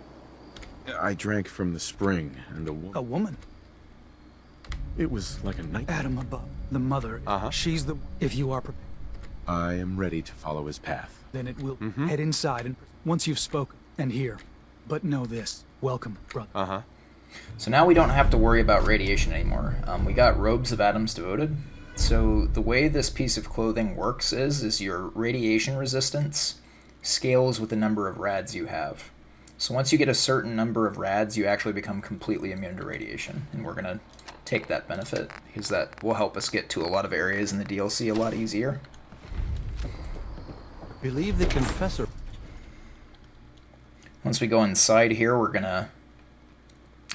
I drank from the spring, and A woman? It was like a nightmare. Adam above. The mother. She's the... If you are prepared, I am ready to follow his path. then it will head inside and... Once you've spoken, and here. But know this. Welcome, brother. So now we don't have to worry about radiation anymore. We got Robes of Adam's Devoted. So the way this piece of clothing works is your radiation resistance scales with the number of rads you have. So once you get a certain number of rads, you actually become completely immune to radiation. And we're going to take that benefit, because that will help us get to a lot of areas in the DLC a lot easier. Believe the confessor. Once we go inside here, we're going to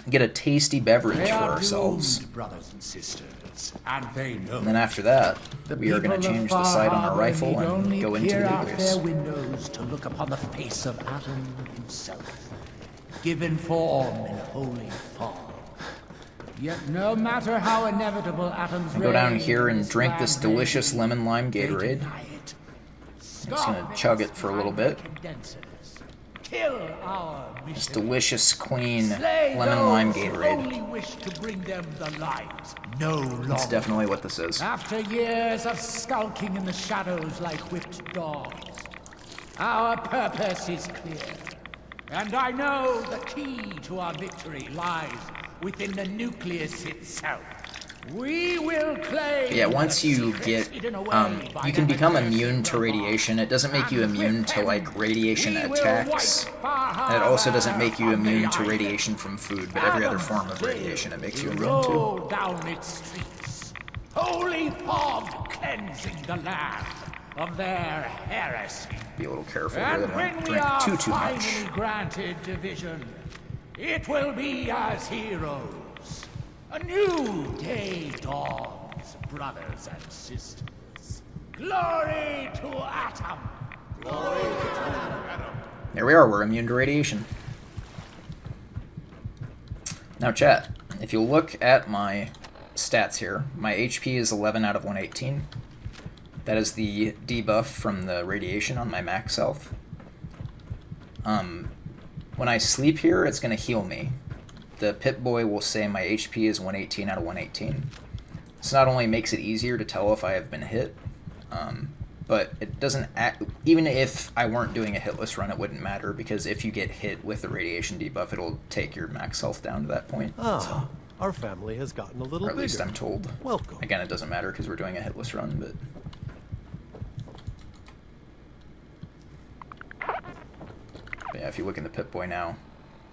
get a tasty beverage for ourselves. Brothers and sisters, and they know. And then after that, we are going to change the sight on our rifle and go into the out nucleus. their windows to look upon the face of Adam himself, given form in holy fall. Yet no matter how inevitable Adam's Go down here and drink this delicious lemon lime Gatorade. I'm just going to chug it for a little bit. Kill our This delicious, clean Slay lemon lime those who Gatorade. only wish to bring them the light. No longer. That's definitely what this is. After years of skulking in the shadows like whipped dogs, our purpose is clear. And I know the key to our victory lies within the nucleus itself. We will claim. Yeah, once you get, you can become immune to radiation. It doesn't make you immune to, like, radiation attacks. And it also doesn't make you immune to radiation from food, but every other form of radiation it makes you immune to. Roll down its streets, holy fog cleansing the land of their heresy. Be a little careful here And that I when don't we drink are too much. finally granted division, it will be as heroes. A new day dawns, brothers and sisters. Glory to Atom! Glory to Atom! There we are, we're immune to radiation. Now chat, if you look at my stats here, my HP is 11 out of 118. That is the debuff from the radiation on my max health. When I sleep here, it's going to heal me. The Pip-Boy will say my HP is 118 out of 118. This not only makes it easier to tell if I have been hit, but it doesn't even if I weren't doing a hitless run, it wouldn't matter, because if you get hit with the radiation debuff, it'll take your max health down to that point. Ah, our family has gotten a little or at least bigger. I'm told. Welcome. Again, it doesn't matter because we're doing a hitless run, but... yeah, if you look in the Pip-Boy now,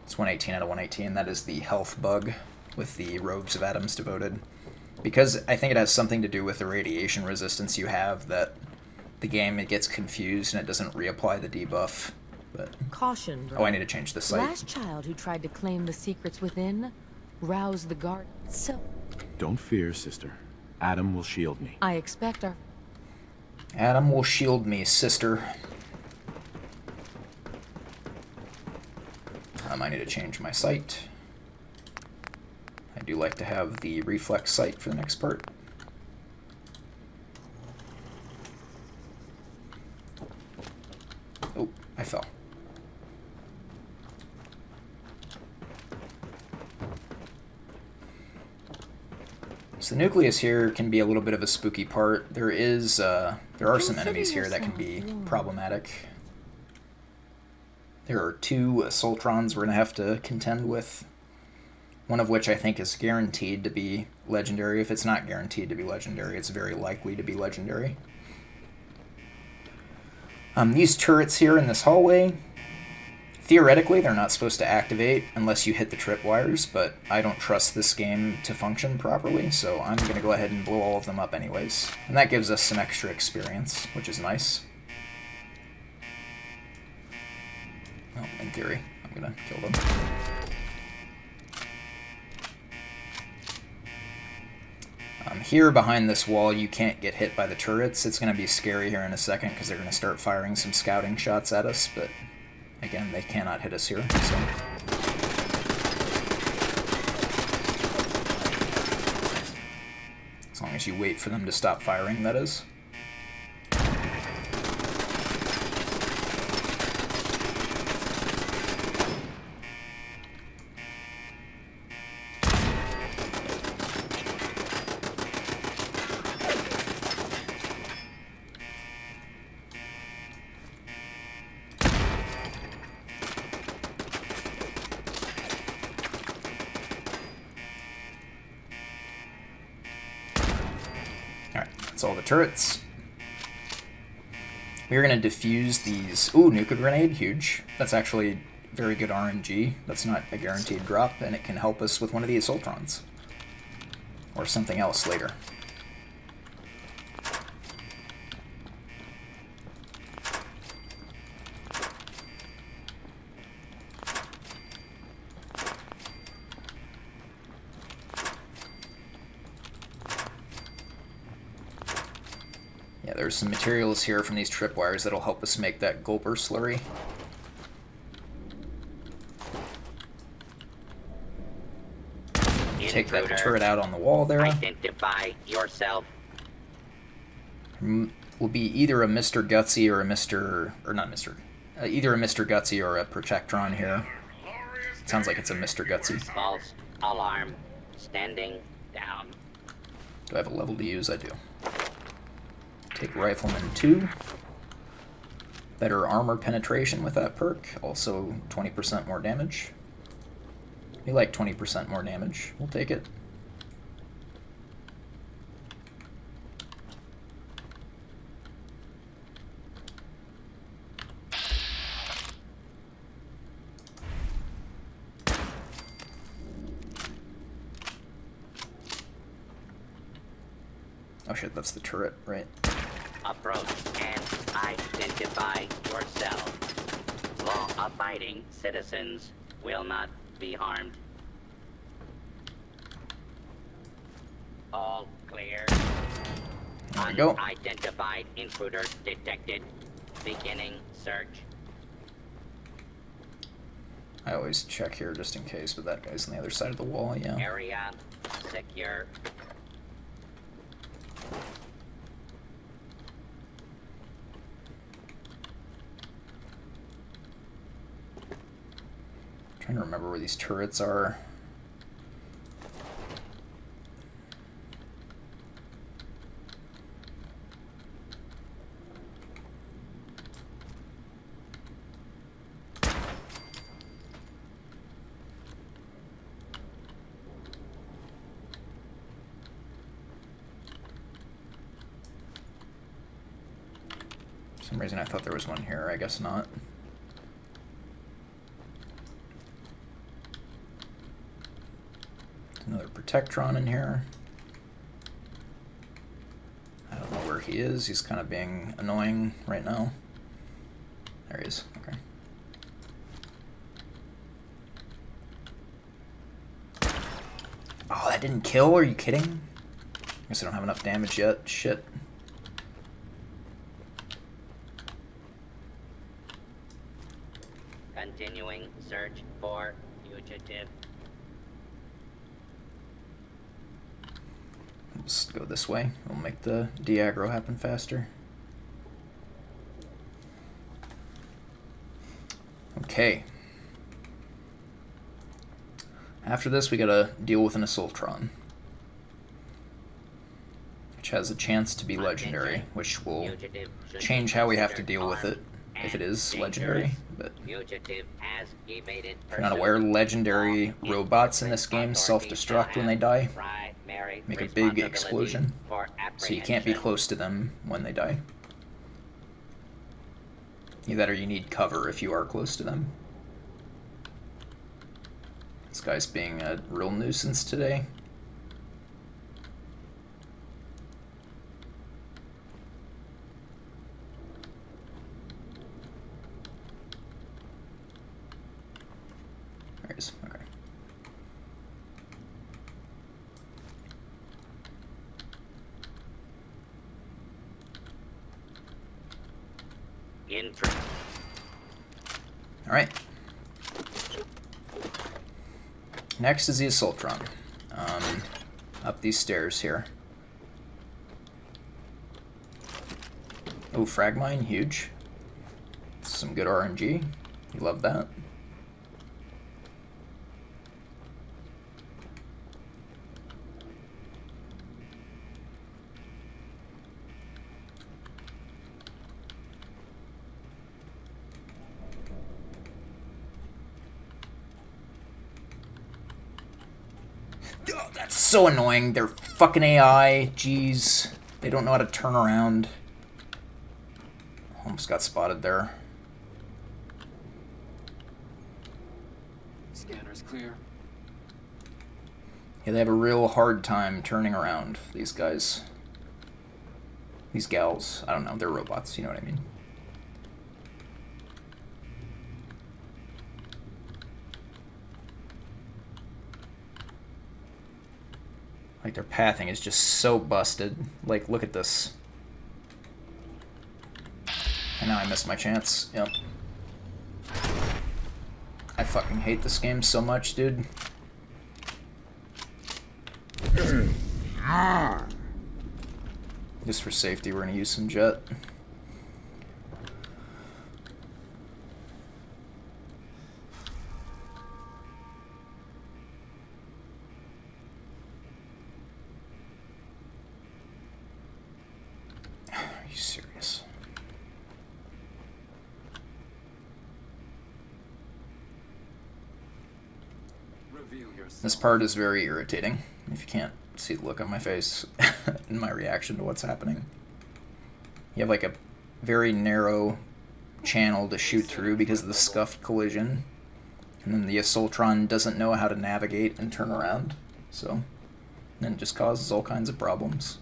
it's 118 out of 118. That is the health bug with the robes of atoms devoted. Because I think it has something to do with the radiation resistance you have, that the game, it gets confused and it doesn't reapply the debuff. But Caution, oh, I need to change the sight. Last child who tried to claim the secrets within roused the guard. So Don't fear, sister. Adam will shield me. I expect our Adam will shield me, sister. I need to change my sight. I do like to have the reflex sight for the next part. Oh, I fell. So the nucleus here can be a little bit of a spooky part. There are some enemies here that can be problematic. There are two Sultrons we're going to have to contend with. One of which I think is guaranteed to be legendary. If it's not guaranteed to be legendary, it's very likely to be legendary. These turrets here in this hallway, theoretically they're not supposed to activate unless you hit the tripwires, but I don't trust this game to function properly, so I'm going to go ahead and blow all of them up anyways. And that gives us some extra experience, which is nice. Well, in theory, I'm going to kill them. Here behind this wall, you can't get hit by the turrets. It's going to be scary here in a second because they're going to start firing some scouting shots at us, but again, they cannot hit us here. So. As long as you wait for them to stop firing, that is. Alright, That's all the turrets. We're going to defuse these... Ooh, nuke grenade, huge. That's actually very good RNG. That's not a guaranteed drop, and it can help us with one of the Assaultrons. Or something else later. Yeah, there's some materials here from these tripwires that'll help us make that Gulper slurry. Take that turret out on the wall there. Identify yourself. Will be either a Mr. Gutsy or a Mr. or not Mr. Either a Mr. Gutsy or a Protectron here. It sounds like it's a Mr. Gutsy. False alarm. Standing down. Do I have a level to use? I do. Take Rifleman 2. Better armor penetration with that perk. Also 20% more damage. We like 20% more damage. We'll take it. Oh shit, that's the turret, right? Approach and identify yourself. Law-abiding citizens will not be harmed. All clear. There we go. Unidentified intruder detected. Beginning search. I always check here just in case, but that guy's on the other side of the wall, yeah. Area secure. Trying to remember where these turrets are. For some reason I thought there was one here, I guess not. Another Protectron in here. I don't know where he is. He's kind of being annoying right now. There he is. Okay. Oh, that didn't kill? Are you kidding? I guess I don't have enough damage yet. Shit. Continuing search for fugitive. Let's go this way. We'll make the de-aggro happen faster. Okay. After this, we gotta deal with an Assaultron, which has a chance to be legendary, which will change how we have to deal with it if it is legendary. But if you're not aware, legendary robots in this game self-destruct when they die. Make a big explosion, so you can't be close to them when they die. Either that or you need cover if you are close to them. This guy's being a real nuisance today. There he is. Okay. Alright. Next is the Assaultron. Up these stairs here. Oh, frag mine, huge. Some good RNG. You love that. Oh, that's so annoying. They're fucking AI. Jeez. They don't know how to turn around. Almost got spotted there. Scanner's clear. Yeah, they have a real hard time turning around, these guys. These gals. I don't know, they're robots, you know what I mean. Like, their pathing is just so busted. Like, look at this. And now I missed my chance. Yep. I fucking hate this game so much, dude. Just for safety, we're gonna use some jet. Are you serious? This part is very irritating, if you can't see the look on my face and my reaction to what's happening. You have like a very narrow channel to shoot through because of the scuffed collision, and then the Assaultron doesn't know how to navigate and turn around, so then it just causes all kinds of problems.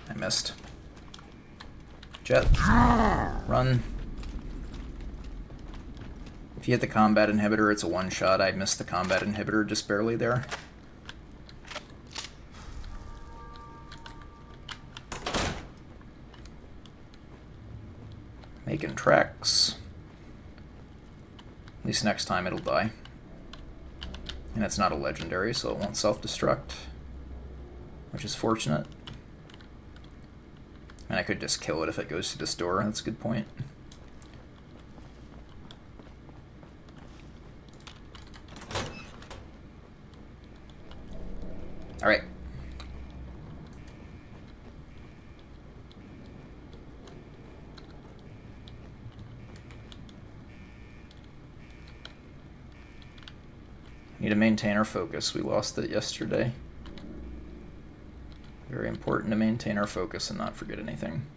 I missed. Jet. Run. If you hit the combat inhibitor, it's a one-shot. I missed the combat inhibitor just barely there. Making tracks. At least next time it'll die. And it's not a legendary, so it won't self-destruct, which is fortunate. And I could just kill it if it goes through this door. That's a good point. Alright. Need to maintain our focus. We lost it yesterday. Very important to maintain our focus and not forget anything.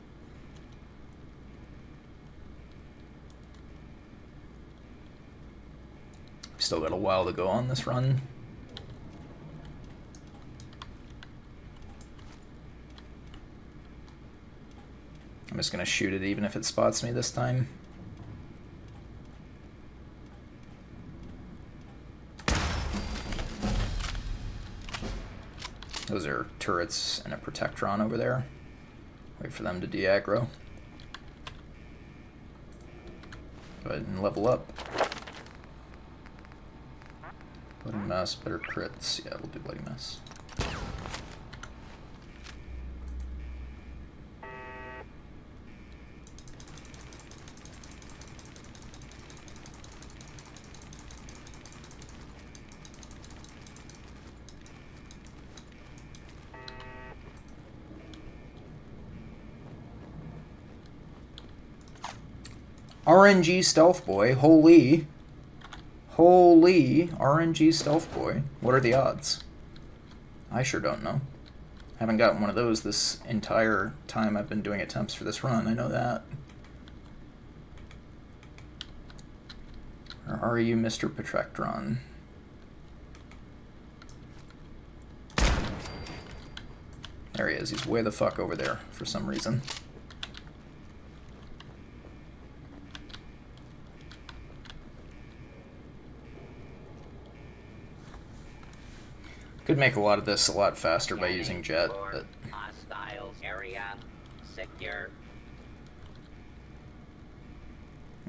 We've still got a while to go on this run. I'm just going to shoot it even if it spots me this time. Those are turrets and a Protectron over there. Wait for them to de-aggro. Go ahead and level up. Bloody Mess, better crits. Yeah, we'll do Bloody Mess. RNG Stealth Boy, holy RNG Stealth Boy. What are the odds? I sure don't know. Haven't gotten one of those this entire time I've been doing attempts for this run, I know that. Or are you Mr. Protectron? There he is, he's way the fuck over there for some reason. Could make a lot of this a lot faster by using jet, but Hostiles area secure.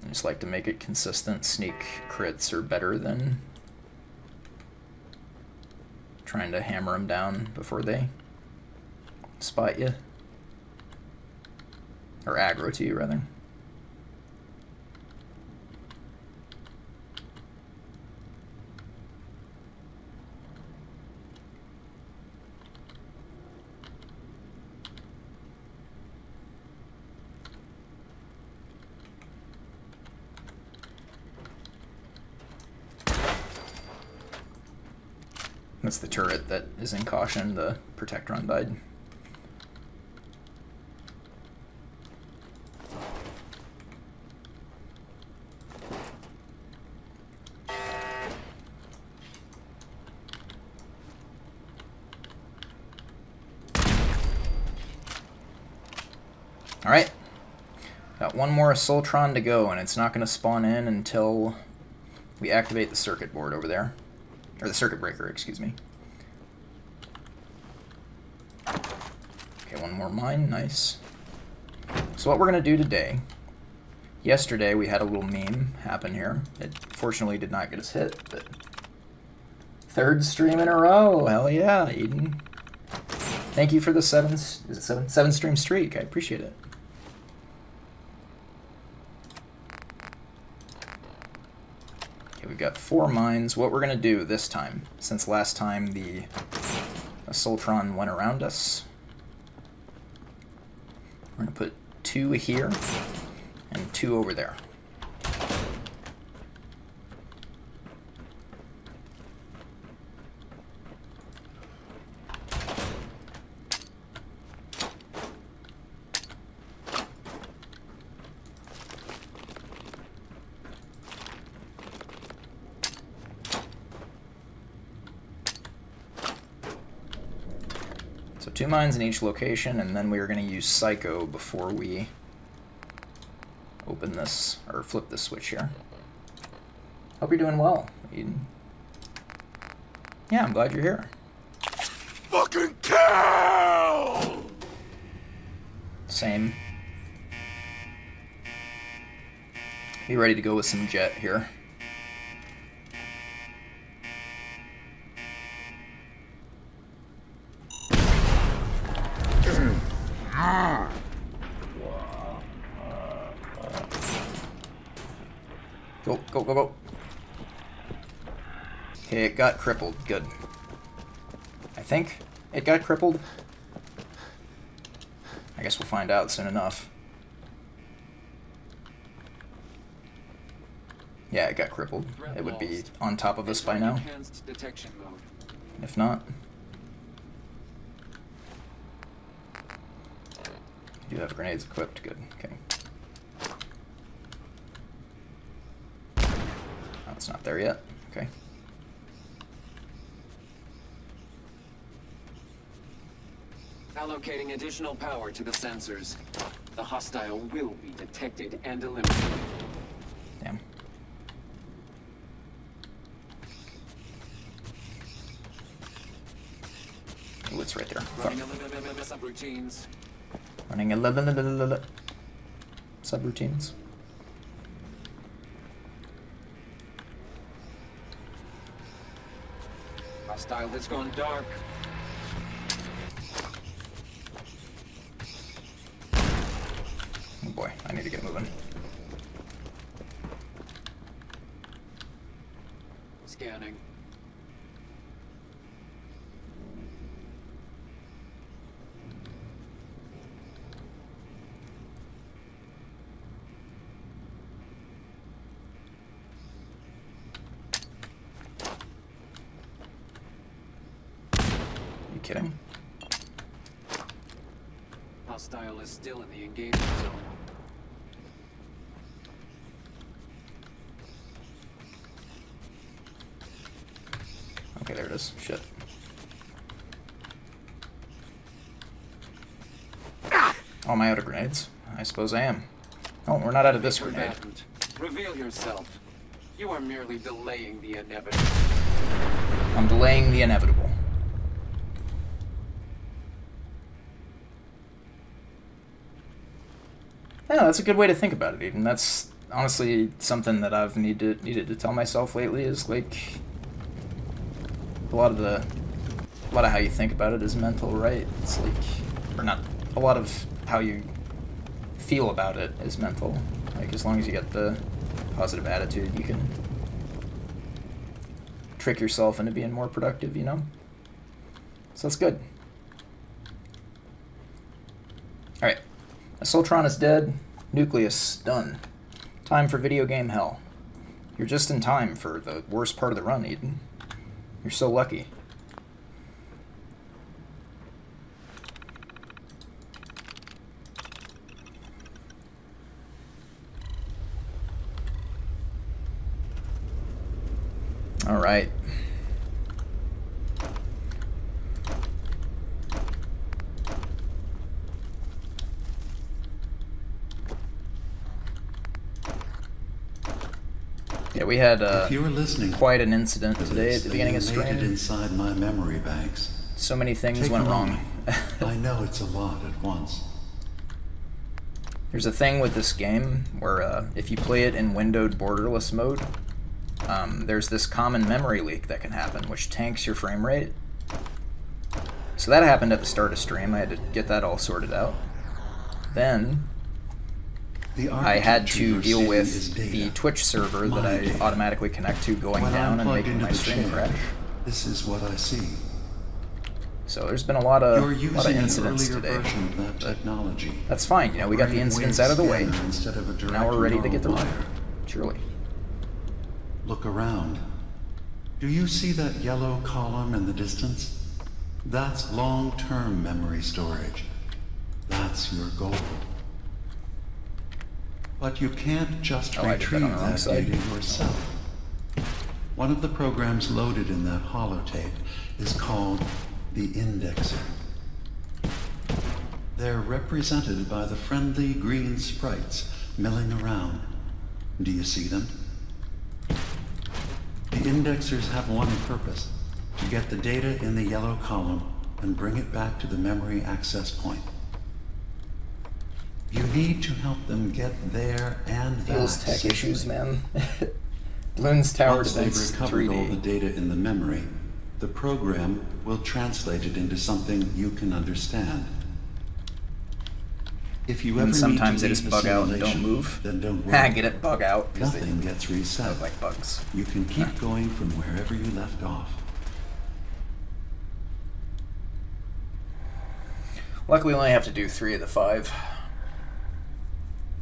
I just like to make it consistent. Sneak crits are better than trying to hammer them down before they spot you. Or aggro to you, rather. That's the turret that is in caution. The Protectron died. Alright. Got one more Assaultron to go, and it's not going to spawn in until we activate the circuit board over there. Or the circuit breaker, excuse me. Okay, one more mine. Nice. So what we're going to do today... Yesterday we had a little meme happen here. It fortunately did not get us hit, but... Third stream in a row! Hell yeah, Eden. Thank you for the seven stream streak. I appreciate it. We've got 4 mines. What we're going to do this time, since last time the Assaultron went around us, we're going to put 2 here and 2 over there. So 2 mines in each location, and then we are going to use Psycho before we open this, or flip this switch here. Hope you're doing well, Eden. Yeah, I'm glad you're here. Fucking kill! Same. Be ready to go with some jet here. Go, go, go, go. Okay, it got crippled. Good. I think it got crippled. I guess we'll find out soon enough. Yeah, it got crippled. It would be on top of us by now. If not. You do have grenades equipped. Good. Okay. Oh, it's not there yet. Okay. Allocating additional power to the sensors. The hostile will be detected and eliminated. Damn. Oh, it's right there. Running subroutines. Running subroutines. Hostile that's gone dark. Oh boy, I need to get moving. Scanning. You kidding? Hostile is still in the engagement zone. Okay, there it is. Shit. Oh, am I out of grenades? I suppose I am. Oh, we're not out of this grenade. Reveal yourself. You are merely delaying the inevitable. I'm delaying the inevitable. Yeah, that's a good way to think about it, Eden. That's honestly something that I've needed to tell myself lately, is like a lot of how you think about it is mental, right? It's like, or not, a lot of how you feel about it is mental. Like, as long as you get the positive attitude, you can trick yourself into being more productive, you know? So that's good. Alright. Assaultron is dead. Nucleus done. Time for video game hell. You're just in time for the worst part of the run, Eden. You're so lucky. Alright. Yeah, we had quite an incident today at the beginning of stream. Inside my memory banks. So many things went wrong. I know it's a lot at once. There's a thing with this game where if you play it in windowed borderless mode, there's this common memory leak that can happen, which tanks your frame rate. So that happened at the start of stream. I had to get that all sorted out. Then I had to deal with the Twitch server that I automatically connect to going down and making my stream crash. This is what I see. So there's been a lot of incidents today. That's fine, you know, we got the incidents out of the way. Now we're ready to get the run. Surely. Look around. Do you see that yellow column in the distance? That's long-term memory storage. That's your goal. But you can't just retrieve that data yourself. One of the programs loaded in that holotape is called the indexer. They're represented by the friendly green sprites milling around. Do you see them? The indexers have one purpose: to get the data in the yellow column and bring it back to the memory access point. You need to help them get there and back. Feels tech issues, man. Bloons Tower Defense 3D. Once they've recovered all the data in the memory, the program will translate it into something you can understand. If you ever sometimes they just bug out and don't move. Then don't worry. Get it, bug out. Nothing gets reset. Look like bugs. You can keep going from wherever you left off. Luckily, we only have to do 3 of the 5.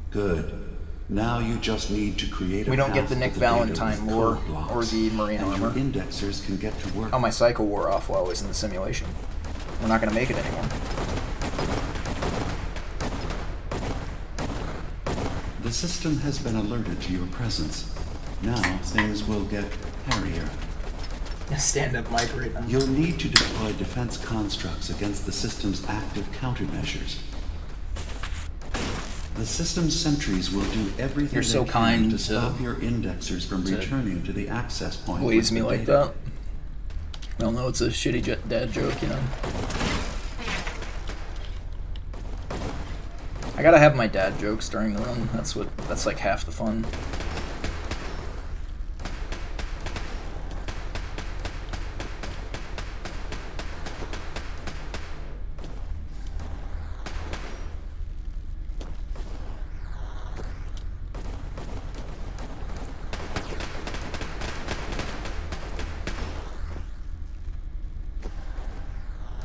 Good. Now you just need to create a We don't get the path Nick to the data Valentine with lore code blocks, or the Marine and armor. your indexers can get to work. Oh, my cycle wore off while I was in the simulation. We're not going to make it anymore. The system has been alerted to your presence. Now things will get hairier. Stand up mic right now. You'll need to deploy defense constructs against the system's active countermeasures. The system's sentries will do everything they can to stop your indexers from returning to the access point. Please me like that. Well, no, it's a shitty dad joke, you know. I gotta have my dad jokes during the run. That's like half the fun.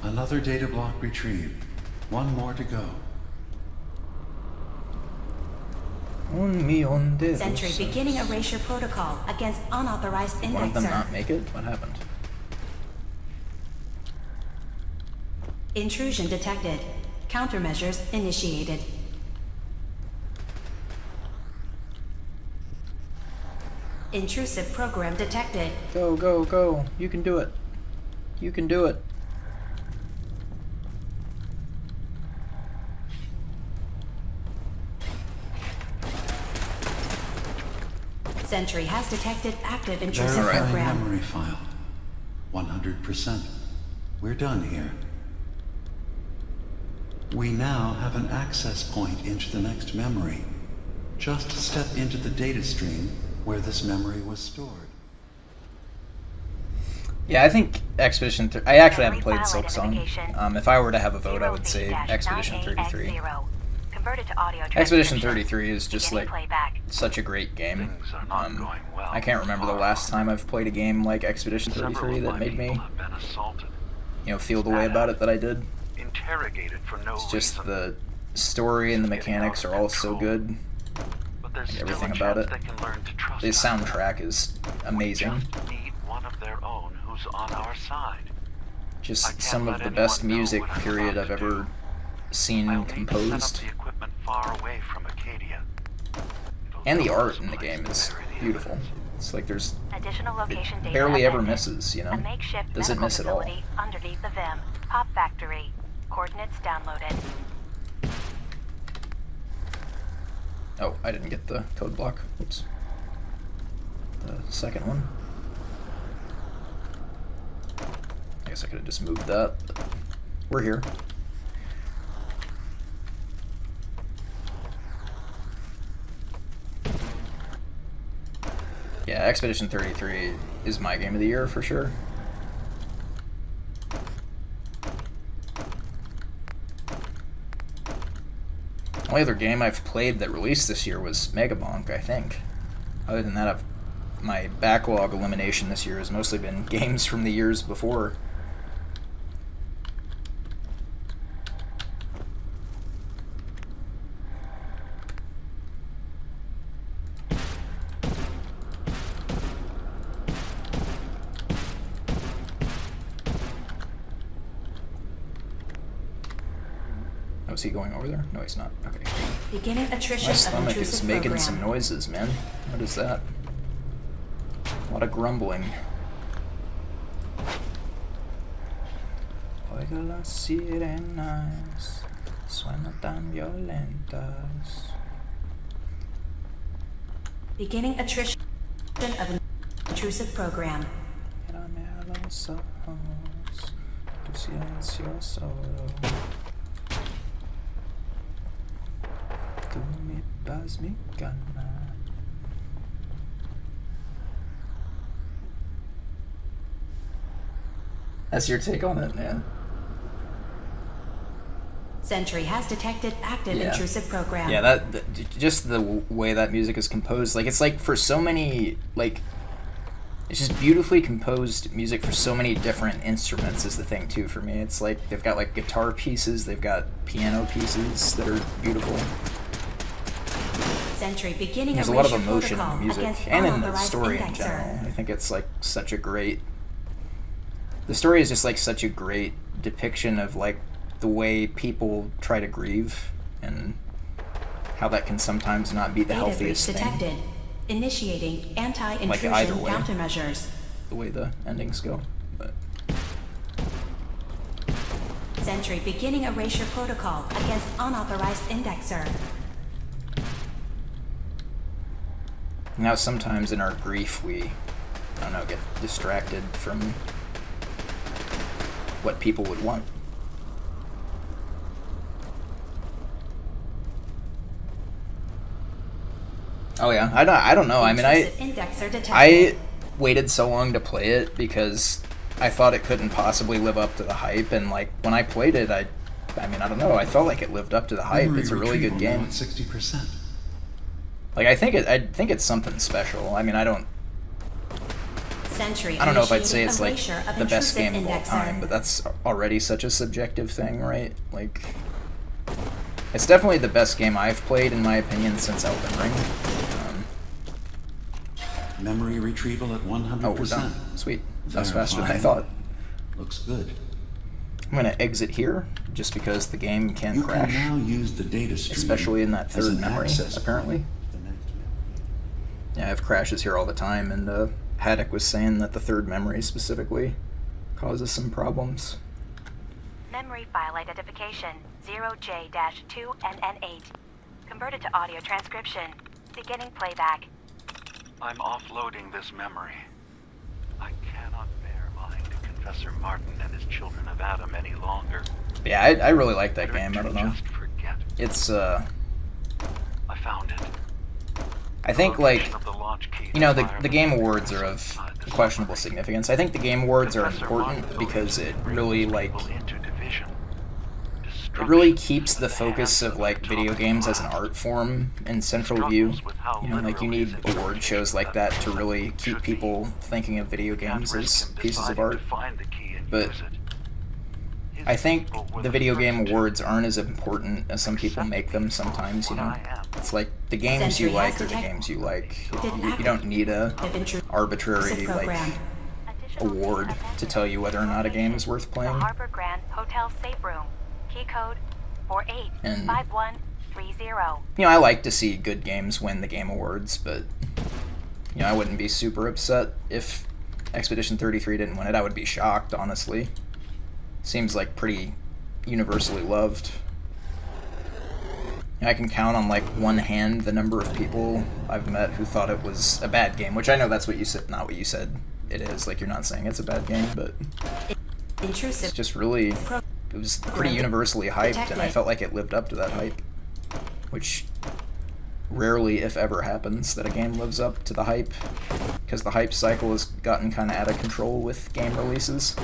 Another data block retrieved. One more to go. Sentry beginning erasure protocol against unauthorized indexer. One of them not make it? What happened? Intrusion detected. Countermeasures initiated. Intrusive program detected. Go, go, go. You can do it. You can do it. Sentry has detected active intrusive Verifying program. memory file. 100%. We're done here. We now have an access point into the next memory. Just step into the data stream where this memory was stored. Yeah, I think Expedition... I actually haven't played Silksong. If I were to have a vote, I would say Expedition 33. Expedition 33 is just, like, such a great game. I can't remember the last time I've played a game like Expedition 33 that made me, you know, feel the way about it that I did. It's just the story and the mechanics are all so good. Everything about it. The soundtrack is amazing. On our side. Just some of the best music, period, I've ever seen composed. And the art in the game is beautiful. It's like there's... it barely ever misses, you know? Doesn't miss at all. Underneath the Vim. Pop Factory. Coordinates downloaded. Oh, I didn't get the code block. Oops. The second one. I guess I could have just moved that, but we're here. Yeah, Expedition 33 is my game of the year for sure. The only other game I've played that released this year was Megabonk, I think. Other than that, my backlog elimination this year has mostly been games from the years before. Oh, is he going over there? No, he's not. Okay. Beginning attrition My of stomach intrusive is making program. some noises, man. What is that? A lot of grumbling. Oigo las sirenas, suenan tan violentas. Beginning attrition of intrusive program. Mírame a los ojos, tu silencio solo. Tú me das mi gana. That's your take on it, man. Sentry has detected active intrusive program. Yeah, that just the way that music is composed, like it's like for so many, like it's just beautifully composed music for so many different instruments is the thing too for me. It's like they've got like guitar pieces, they've got piano pieces that are beautiful. Sentry beginning There's a lot of emotion in the music and in the story in general. I think it's like such a great... The story is just like such a great depiction of like the way people try to grieve and how that can sometimes not be the healthiest thing. Detected. Initiating anti-intrusion Like either way, countermeasures. the way the endings go. But Sentry beginning erasure protocol against unauthorized indexer. now sometimes in our grief we, I don't know, get distracted from what people would want. Oh yeah, I don't know. I mean, I waited so long to play it because I thought it couldn't possibly live up to the hype, and like when I played it, I mean, I don't know. I felt like it lived up to the hype. It's a really good game. 60%. Like I think it's something special. I mean, I don't know if I'd say it's like the best game of all time, but that's already such a subjective thing, right? Like, it's definitely the best game I've played, in my opinion, since Elden Ring. Memory retrieval at 100%. Oh, we're done. Sweet. That's faster than I thought. Looks good. I'm gonna exit here, just because the game can crash. You can now use the data stream, especially in that third memory, apparently. Yeah, I have crashes here all the time, and Haddock was saying that the third memory specifically causes some problems. Memory file identification 0J-2NN8. Converted to audio transcription. Beginning playback. I'm offloading this memory. I cannot bear lying to Confessor Martin and his children of Adam any longer. Yeah, I really like that game. I don't know. It's I found it. I think, like, you know, the Game Awards are of questionable significance. I think the Game Awards are important because it really, like, it really keeps the focus of, like, video games as an art form in central view. You know, like, you need award shows like that to really keep people thinking of video games as pieces of art. But I think the video game awards aren't as important as some people make them sometimes, you know? It's like, the games you like are the games you like. You don't need a arbitrary, like, award to tell you whether or not a game is worth playing. Harbor Grand Hotel Safe Room. Key code 485130. You know, I like to see good games win the Game Awards, but, you know, I wouldn't be super upset if Expedition 33 didn't win it. I would be shocked, honestly. Seems like pretty universally loved. I can count on, like, one hand the number of people I've met who thought it was a bad game, which I know that's what you said, not what you said it is. Like, you're not saying it's a bad game, but it's just really, it was pretty universally hyped, and I felt like it lived up to that hype, which rarely, if ever, happens, that a game lives up to the hype, because the hype cycle has gotten kind of out of control with game releases.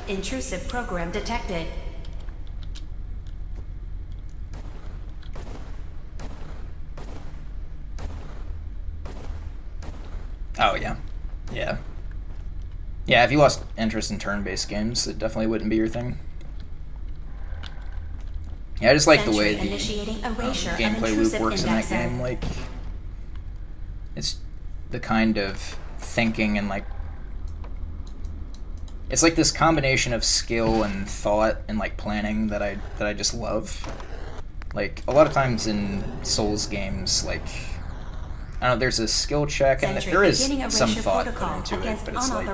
Intrusive program detected. Oh, yeah. Yeah. Yeah, if you lost interest in turn-based games, it definitely wouldn't be your thing. Yeah, I just like the way the gameplay loop works in that game. Like, it's the kind of thinking and, like, it's like this combination of skill and thought and, like, planning that I just love. Like, a lot of times in Souls games, like, I don't know, there's a skill check and there is some thought put into it, but it's like,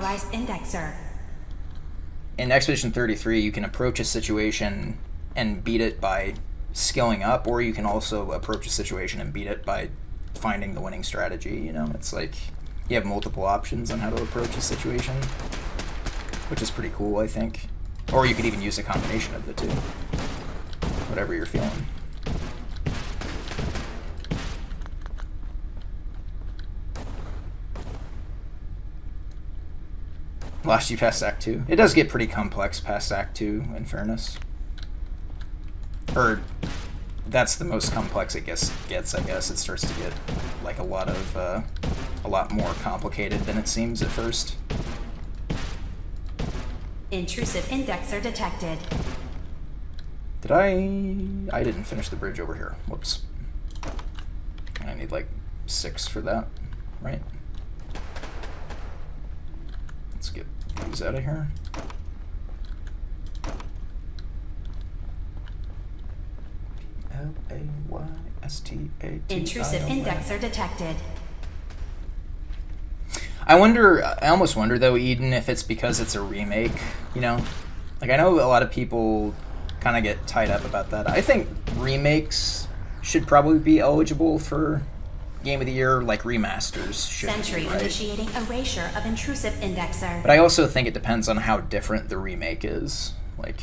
in Expedition 33 you can approach a situation and beat it by skilling up, or you can also approach a situation and beat it by finding the winning strategy, you know? It's like, you have multiple options on how to approach a situation, which is pretty cool, I think. Or you could even use a combination of the two. Whatever you're feeling. Lost you past Act 2. It does get pretty complex past Act 2, in fairness. Or, that's the most complex it gets, I guess. It starts to get, like, a lot more complicated than it seems at first. Intrusive indexer detected. Did I didn't finish the bridge over here. Whoops. I need, like, 6 for that, right? Let's get these out of here. Laystati. Intrusive indexer detected. I almost wonder, though, Eden, if it's because it's a remake, you know? Like, I know a lot of people kind of get tied up about that. I think remakes should probably be eligible for Game of the Year, like remasters should Sentry be, right? Initiating erasure of intrusive indexer. But I also think it depends on how different the remake is. Like,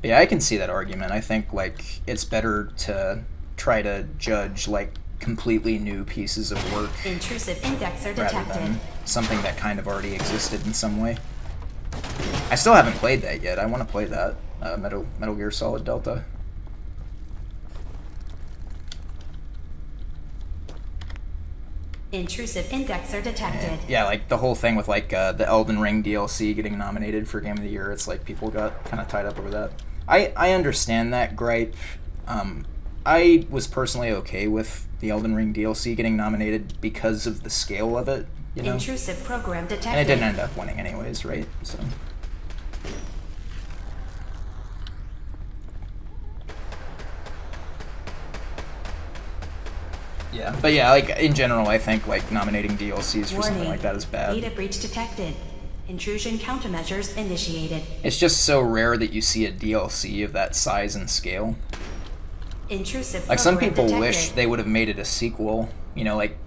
yeah, I can see that argument. I think, like, it's better to try to judge, like, completely new pieces of work Intrusive indexer rather detected. than something that kind of already existed in some way. I still haven't played that yet. I want to play that. Metal Gear Solid Delta. Intrusive indexer detected. Yeah, like the whole thing with, like, the Elden Ring DLC getting nominated for Game of the Year, it's like people got kind of tied up over that. I understand that gripe. I was personally okay with the Elden Ring DLC getting nominated because of the scale of it, you know? Intrusive program detected. And it didn't end up winning anyways, right? So. Yeah, but yeah, like, in general, I think, like, nominating DLCs for something like that is bad. Data breach detected. Intrusion countermeasures initiated. It's just so rare that you see a DLC of that size and scale. Intrusive Like, some program people detected. wish they would have made it a sequel, you know, like,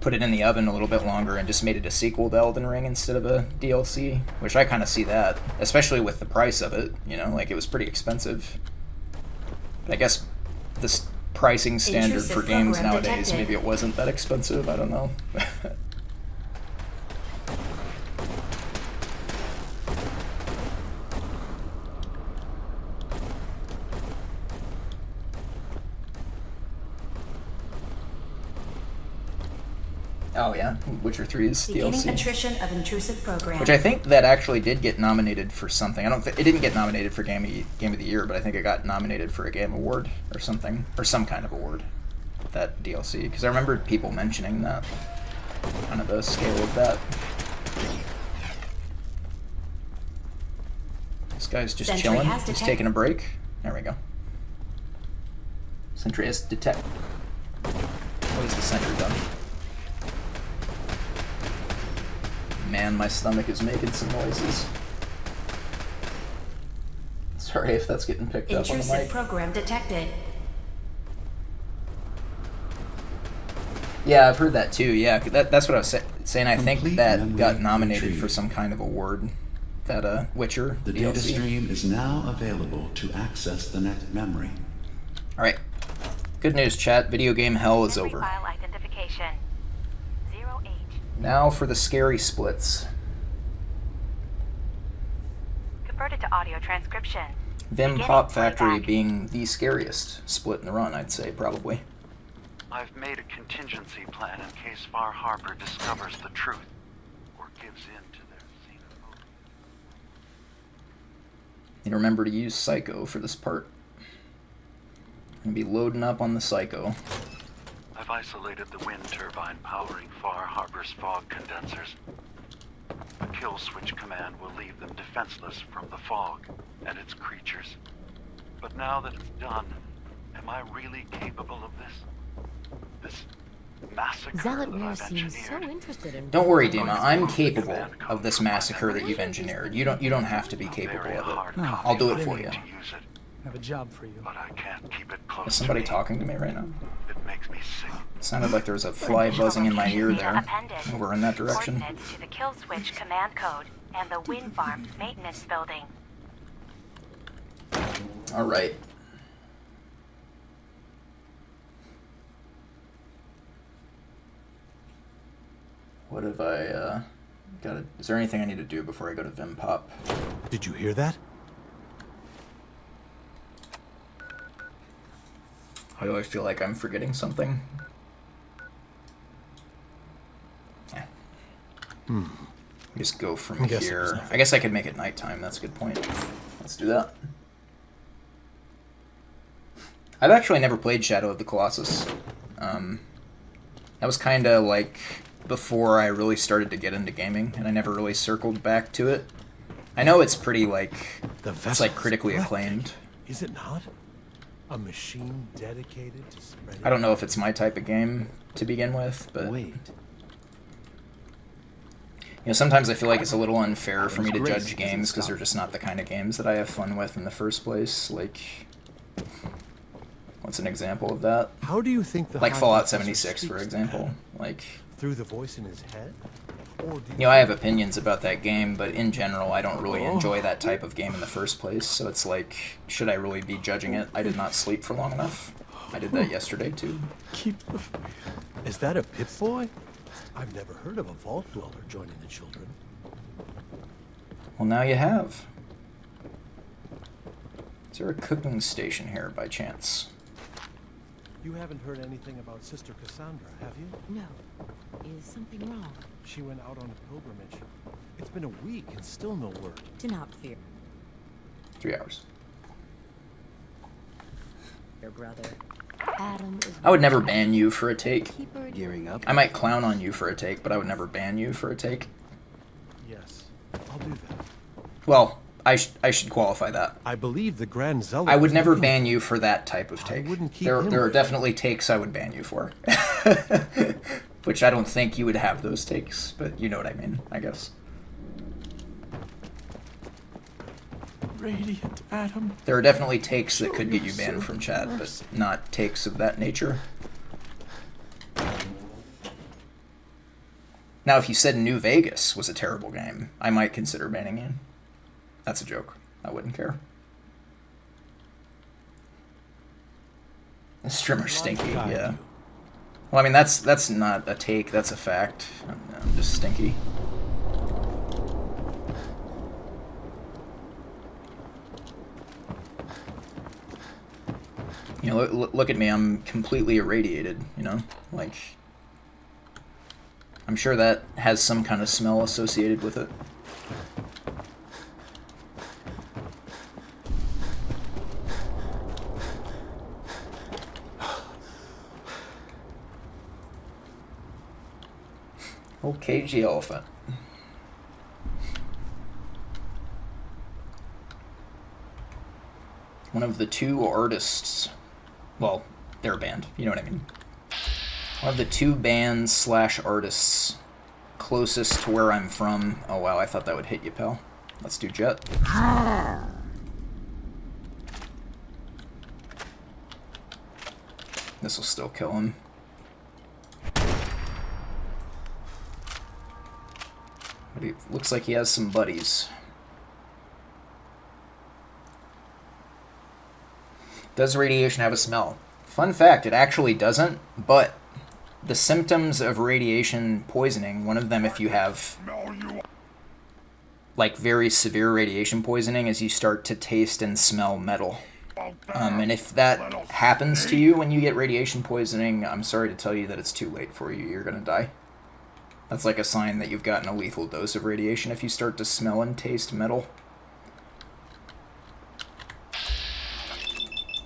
put it in the oven a little bit longer and just made it a sequel to Elden Ring instead of a DLC, which I kind of see that, especially with the price of it, you know, like, it was pretty expensive. But I guess this pricing standard Intrusive for games program nowadays, detected. maybe it wasn't that expensive, I don't know. Oh yeah, Witcher 3's Beginning DLC. attrition of intrusive program. Which I think that actually did get nominated for something. I don't think it didn't get nominated for Game of the Year, but I think it got nominated for a Game Award or something, or some kind of award. That DLC, because I remember people mentioning that, kind of the scale of that. This guy's just Sentry chilling. has He's detect- taking a break. There we go. Sentry has detect. What has the sentry done? Man, my stomach is making some noises. Sorry if that's getting picked up on the Intrusive mic. program detected. Yeah, I've heard that too. Yeah, that's what I was saying. I think Complete that memory got nominated retrieved. for some kind of award. That Witcher The DLC. data stream is now available to access the next memory. All right. Good news, chat. Video game hell is over. File identification 08. Now for the scary splits. Converted to audio transcription. Vim Beginning Pop Factory playback. being the scariest split in the run, I'd say, probably. I've made a contingency plan in case Far Harbor discovers the truth or gives in to their xenophobia. And remember to use Psycho for this part. And be loading up on the Psycho. I've isolated the wind turbine powering Far Harbor's fog condensers. A kill switch command will leave them defenseless from the fog and its creatures. But now that it's done, am I really capable of this? This massacre Zealot that Rare I've seems so engineered? interested in. Don't worry, Dima. I'm capable of this massacre that you've engineered. You don't have to be capable of it. No, I'll do it I for didn't you. mean to Use it, I have a job for you. but I can't keep it close Is somebody to me. talking to me right now? It makes me sick. It sounded like there was a fly buzzing in my ear there. Appended. Over in that direction. Coordinates to the kill switch command code and the wind farm maintenance building. Alright. What have I, gotta... Is there anything I need to do before I go to Vim Pop? Did you hear that? I always feel like I'm forgetting something. Yeah. We just go from I guess it was here. nothing. I guess I could make it nighttime. That's a good point. Let's do that. I've actually never played Shadow of the Colossus. That was kind of like before I really started to get into gaming, and I never really circled back to it. I know it's pretty like it's like critically acclaimed. Is it not? A machine dedicated to spreading... I don't know if it's my type of game to begin with, but Wait. you know, sometimes I feel like it's a little unfair for me to judge games because they're just not the kind of games that I have fun with in the first place. Like, what's an example of that? How do you think the Like High Fallout Professor 76, for speaks to example. Adam? Like, Through the voice in his head? Or do you know, I have opinions about that game, but in general, I don't really enjoy that type of game in the first place. So it's like, should I really be judging it? I did not sleep for long enough. I did that yesterday too. Is that a Pip-Boy? I've never heard of a Vault Dweller joining the children. Well, now you have. Is there a cooking station here by chance? You haven't heard anything about Sister Cassandra, have you? No. Is something wrong? She went out on a pilgrimage. It's been a week and still no word. Do not fear. 3 hours. Your brother. Adam is... I would never ban you for a take. Gearing up. I might clown on you for a take, but I would never ban you for a take. Yes, I'll do that. Well, I should qualify that. I believe the Grand Zealot... I would is never looking- ban you for that type of take. wouldn't keep There him are away. definitely takes I would ban you for. Which I don't think you would have those takes, but you know what I mean, I guess. Radiant Atom. There are definitely takes that could get you banned from chat, but not takes of that nature. Now, if you said New Vegas was a terrible game, I might consider banning you. That's a joke. I wouldn't care. The streamer's stinky, yeah. Well, I mean, that's not a take, that's a fact. I'm just stinky. You know, look at me, I'm completely irradiated, you know? Like, I'm sure that has some kind of smell associated with it. Oh, cagey elephant. One of the two artists, well, they're a band, you know what I mean. One of the two bands slash artists closest to where I'm from. Oh wow, I thought that would hit you, pal. Let's do Jet. This will still kill him. But he looks like he has some buddies. Does radiation have a smell? Fun fact, it actually doesn't, but the symptoms of radiation poisoning, one of them if you have like very severe radiation poisoning, is you start to taste and smell metal. And if that happens to you when you get radiation poisoning, I'm sorry to tell you that it's too late for you. You're gonna die. That's like a sign that you've gotten a lethal dose of radiation if you start to smell and taste metal.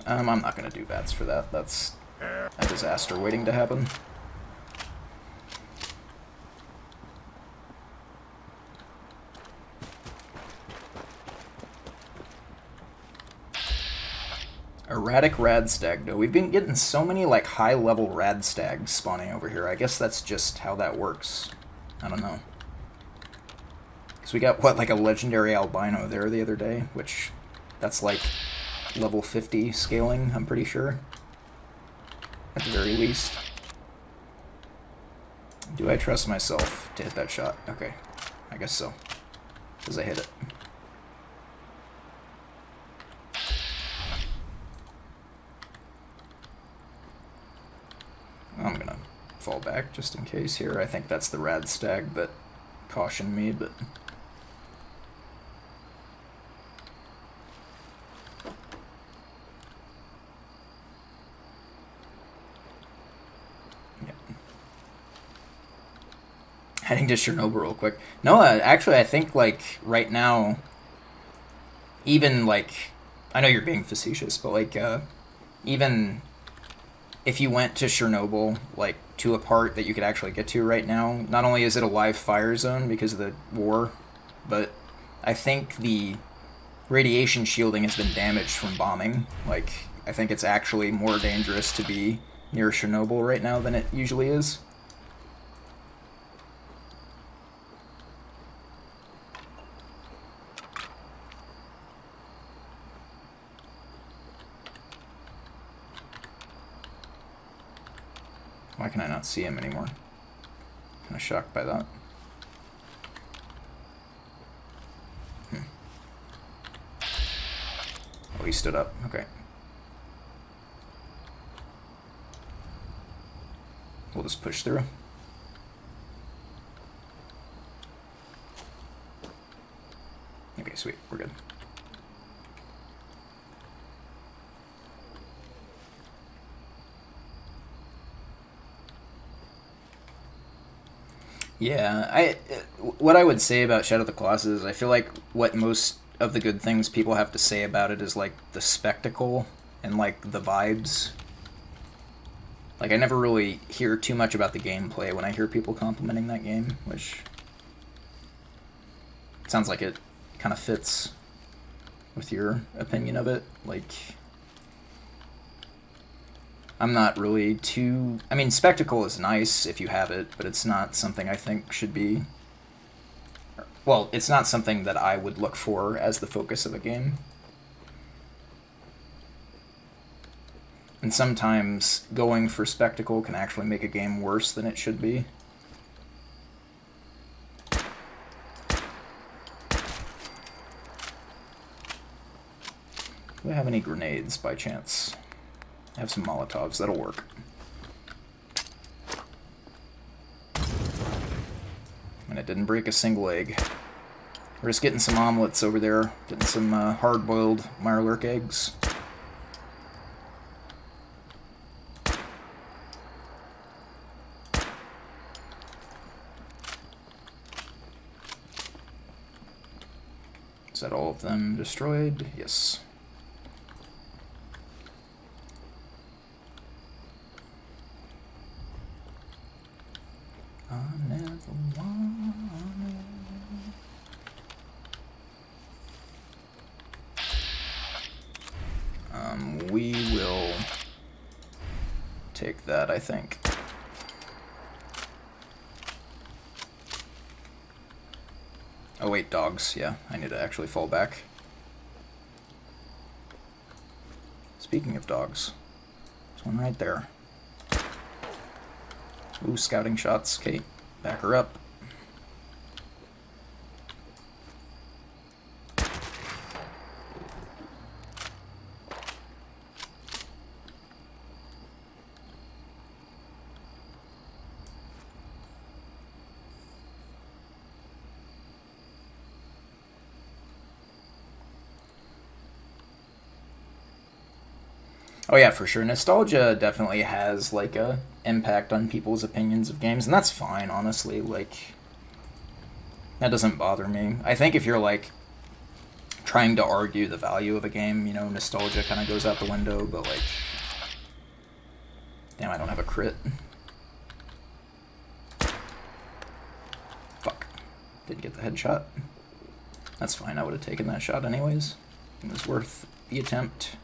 I'm not gonna do VATS for that. That's a disaster waiting to happen. Erratic Radstag, though. We've been getting so many, like, high-level Radstags spawning over here. I guess that's just how that works. I don't know. Because we got, what, like a legendary albino there the other day, which, that's like level 50 scaling, I'm pretty sure. At the very least. Do I trust myself to hit that shot? Okay. I guess so. Because I hit it. I'm gonna fall back just in case here. I think that's the Radstag that cautioned me, but... Heading to Chernobyl real quick. No, actually, I think, like, right now, even, like, I know you're being facetious, but, like, even if you went to Chernobyl, like, to a part that you could actually get to right now, not only is it a live fire zone because of the war, but I think the radiation shielding has been damaged from bombing. Like, I think it's actually more dangerous to be near Chernobyl right now than it usually is. Why can I not see him anymore? Kind of shocked by that. Oh, he stood up. Okay. We'll just push through. Okay, sweet. We're good. Yeah, what I would say about Shadow of the Colossus is I feel like what most of the good things people have to say about it is, like, the spectacle and, like, the vibes. Like, I never really hear too much about the gameplay when I hear people complimenting that game, which sounds like it kind of fits with your opinion of it. Like, I'm not really too... I mean, spectacle is nice if you have it, but it's not something I think should be well, it's not something that I would look for as the focus of a game. And sometimes going for spectacle can actually make a game worse than it should be. Do I have any grenades by chance? I have some Molotovs, that'll work. And it didn't break a single egg. We're just getting some omelets over there, getting some hard-boiled Mirelurk eggs. Is that all of them destroyed? Yes. I never wanted. We will take that, I think. Oh wait, dogs. Yeah, I need to actually fall back. Speaking of dogs, there's one right there. Ooh, scouting shots. Kate, back her up. Oh yeah, for sure. Nostalgia definitely has, like, a impact on people's opinions of games, and that's fine, honestly. Like, that doesn't bother me. I think if you're, like, trying to argue the value of a game, you know, nostalgia kind of goes out the window, but, like... Damn, I don't have a crit. Fuck. Didn't get the headshot. That's fine, I would have taken that shot anyways. It was worth the attempt.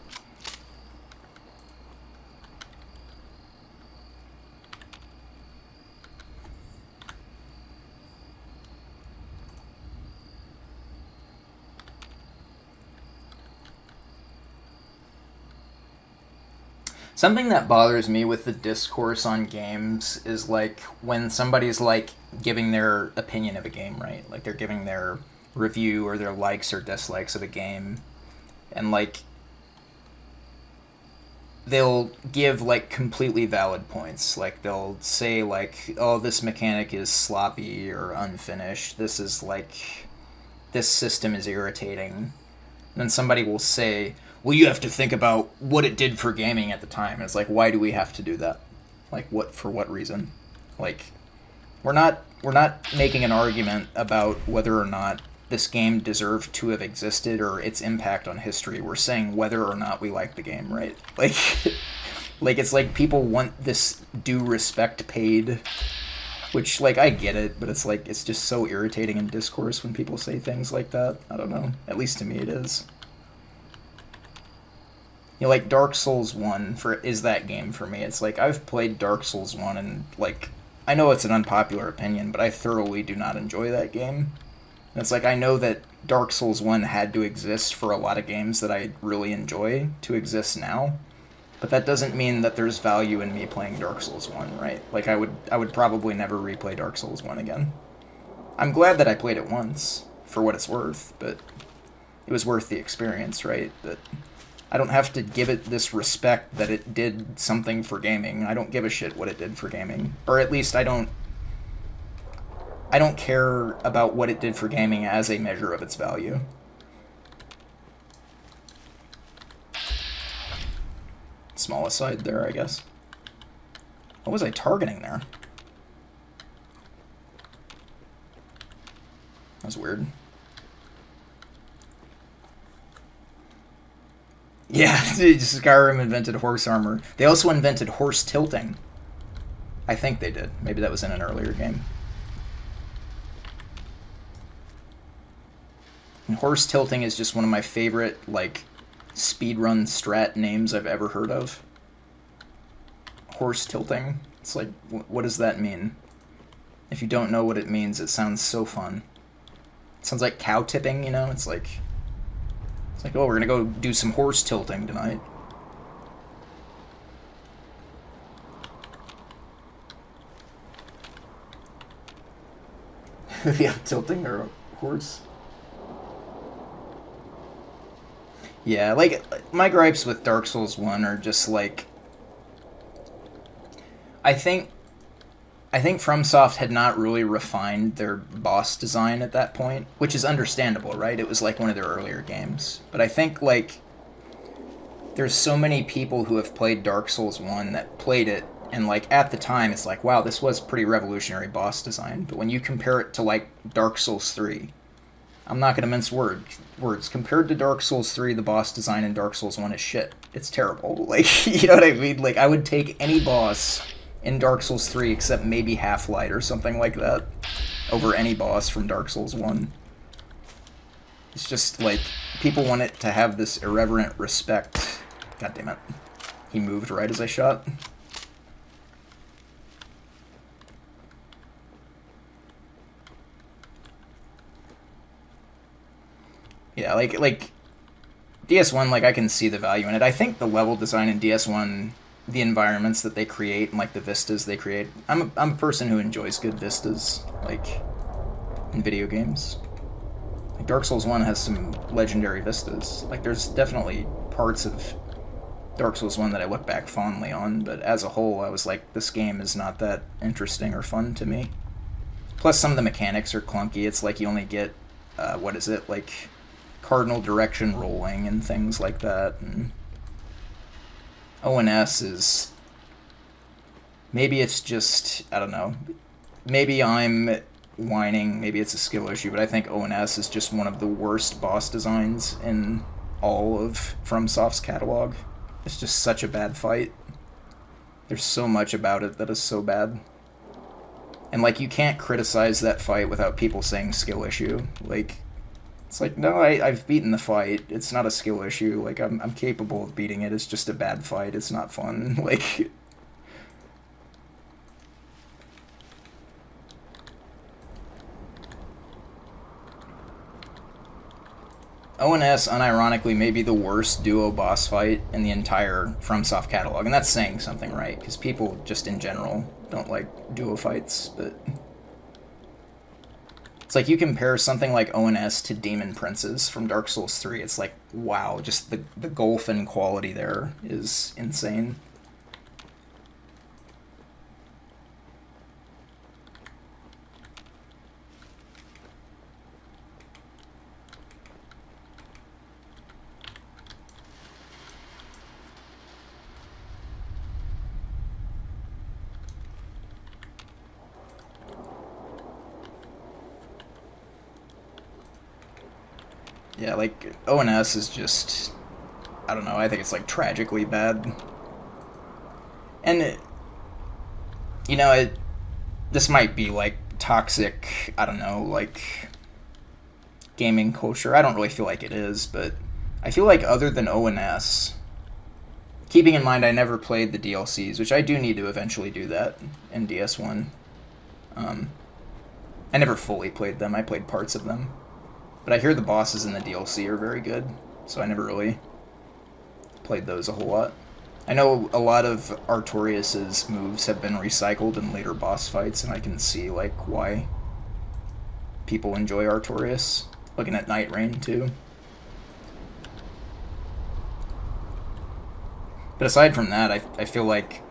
Something that bothers me with the discourse on games is, like, when somebody's, like, giving their opinion of a game, right? Like, they're giving their review or their likes or dislikes of a game, and, like, they'll give, like, completely valid points. Like, they'll say, like, oh, this mechanic is sloppy or unfinished. This is, like, this system is irritating. And then somebody will say, well, you have to think about what it did for gaming at the time. And it's like, why do we have to do that? Like, what, for what reason? Like, we're not making an argument about whether or not this game deserved to have existed or its impact on history. We're saying whether or not we like the game, right? Like, like, it's like people want this due respect paid, which, like, I get it, but it's like, it's just so irritating in discourse when people say things like that. I don't know. At least to me it is. You know, like, Dark Souls 1 is that game for me. It's like, I've played Dark Souls 1, and, like, I know it's an unpopular opinion, but I thoroughly do not enjoy that game. And it's like, I know that Dark Souls 1 had to exist for a lot of games that I really enjoy to exist now, but that doesn't mean that there's value in me playing Dark Souls 1, right? Like, I would probably never replay Dark Souls 1 again. I'm glad that I played it once, for what it's worth, but it was worth the experience, right? But I don't have to give it this respect that it did something for gaming. I don't give a shit what it did for gaming. Or at least I don't care about what it did for gaming as a measure of its value. Small aside there, I guess. What was I targeting there? That was weird. Yeah, Skyrim invented horse armor. They also invented horse tilting. I think they did. Maybe that was in an earlier game. And horse tilting is just one of my favorite, like, speedrun strat names I've ever heard of. Horse tilting. It's like, what does that mean? If you don't know what it means, it sounds so fun. Sounds like cow tipping, you know? It's like, oh, we're gonna go do some horse tilting tonight. Yeah, tilting or horse. Yeah, like, my gripes with Dark Souls 1 are just like, I think FromSoft had not really refined their boss design at that point, which is understandable, right? It was like one of their earlier games. But I think, like, there's so many people who have played Dark Souls 1 that played it, and, like, at the time, it's like, wow, this was pretty revolutionary boss design. But when you compare it to, like, Dark Souls 3, I'm not going to mince words. Compared to Dark Souls 3, the boss design in Dark Souls 1 is shit. It's terrible. Like, you know what I mean? Like, I would take any boss in Dark Souls 3 except maybe Half-Light or something like that over any boss from Dark Souls 1. It's just, like, people want it to have this irreverent respect. God damn it. He moved right as I shot. Yeah, like DS1, like, I can see the value in it. I think the level design in DS1, the environments that they create and, like, the vistas they create, I'm a person who enjoys good vistas, like, in video games. Like, Dark Souls 1 has some legendary vistas. Like, there's definitely parts of Dark Souls 1 that I look back fondly on, but as a whole, I was like, this game is not that interesting or fun to me. Plus, some of the mechanics are clunky. It's like you only get, what is it, like, cardinal direction rolling and things like that, and ONS is, maybe it's just, I don't know, maybe I'm whining, maybe it's a skill issue, but I think ONS is just one of the worst boss designs in all of FromSoft's catalog. It's just such a bad fight. There's so much about it that is so bad. And, like, you can't criticize that fight without people saying skill issue. Like, it's like, no, I've beaten the fight. It's not a skill issue. Like, I'm capable of beating it. It's just a bad fight. It's not fun. Like, ONS, unironically, may be the worst duo boss fight in the entire FromSoft catalog. And that's saying something, right? Because people, just in general, don't like duo fights, but it's like you compare something like ONS to Demon Princes from Dark Souls 3, it's like, wow, just the gulf in quality there is insane. Yeah, like, ONS is just, I don't know, I think it's, like, tragically bad. And, you know, this might be, like, toxic, I don't know, like, gaming culture. I don't really feel like it is, but I feel like other than ONS, keeping in mind I never played the DLCs, which I do need to eventually do that in DS1. I never fully played them, I played parts of them. But I hear the bosses in the DLC are very good, so I never really played those a whole lot. I know a lot of Artorias' moves have been recycled in later boss fights, and I can see, like, why people enjoy Artorias. Looking at Night Rain, too. But aside from that, I feel like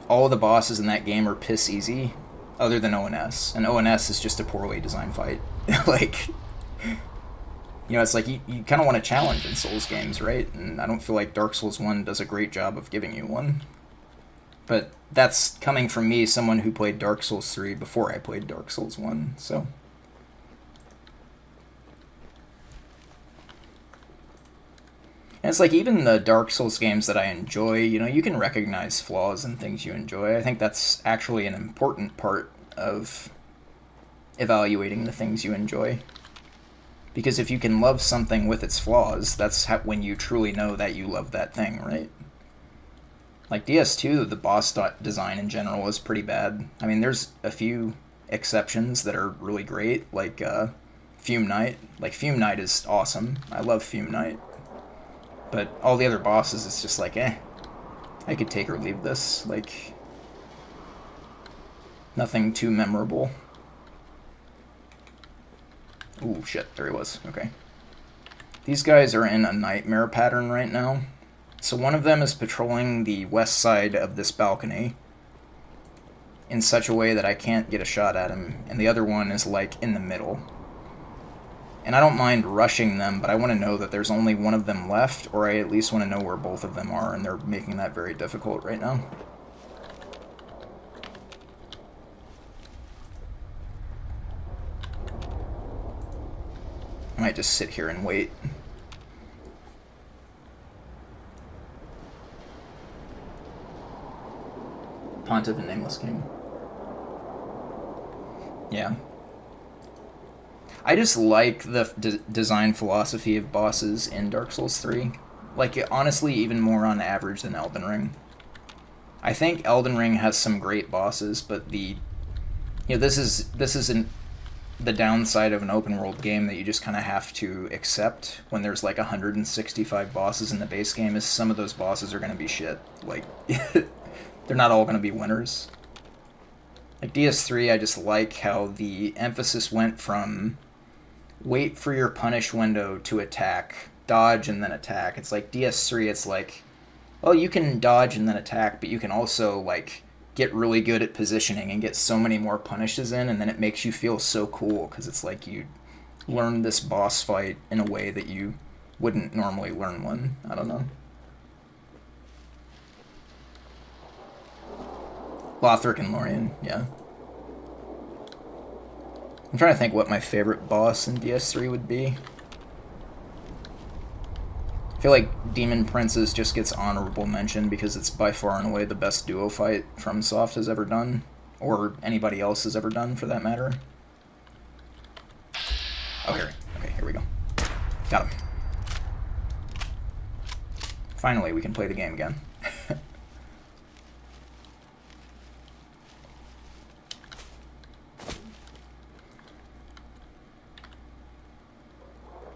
all the bosses in that game are piss easy, other than ONS. And ONS is just a poorly designed fight. Like, you know, it's like you kind of want a challenge in Souls games, right? And I don't feel like Dark Souls 1 does a great job of giving you one. But that's coming from me, someone who played Dark Souls 3 before I played Dark Souls 1, so. And it's like, even the Dark Souls games that I enjoy, you know, you can recognize flaws in things you enjoy. I think that's actually an important part of evaluating the things you enjoy. Because if you can love something with its flaws, that's when you truly know that you love that thing, right? Like DS2, the boss design in general is pretty bad. I mean, there's a few exceptions that are really great, like Fume Knight. Like, Fume Knight is awesome. I love Fume Knight. But all the other bosses, it's just like, I could take or leave this. Like, nothing too memorable. Ooh, shit, there he was. Okay. These guys are in a nightmare pattern right now. So one of them is patrolling the west side of this balcony in such a way that I can't get a shot at him, and the other one is, like, in the middle. And I don't mind rushing them, but I want to know that there's only one of them left, or I at least want to know where both of them are, and they're making that very difficult right now. I might just sit here and wait. Pontiff and Nameless King. Yeah. I just like the design philosophy of bosses in Dark Souls 3. Like, honestly, even more on average than Elden Ring. I think Elden Ring has some great bosses, but this isn't the downside of an open world game that you just kind of have to accept when there's like 165 bosses in the base game, is some of those bosses are going to be shit. Like, they're not all going to be winners. Like DS3, I just like how the emphasis went from wait for your punish window to attack, dodge and then attack. It's like DS3, it's like, well, you can dodge and then attack, but you can also, like, get really good at positioning and get so many more punishes in, and then it makes you feel so cool, because it's like you learn this boss fight in a way that you wouldn't normally learn one. I don't know. Lothric and Lorien, yeah. I'm trying to think what my favorite boss in DS3 would be. I feel like Demon Princess just gets honorable mention because it's by far and away the best duo fight FromSoft has ever done, or anybody else has ever done, for that matter. Oh, here. Okay, here we go. Got him. Finally, we can play the game again.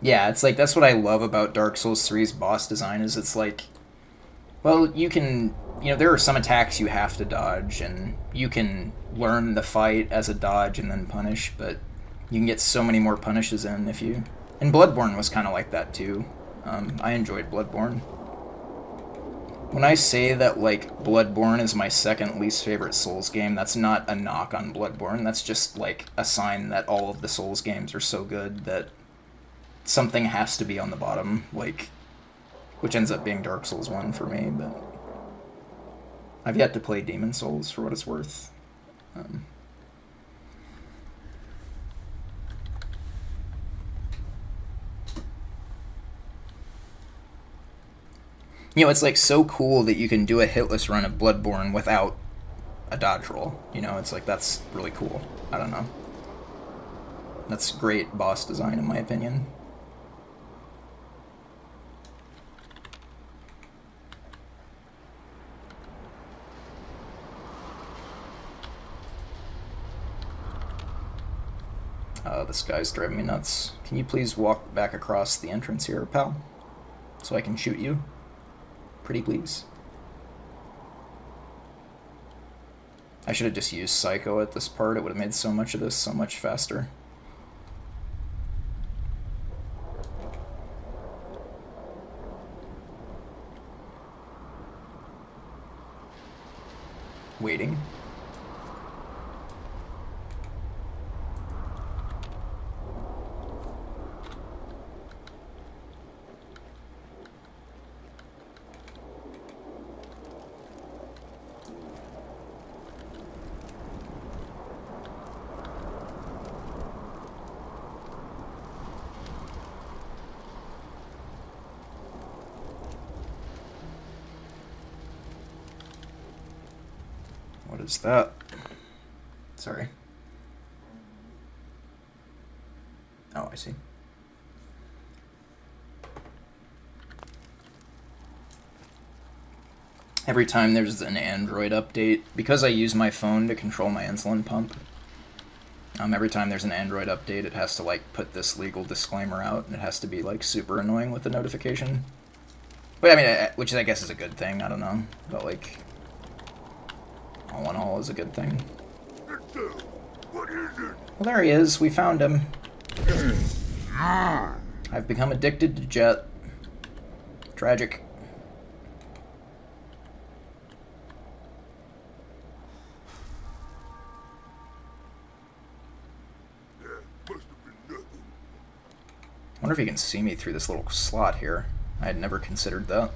Yeah, it's like, that's what I love about Dark Souls 3's boss design, is it's like, well, you can, there are some attacks you have to dodge, and you can learn the fight as a dodge and then punish, but you can get so many more punishes in if you... And Bloodborne was kind of like that, too. I enjoyed Bloodborne. When I say that, like, Bloodborne is my second least favorite Souls game, that's not a knock on Bloodborne, that's just, like, a sign that all of the Souls games are so good that something has to be on the bottom, like, which ends up being Dark Souls 1 for me, but I've yet to play Demon Souls, for what it's worth. It's like so cool that you can do a hitless run of Bloodborne without a dodge roll. It's like, that's really cool. I don't know. That's great boss design, in my opinion. This guy's driving me nuts. Can you please walk back across the entrance here, pal? So I can shoot you? Pretty please. I should have just used Psycho at this part. It would have made so much of this so much faster. Waiting. What is that? Sorry. Oh, I see. Every time there's an Android update, because I use my phone to control my insulin pump, Every time there's an Android update, it has to like put this legal disclaimer out, and it has to be like super annoying with the notification. But I mean, which I guess is a good thing. I don't know, but like, all in all, is a good thing. What is it? Well, there he is. We found him. I've become addicted to Jet. Tragic. I wonder if he can see me through this little slot here. I had never considered that.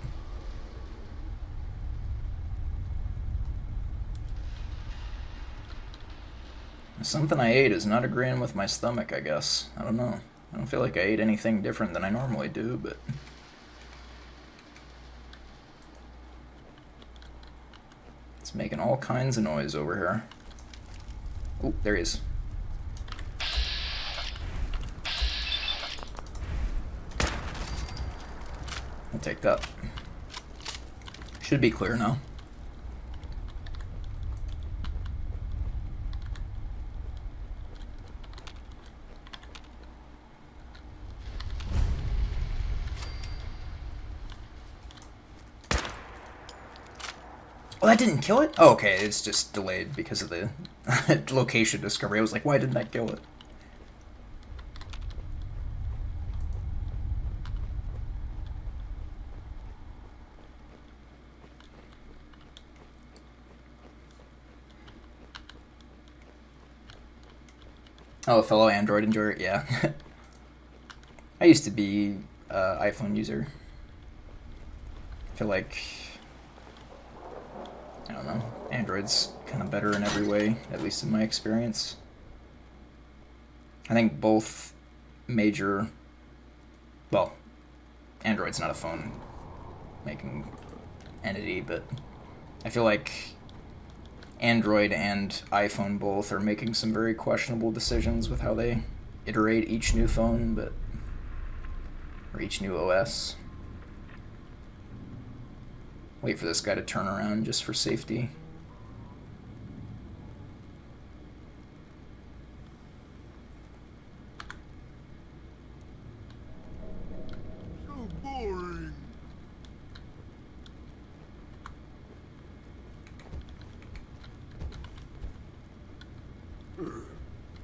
Something I ate is not agreeing with my stomach, I guess. I don't know. I don't feel like I ate anything different than I normally do, but... it's making all kinds of noise over here. Oh, there he is. I'll take that. Should be clear now. Oh, that didn't kill it? Oh, okay, it's just delayed because of the location discovery. I was like, why didn't I kill it? Oh, a fellow Android enjoyer? Yeah. I used to be an iPhone user. I feel like, I don't know, Android's kind of better in every way, at least in my experience. I think both major, well, Android's not a phone making entity, but I feel like Android and iPhone both are making some very questionable decisions with how they iterate each new phone, or each new OS. Wait for this guy to turn around just for safety. So boring.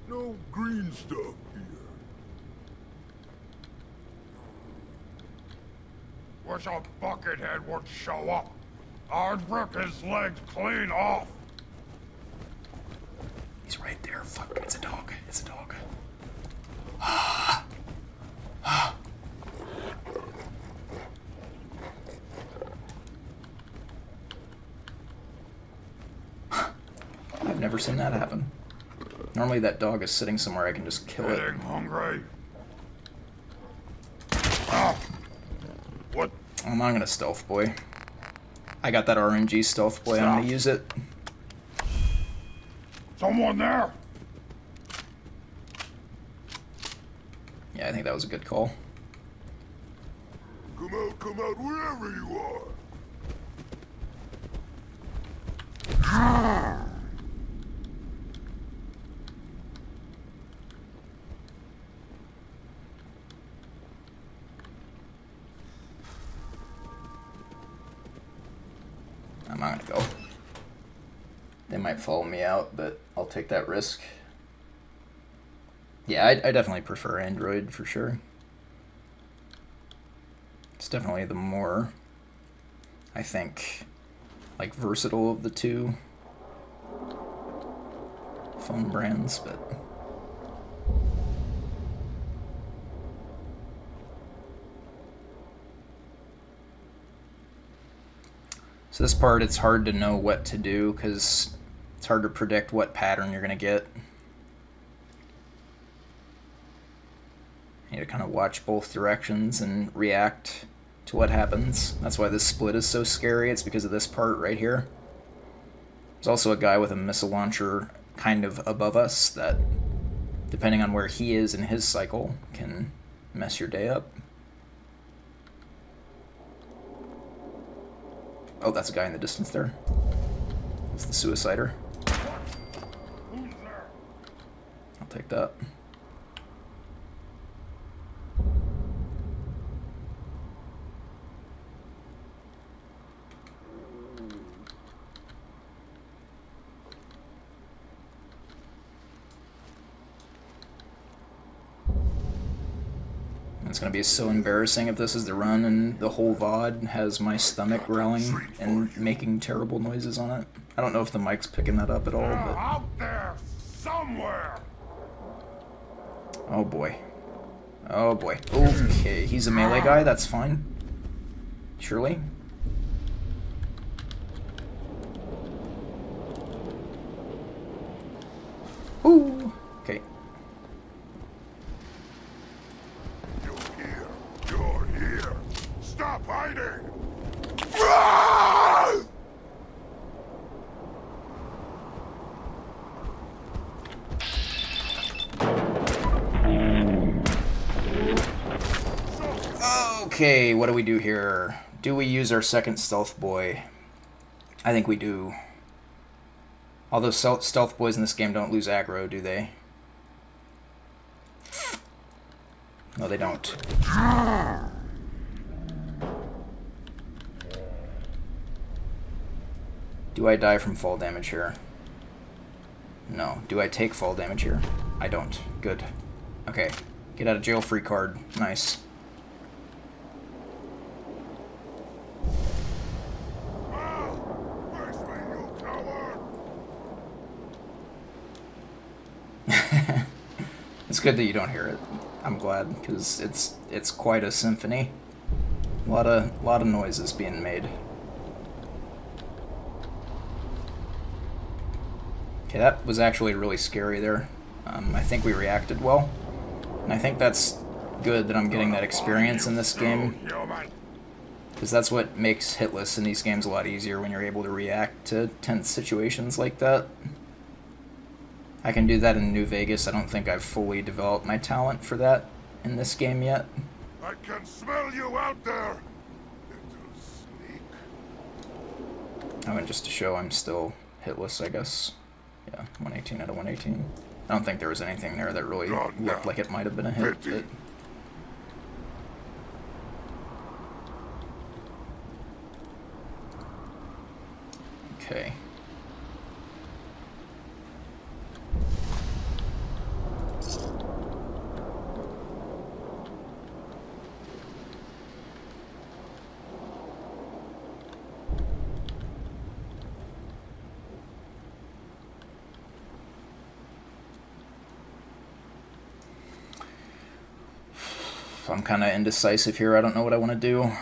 No green stuff here. Wish a buckethead would show up. I'd rip his legs clean off. He's right there. Fuck, it's a dog. It's a dog. I've never seen that happen. Normally that dog is sitting somewhere I can just kill it. Getting hungry. What? I'm not gonna stealth boy. I got that RNG stealth boy. I'm gonna use it. Someone there? Yeah, I think that was a good call. Come out, wherever you are. I'm not gonna go. They might follow me out, but I'll take that risk. Yeah, I definitely prefer Android for sure. It's definitely the more, I think, like versatile of the two phone brands, but so this part, it's hard to know what to do because it's hard to predict what pattern you're going to get. You need to kind of watch both directions and react to what happens. That's why this split is so scary. It's because of this part right here. There's also a guy with a missile launcher kind of above us that, depending on where he is in his cycle, can mess your day up. Oh, that's a guy in the distance there. That's the suicider. take that. It's gonna be so embarrassing if this is the run and the whole VOD has my stomach growling and making terrible noises on it. I don't know if the mic's picking that up at all, but... Out there, somewhere! Oh boy. Oh boy. Okay, he's a melee guy, that's fine. Surely. Ooh. Okay. You're here! Stop hiding! Okay, what do we do here? Do we use our second stealth boy? I think we do. Although stealth boys in this game don't lose aggro, do they? No, they don't. Do I die from fall damage here? No. Do I take fall damage here? I don't. Good. Okay. Get out of jail free card. Nice. It's good that you don't hear it. I'm glad, because it's quite a symphony. A lot of noises being made. Okay, that was actually really scary there. I think we reacted well, and I think that's good that I'm getting that experience in this game, because that's what makes Hitless in these games a lot easier, when you're able to react to tense situations like that. I can do that in New Vegas. I don't think I've fully developed my talent for that in this game yet. I can smell you out there! Oh, and just to show I'm still hitless, I guess. Yeah, 118 out of 118. I don't think there was anything there that really looked like it might have been a hit. But... Okay. I'm kind of indecisive here. I don't know what I want to do.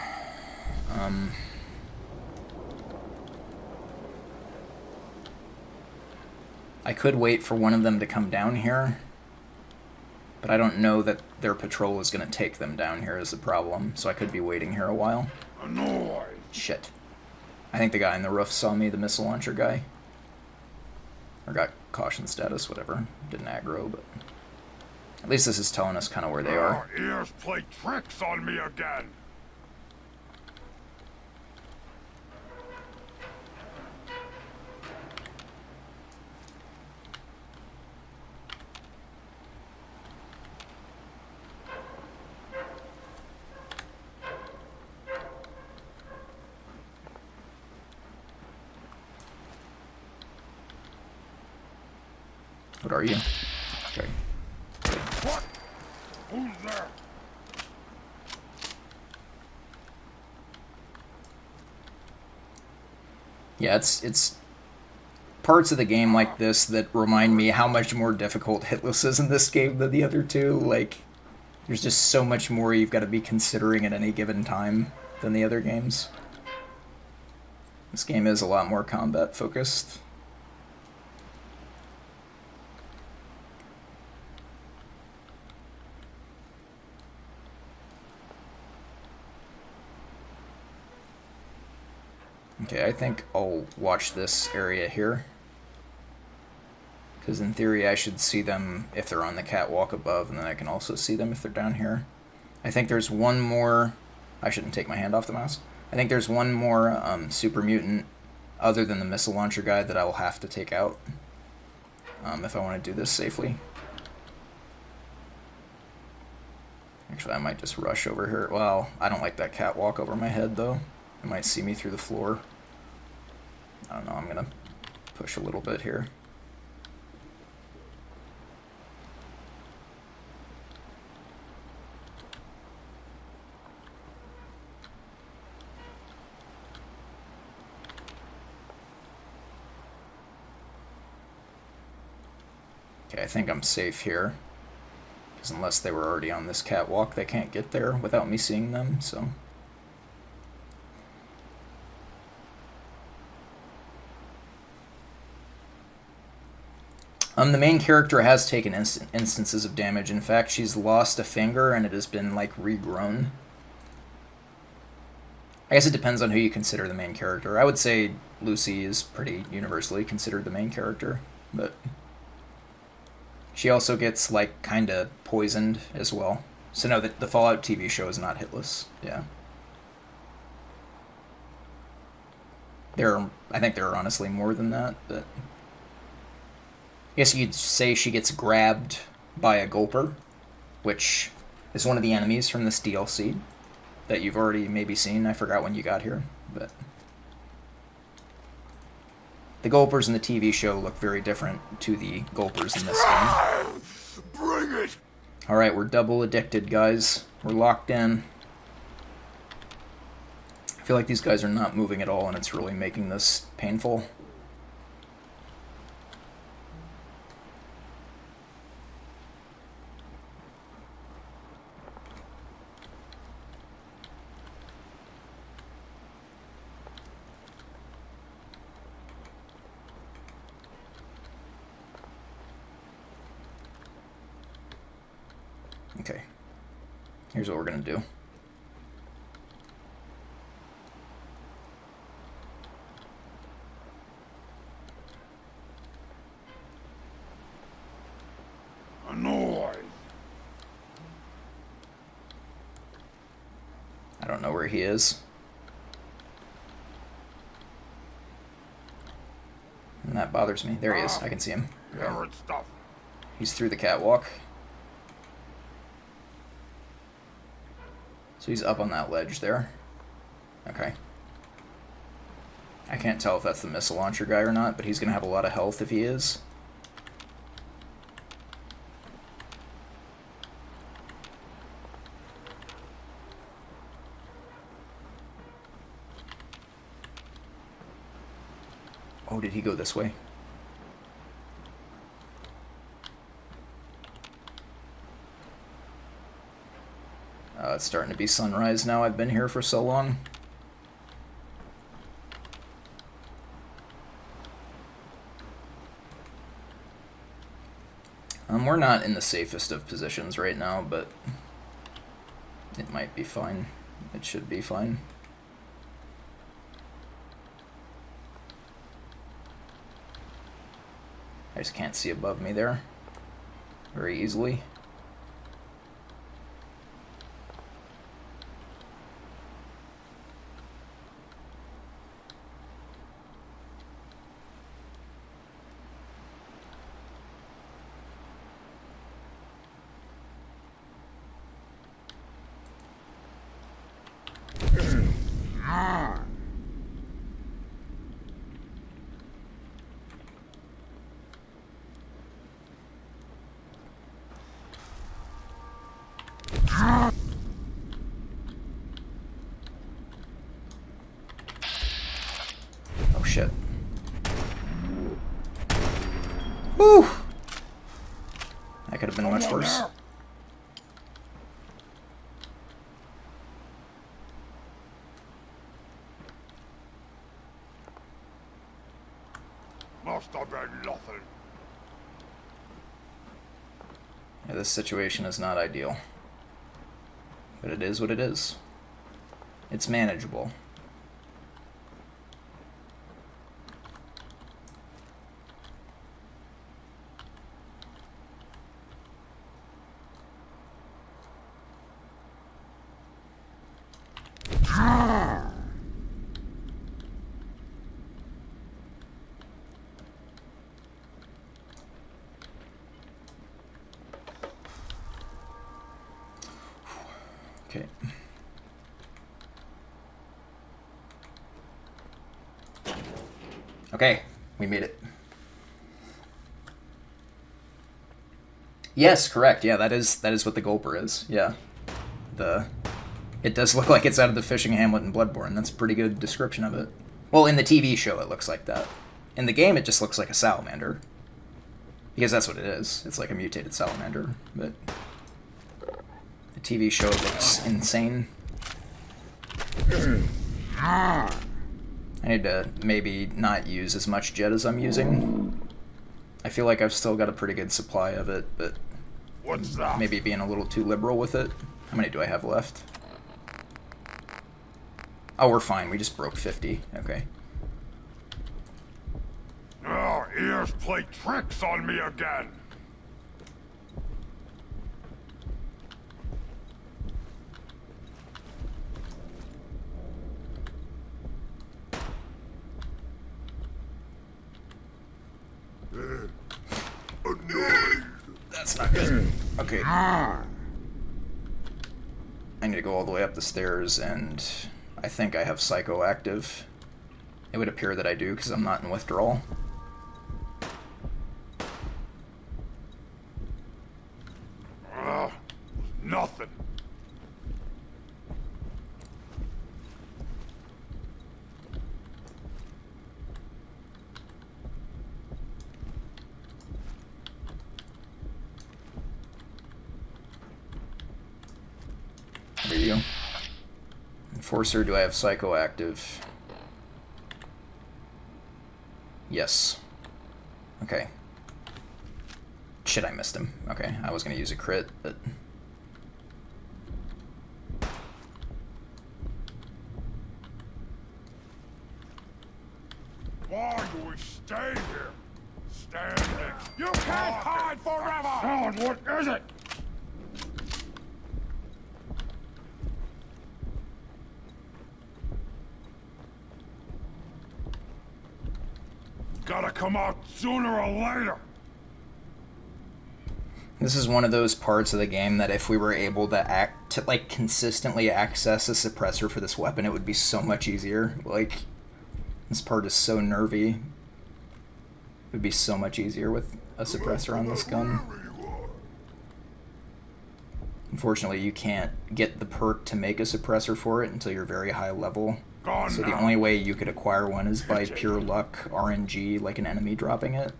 I could wait for one of them to come down here, but I don't know that their patrol is going to take them down here is the problem, so I could be waiting here a while. Shit. I think the guy in the roof saw me, the missile launcher guy. Or got caution status, whatever. Didn't aggro, but... At least this is telling us kind of where they are. Ears play tricks on me again! What are you? Okay. What? Who's there? Yeah, it's parts of the game like this that remind me how much more difficult Hitless is in this game than the other two. Like, there's just so much more you've got to be considering at any given time than the other games. This game is a lot more combat focused. Okay, I think I'll watch this area here. Because in theory I should see them if they're on the catwalk above, and then I can also see them if they're down here. I think there's one more... I shouldn't take my hand off the mouse. I think there's one more super mutant other than the missile launcher guy that I will have to take out if I want to do this safely. Actually, I might just rush over here. Well, I don't like that catwalk over my head, though. It might see me through the floor. I don't know, I'm gonna push a little bit here. Okay, I think I'm safe here. Because unless they were already on this catwalk, they can't get there without me seeing them, so... The main character has taken instances of damage. In fact, she's lost a finger and it has been, like, regrown. I guess it depends on who you consider the main character. I would say Lucy is pretty universally considered the main character, but... she also gets, like, kinda poisoned as well. So no, the Fallout TV show is not Hitless. Yeah. I think there are honestly more than that, but... I guess you'd say she gets grabbed by a gulper, which is one of the enemies from this DLC that you've already maybe seen. I forgot when you got here, but... the gulpers in the TV show look very different to the gulpers in this game. Bring it! Alright, we're double addicted, guys. We're locked in. I feel like these guys are not moving at all, and it's really making this painful. Okay, here's what we're gonna do. Annoyed. I don't know where he is. And that bothers me. There he is. I can see him. Carrot stuff. He's through the catwalk. So he's up on that ledge there. Okay. I can't tell if that's the missile launcher guy or not, but he's going to have a lot of health if he is. Oh, did he go this way? It's starting to be sunrise now. I've been here for so long. We're not in the safest of positions right now, but it might be fine. It should be fine. I just can't see above me there very easily. Oh shit. Whew! That could have been much worse. Must have been nothing. Yeah, this situation is not ideal. But it is what it is. It's manageable. Okay. Okay, we made it. Yes, correct. Yeah, that is what the gulper is. Yeah. It does look like it's out of the fishing hamlet in Bloodborne. That's a pretty good description of it. Well, in the TV show it looks like that. In the game it just looks like a salamander. Because that's what it is. It's like a mutated salamander, but the TV show looks insane. I need to maybe not use as much jet as I'm using. I feel like I've still got a pretty good supply of it, but maybe being a little too liberal with it. How many do I have left? Oh, we're fine. We just broke 50. Okay. Oh, ears play tricks on me again. That's not good. Okay. I need to go all the way up the stairs, and I think I have Psycho active. It would appear that I do, because I'm not in withdrawal. Nothing. There you go. Enforcer, do I have Psycho active? Yes. Okay. Shit, I missed him. Okay, I was gonna use a crit, but... Why do we stay here? Standing. You can't hide forever! Son, what is it? Gotta come out sooner or later. This is one of those parts of the game that if we were able to like consistently access a suppressor for this weapon, it would be so much easier. Like, this part is so nervy. It would be so much easier with a suppressor on this gun. Unfortunately, you can't get the perk to make a suppressor for it until you're very high level. So the only way you could acquire one is by pure luck, RNG, like an enemy dropping it.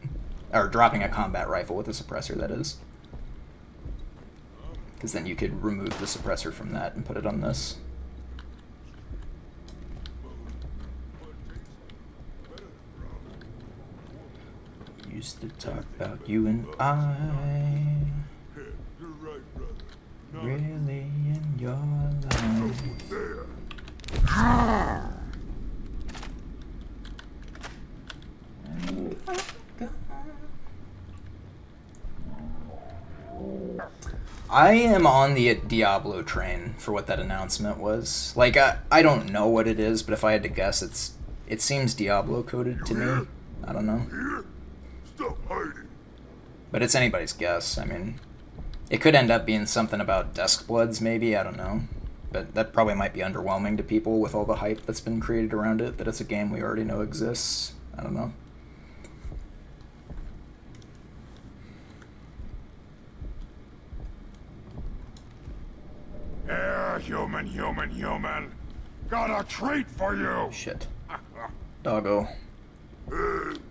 Or dropping a combat rifle with a suppressor, that is. Because then you could remove the suppressor from that and put it on this. Used to talk about you and I. Really in your life. I am on the Diablo train for what that announcement was. Like, I don't know what it is, but if I had to guess, it seems Diablo coded to me. I don't know. Stop hiding. But it's anybody's guess. I mean, it could end up being something about Dusk Bloods, maybe. I don't know. But that probably might be underwhelming to people with all the hype that's been created around it, that it's a game we already know exists. I don't know. Yeah, human. Got a treat for you. Shit. Doggo.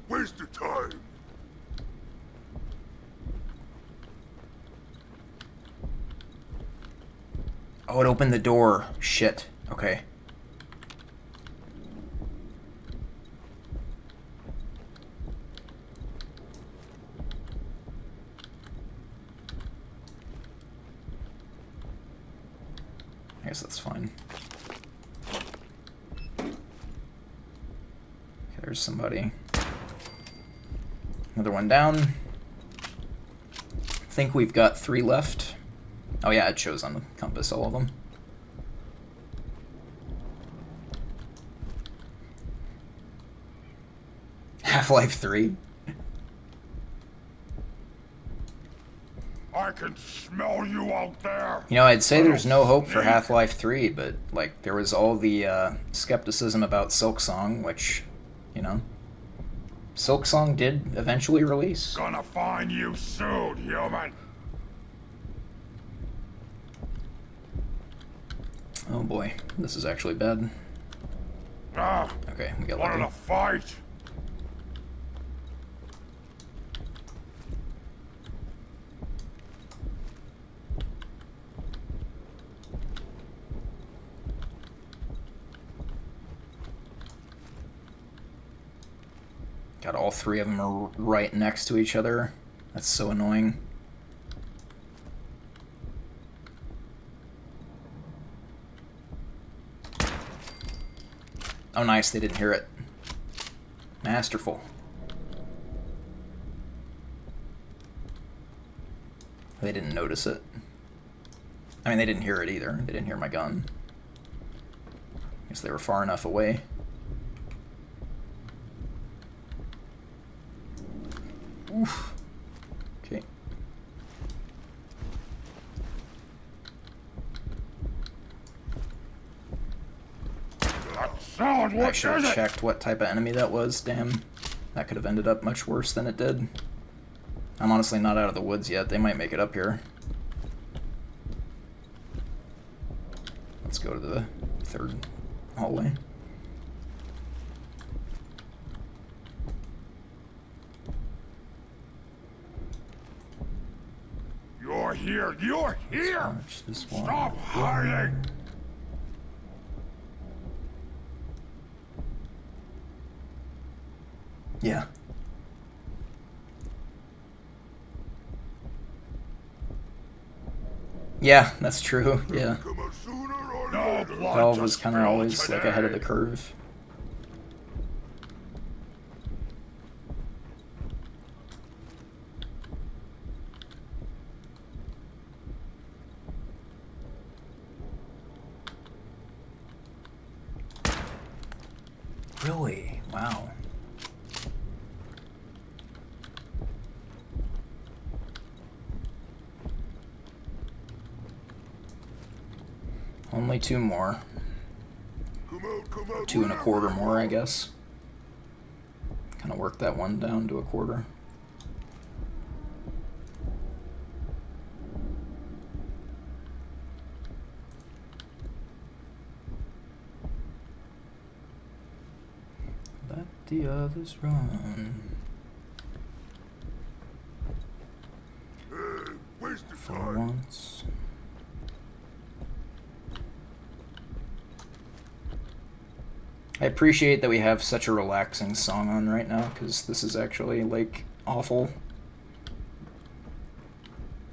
Waste of time. Oh, it opened the door. Shit. Okay. I guess that's fine. Okay, there's somebody. Another one down. I think we've got 3 left. Oh yeah, it shows on the compass, all of them. Half-Life 3? I I can smell you out there. You know, I'd say there's no hope for Half-Life 3, but, like, there was all the skepticism about Silksong, which, you know, Silksong did eventually release. Gonna find you soon, human. Oh boy, this is actually bad. Okay, we got lucky. Wanted to fight? God, all three of them are right next to each other. That's so annoying. Oh nice, they didn't hear it. Masterful. They didn't notice it. I mean, they didn't hear it either. They didn't hear my gun. Guess they were far enough away. Oof. Okay. I should have checked what type of enemy that was. Damn. That could have ended up much worse than it did. I'm honestly not out of the woods yet. They might make it up here. Let's go to the third hallway. You're here! You're here! This one. Stop hiding! Yeah. Yeah, that's true. Yeah. Valve was kind of always like ahead of the curve. Really? Wow. Only two more. 2 1/4 more, I guess. Kind of work that one down to 1/4. Let the others run. For once. I appreciate that we have such a relaxing song on right now, because this is actually, like, awful.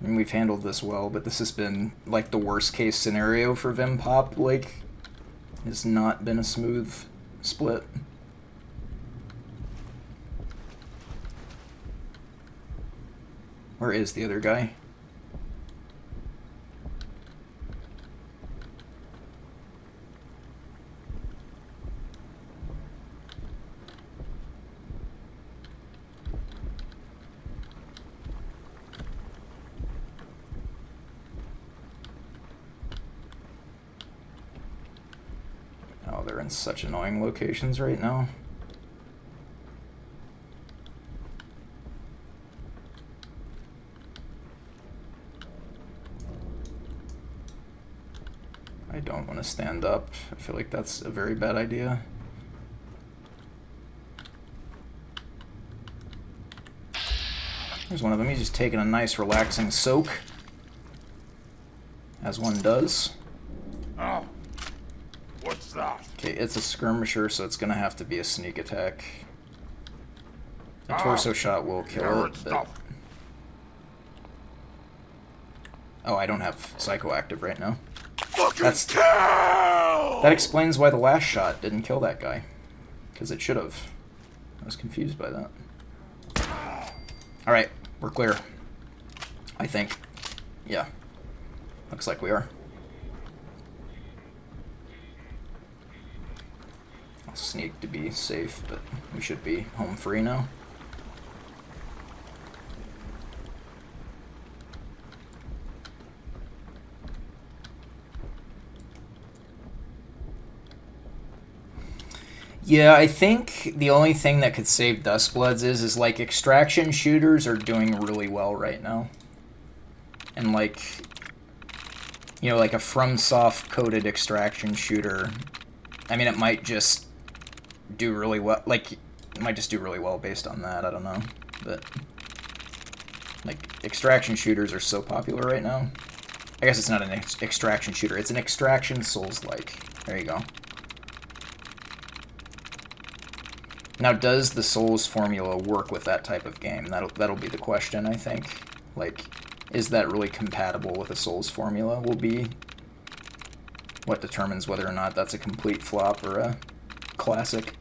I mean, we've handled this well, but this has been, like, the worst case scenario for Vim Pop. Like, it's not been a smooth split. Where is the other guy? Oh, they're in such annoying locations right now. I don't want to stand up. I feel like that's a very bad idea. There's one of them. He's just taking a nice relaxing soak. As one does. Oh. What's that? Okay, it's a skirmisher, so it's gonna have to be a sneak attack. A torso shot will kill it, but... Oh, I don't have psychoactive right now. That explains why the last shot didn't kill that guy. Because it should have. I was confused by that. Alright, we're clear. I think. Yeah. Looks like we are. I'll sneak to be safe, but we should be home free now. Yeah, I think the only thing that could save Dustbloods is like extraction shooters are doing really well right now. And like, you know, like a FromSoft coded extraction shooter, I mean, it might just do really well. Like, it might just do really well based on that. I don't know, but like extraction shooters are so popular right now. I guess it's not an extraction shooter; it's an extraction Souls-like. There you go. Now, does the Souls formula work with that type of game? That'll be the question, I think. Like, is that really compatible with a Souls formula? Will be what determines whether or not that's a complete flop or a classic.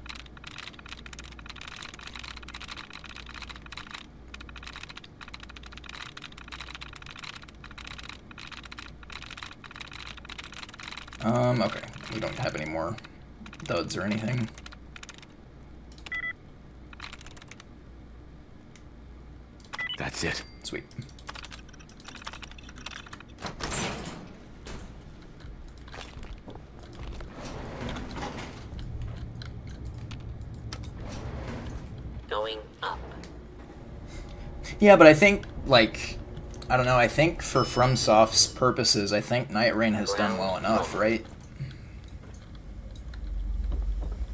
Okay. We don't have any more duds or anything. That's it. Sweet. Going up. Yeah, but I think, like, I don't know, I think for FromSoft's purposes, I think Night Rain has done well enough, right?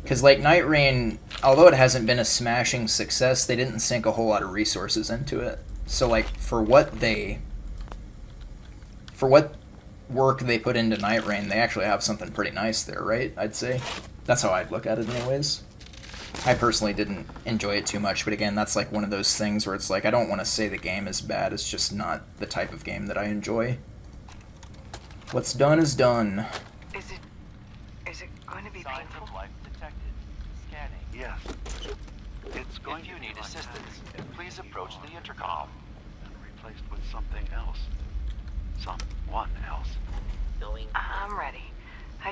Because, like, Night Rain, although it hasn't been a smashing success, they didn't sink a whole lot of resources into it. So, like, for what work they put into Night Rain, they actually have something pretty nice there, right? I'd say. That's how I'd look at it anyways. I personally didn't enjoy it too much, but again, that's like one of those things where it's like, I don't want to say the game is bad, it's just not the type of game that I enjoy. What's done is done. Is it going to be painful? Life detected. Scanning. Yes. It's going If you to need be like assistance, that. please approach the intercom. And replaced with something else. Someone else. Going I'm ready. I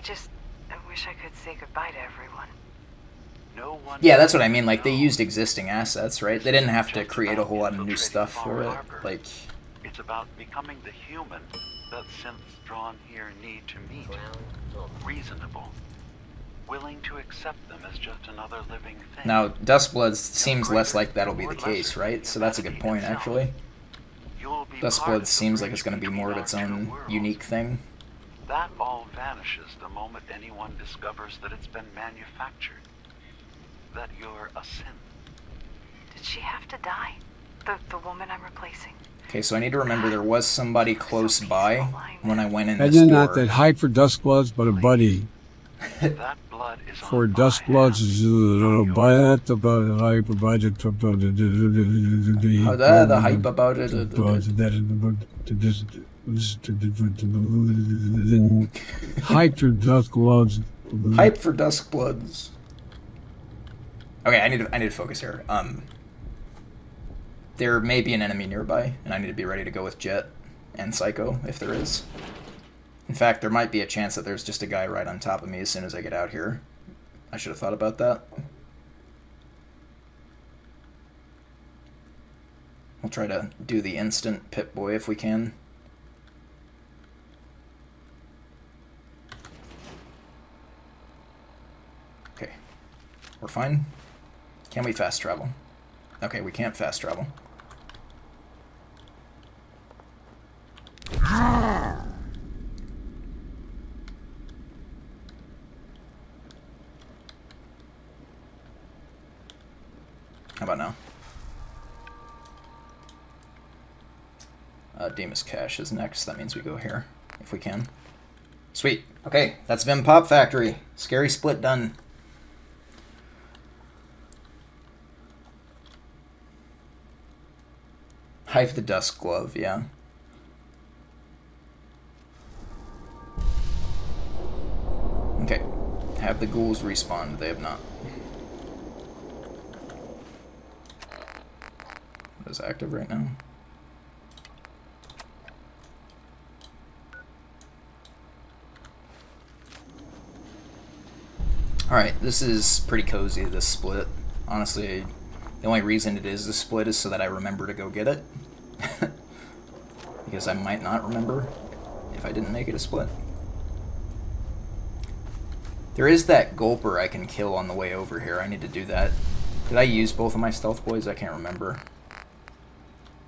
wish I could say goodbye to everyone. No one. Yeah, that's what I mean. Like, they used existing assets, right? They didn't have to create a whole lot of new stuff for it. Like, it's about becoming the human that synths drawn here need to meet. Reasonable. Willing to accept them as just another living thing. now, Dustbloods seems less like that'll be the case, right? So that's a good point, actually. Dustbloods seems like it's going to be more of its own unique thing. That all vanishes the moment anyone discovers that it's been manufactured. That you're a synth. Did she have to die? The woman I'm replacing? Okay, so I need to remember there was somebody close by when I went in this Imagine door. not that hype for Dustbloods, but a buddy. That blood is For Dustbloods is a bite about the hype about it. The hype about it. Hype for Dustbloods. Hype for Dustbloods. Okay, I need to focus here. There may be an enemy nearby, and I need to be ready to go with Jet and Psycho if there is. In fact, there might be a chance that there's just a guy right on top of me as soon as I get out here. I should have thought about that. We'll try to do the instant Pip-Boy if we can. Okay. We're fine. Can we fast travel? Okay, we can't fast travel. How about now? Demas Cache is next. That means we go here, if we can. Sweet. Okay, that's Vim Pop Factory. Scary split done. Hive the Dusk Glove, yeah. Okay. Have the ghouls respawned? They have not. What is active right now? Alright, this is pretty cozy, this split. Honestly, the only reason it is a split is so that I remember to go get it. Because I might not remember if I didn't make it a split. There is that gulper I can kill on the way over here. I need to do that. Did I use both of my stealth boys? I can't remember.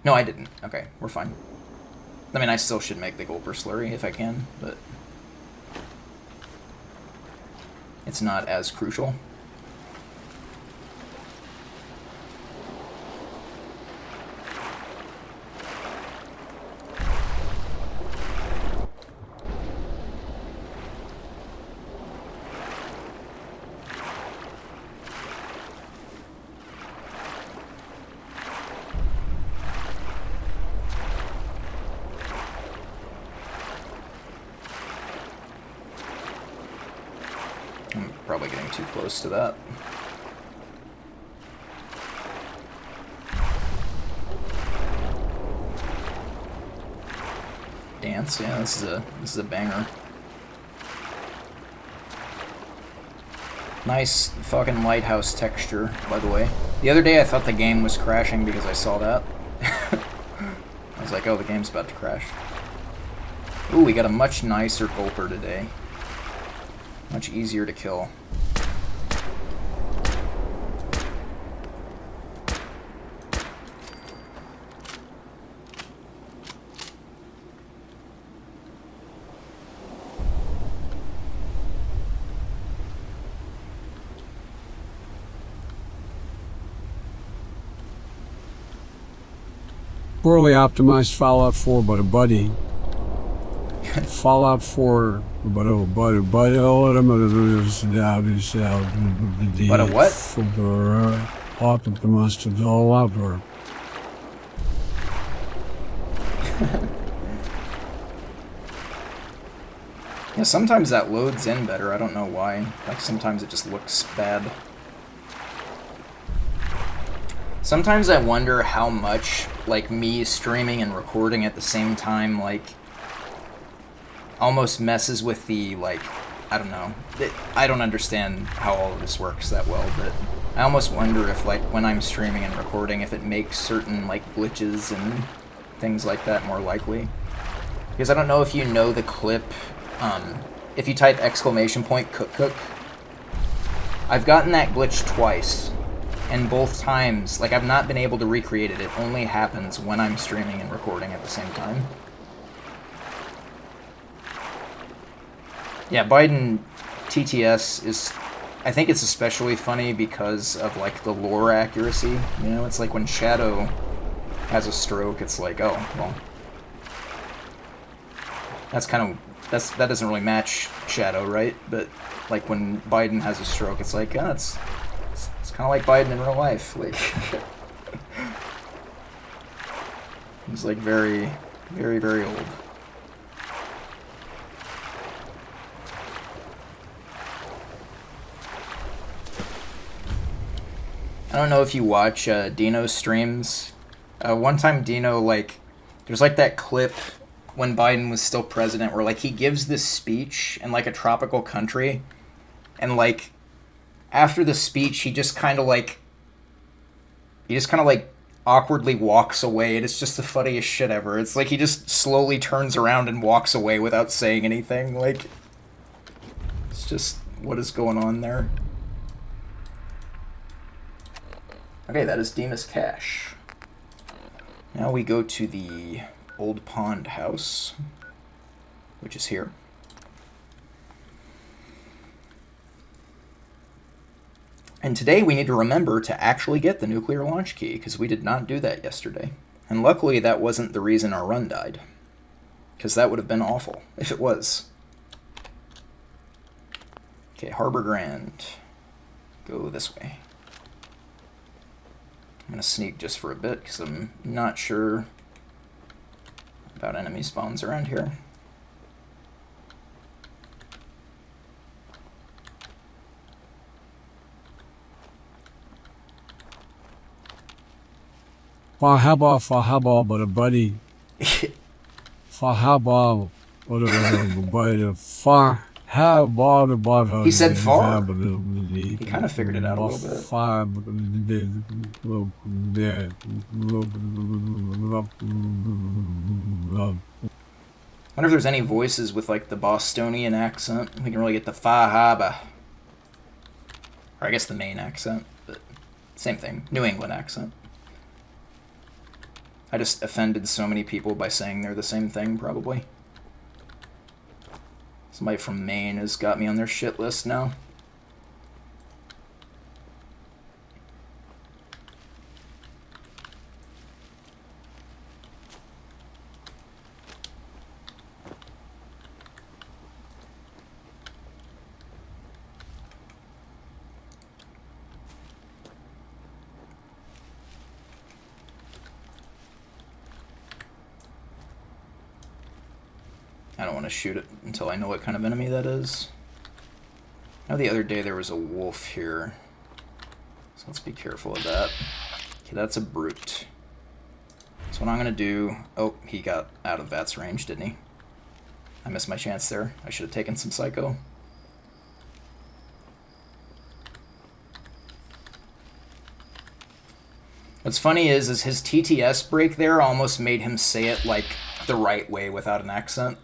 No, I didn't. Okay, we're fine. I mean, I still should make the gulper slurry if I can, but it's not as crucial. I'm probably getting too close to that. Dance, yeah, this is a banger. Nice fucking lighthouse texture, by the way. The other day I thought the game was crashing because I saw that. I was like, oh, the game's about to crash. Ooh, we got a much nicer gulper today. Much easier to kill. Poorly optimized Fallout 4, but a buddy. Fallout 4, but a buddy, but a what? Optimized all over. Yeah, sometimes that loads in better. I don't know why. Like, sometimes it just looks bad. Sometimes I wonder how much, like, me streaming and recording at the same time, like, almost messes with the, like, I don't know. I don't understand how all of this works that well, but I almost wonder if, like, when I'm streaming and recording, if it makes certain, like, glitches and things like that more likely. Because I don't know if you know the clip, if you type !cook cook, I've gotten that glitch twice, and both times, like, I've not been able to recreate it. It only happens when I'm streaming and recording at the same time. Yeah, Biden TTS is, I think it's especially funny because of, like, the lore accuracy. You know, it's like when Shadow has a stroke, it's like, oh, well, that's kind of, that doesn't really match Shadow, right? But, like, when Biden has a stroke, it's like, oh, it's kind of like Biden in real life. Like, he's, like, very, very, very old. I don't know if you watch Dino's streams. One time Dino, like, there's like that clip when Biden was still president where, like, he gives this speech in, like, a tropical country, and, like, after the speech he just kind of like awkwardly walks away, and it's just the funniest shit ever. It's like he just slowly turns around and walks away without saying anything. Like, it's just, what is going on there? Okay, that is Demas Cache. Now we go to the Old Pond House, which is here. And today we need to remember to actually get the nuclear launch key, because we did not do that yesterday. And luckily that wasn't the reason our run died, because that would have been awful if it was. Okay, Harbor Grand. Go this way. I'm going to sneak just for a bit, because I'm not sure about enemy spawns around here. Fahaba, but a buddy. Fahaba, but a buddy. He said far. He kind of figured it out a little bit. I wonder if there's any voices with, like, the Bostonian accent. We can really get the Fahaba. Or I guess the Maine accent, but same thing. New England accent. I just offended so many people by saying they're the same thing, probably. Somebody from Maine has got me on their shit list now. I don't want to shoot it until I know what kind of enemy that is. I know the other day there was a wolf here, so let's be careful of that. Okay, that's a brute. So what I'm going to do... Oh, he got out of Vat's range, didn't he? I missed my chance there. I should have taken some Psycho. What's funny is his TTS break there almost made him say it like the right way without an accent.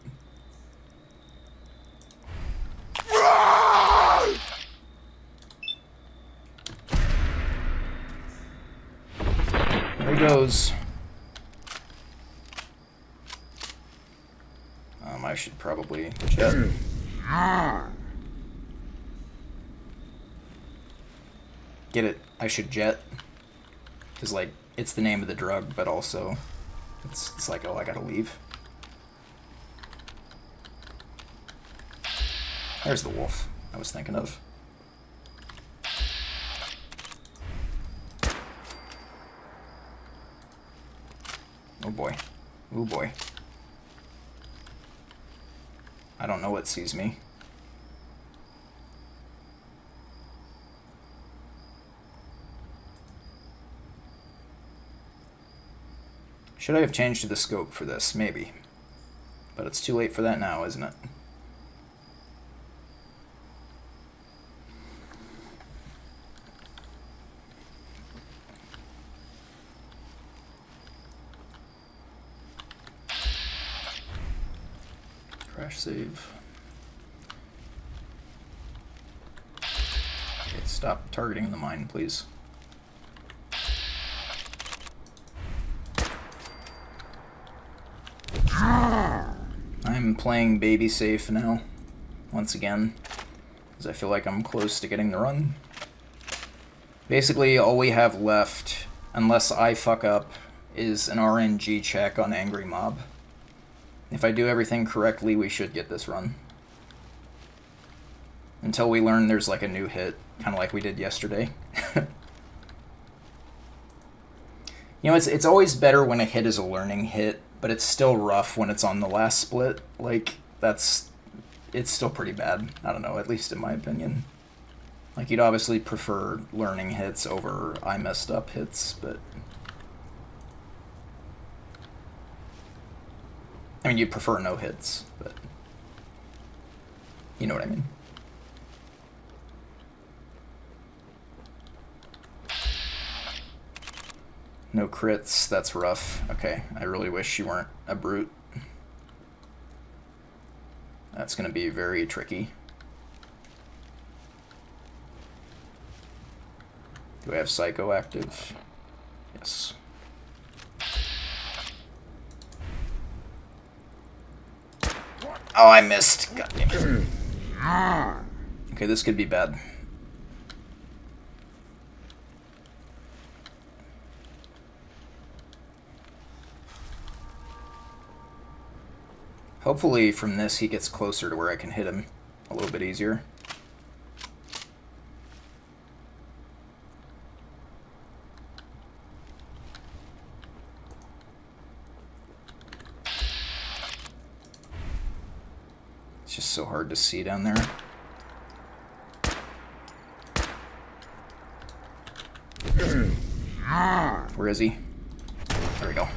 There he goes. I should probably jet. Get it? I should jet. Because, like, it's the name of the drug, but also it's like, oh, I gotta leave. There's the wolf I was thinking of. Oh boy. Oh boy. I don't know what sees me. Should I have changed to the scope for this? Maybe. But it's too late for that now, isn't it? Crash save. Okay, stop targeting the mine, please. I'm playing baby safe now, once again, because I feel like I'm close to getting the run. Basically, all we have left, unless I fuck up, is an RNG check on Angry Mob. If I do everything correctly, we should get this run. Until we learn there's like a new hit, kind of like we did yesterday. You know, it's always better when a hit is a learning hit, but it's still rough when it's on the last split. Like, it's still pretty bad. I don't know, at least in my opinion. Like, you'd obviously prefer learning hits over I messed up hits, but... I mean, you'd prefer no hits, but... You know what I mean. No crits, that's rough. Okay, I really wish you weren't a brute. That's gonna be very tricky. Do I have Psycho active? Yes. Oh, I missed! God damn it. Okay, this could be bad. Hopefully from this he gets closer to where I can hit him a little bit easier. It's just so hard to see down there. Where is he? There we go.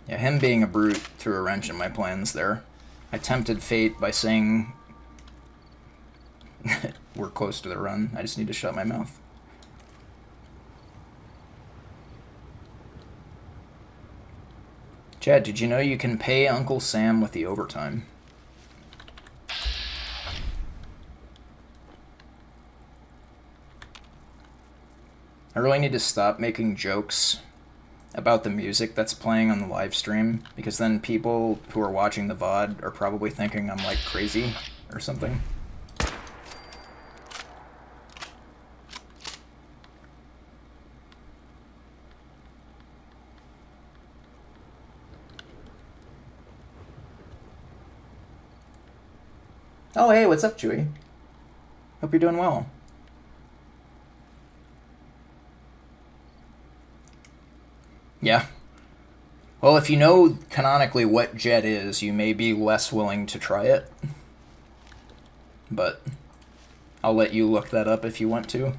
Yeah, him being a brute threw a wrench in my plans there. I tempted fate by saying we're close to the run. I just need to shut my mouth. Chad, did you know you can pay Uncle Sam with the overtime? I really need to stop making jokes about the music that's playing on the live stream, because then people who are watching the VOD are probably thinking I'm like crazy or something. Oh, hey, what's up, Chewie? Hope you're doing well. Yeah. Well, if you know canonically what Jet is, you may be less willing to try it. But I'll let you look that up if you want to.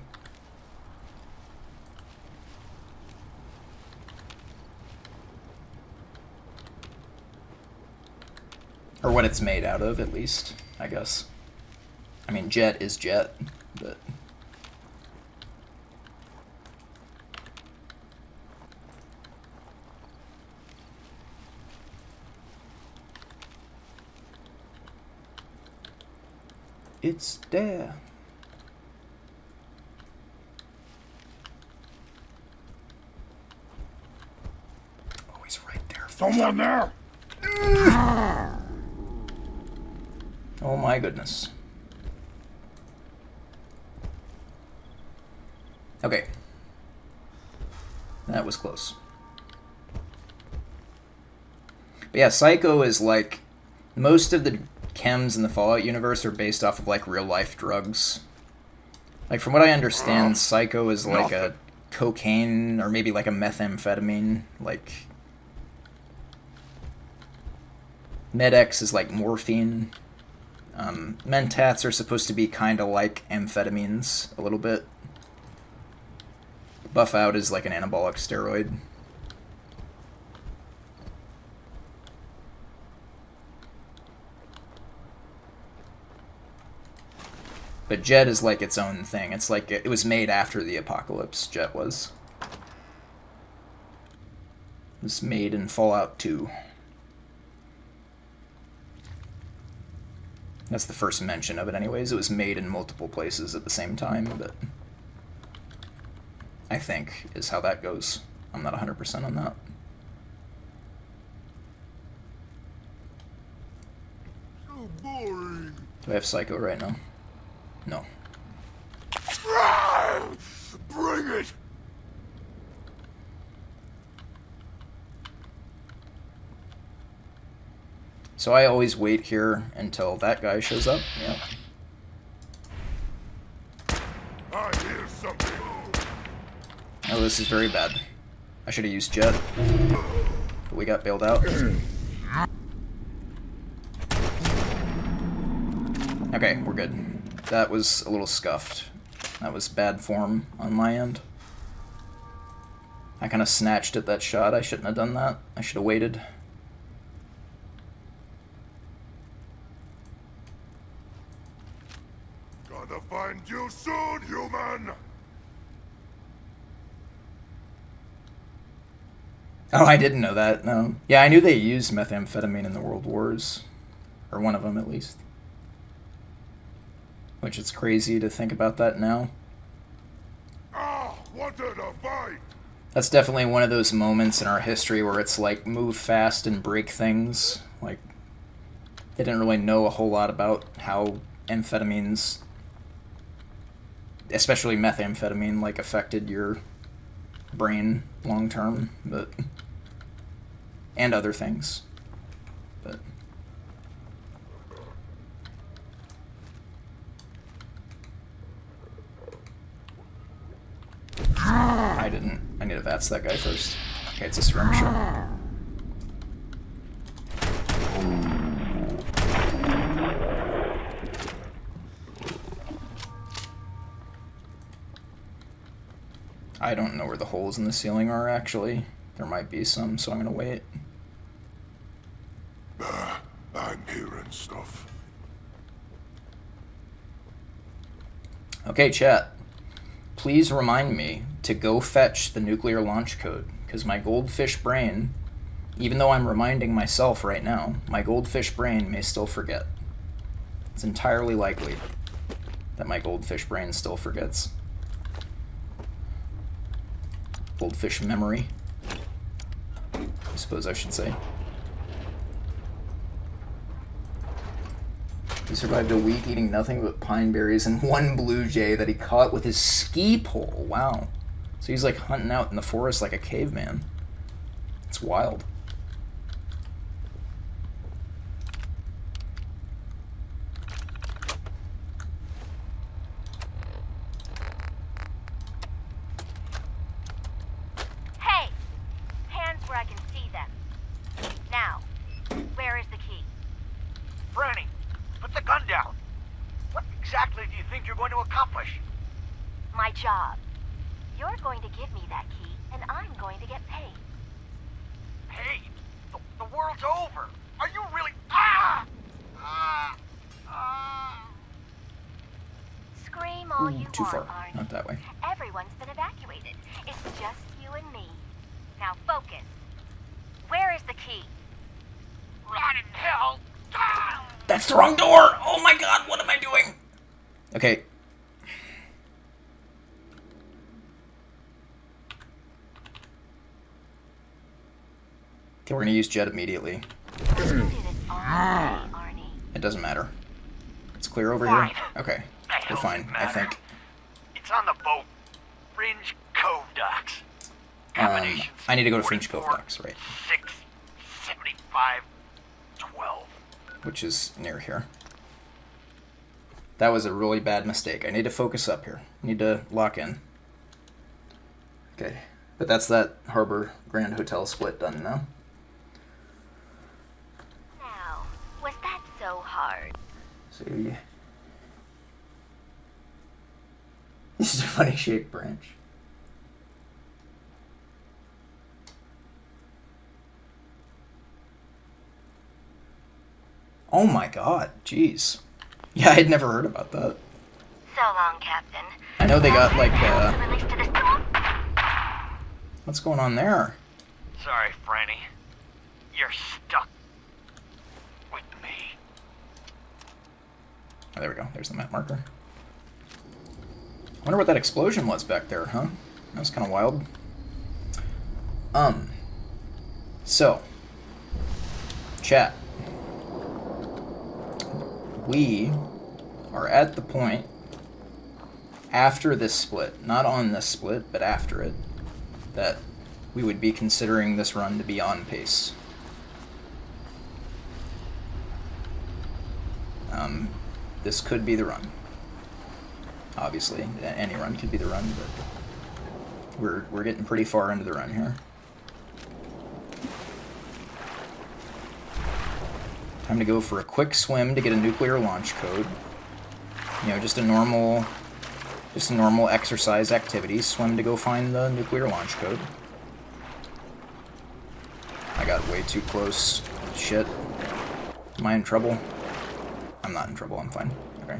Or what it's made out of, at least, I guess. I mean, Jet is Jet, but... It's there. Oh, he's right there. Someone there! Oh my goodness. Okay. That was close. But yeah, Psycho is like... Most of the chems in the Fallout universe are based off of like real life drugs. Like from what I understand, Psycho is like a cocaine or maybe like a methamphetamine. Like Med-X is like morphine. Mentats are supposed to be kind of like amphetamines a little bit. Buff Out is like an anabolic steroid. But Jet is like its own thing. It's like it was made after the apocalypse, Jet was. It was made in Fallout 2. That's the first mention of it anyways. It was made in multiple places at the same time, but I think is how that goes. I'm not 100% on that. So boring. Do I have Psycho right now? No. Bring it! So I always wait here until that guy shows up. Yep. I hear something. Oh, this is very bad. I should have used Jet. But we got bailed out. Okay, we're good. That was a little scuffed. That was bad form on my end. I kind of snatched at that shot. I shouldn't have done that. I should have waited. Gonna find you soon, human! Oh, I didn't know that, no. Yeah, I knew they used methamphetamine in the World Wars. Or one of them, at least. Which it's crazy to think about that now. Wanted a fight! That's definitely one of those moments in our history where it's like, move fast and break things. Like, they didn't really know a whole lot about how amphetamines, especially methamphetamine, like, affected your brain long term, but... and other things. But... I didn't. I need to VATS that guy first. Okay, it's a skirmisher. I don't know where the holes in the ceiling are, actually. There might be some, so I'm gonna wait. I'm hearing stuff. Okay, chat. Please remind me to go fetch the nuclear launch code, because my goldfish brain, even though I'm reminding myself right now, my goldfish brain may still forget. It's entirely likely that my goldfish brain still forgets. Goldfish memory, I suppose I should say. He survived a week eating nothing but pine berries and one blue jay that he caught with his ski pole. Wow. So he's like hunting out in the forest like a caveman. It's wild. Hey! Hands where I can see them. Now, where is the key? Franny, put the gun down. What exactly do you think you're going to accomplish? My job. You're going to give me that key, and I'm going to get paid. Hey, the world's over. Are you really... Ah! Scream all you Too want, far. Arnie. Not that way. Everyone's been evacuated. It's just you and me. Now focus. Where is the key? Rot in hell! Ah! That's the wrong door! Oh my god, what am I doing? Okay. Okay, we're gonna use Jet immediately. It doesn't matter. It's clear over here? Okay. We're fine, I think. It's on the boat. Fringe Cove docks. I need to go to Fringe Cove Docks, right. 6, 75, 12. Which is near here. That was a really bad mistake. I need to focus up here. I need to lock in. Okay. But that's that Harbor Grand Hotel split done now. Now, was that so hard? See. This is a funny shaped branch. Oh my god, jeez. Yeah, I'd never heard about that. So long, Captain. I know they got like what's going on there? Sorry, Franny. You're stuck with me. Oh, there we go. There's the map marker. I wonder what that explosion was back there, huh? That was kind of wild. So, chat. We are at the point after this split, not on this split, but after it, that we would be considering this run to be on pace. This could be the run. Obviously, any run could be the run, but we're getting pretty far into the run here. Time to go for a quick swim to get a nuclear launch code. You know, just a normal exercise activity. Swim to go find the nuclear launch code. I got way too close. Shit. Am I in trouble? I'm not in trouble, I'm fine. Okay.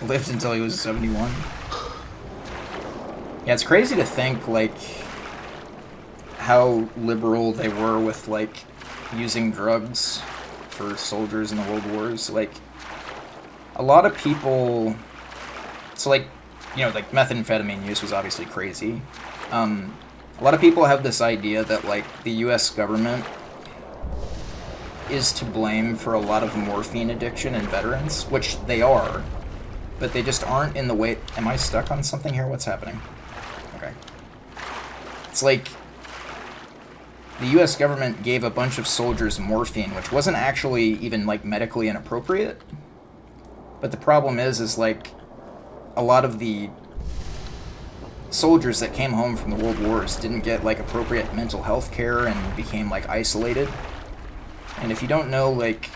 Lived until he was 71. Yeah, it's crazy to think, like, how liberal they were with, like, using drugs for soldiers in the World Wars. Like, a lot of people... So, like, you know, like, methamphetamine use was obviously crazy. A lot of people have this idea that, like, the U.S. government is to blame for a lot of morphine addiction in veterans, which they are, but they just aren't in the way... Am I stuck on something here? What's happening? Okay. It's like the U.S. government gave a bunch of soldiers morphine, which wasn't actually even, like, medically inappropriate. But the problem is like, a lot of the soldiers that came home from the World Wars didn't get, like, appropriate mental health care and became, like, isolated. And if you don't know, like,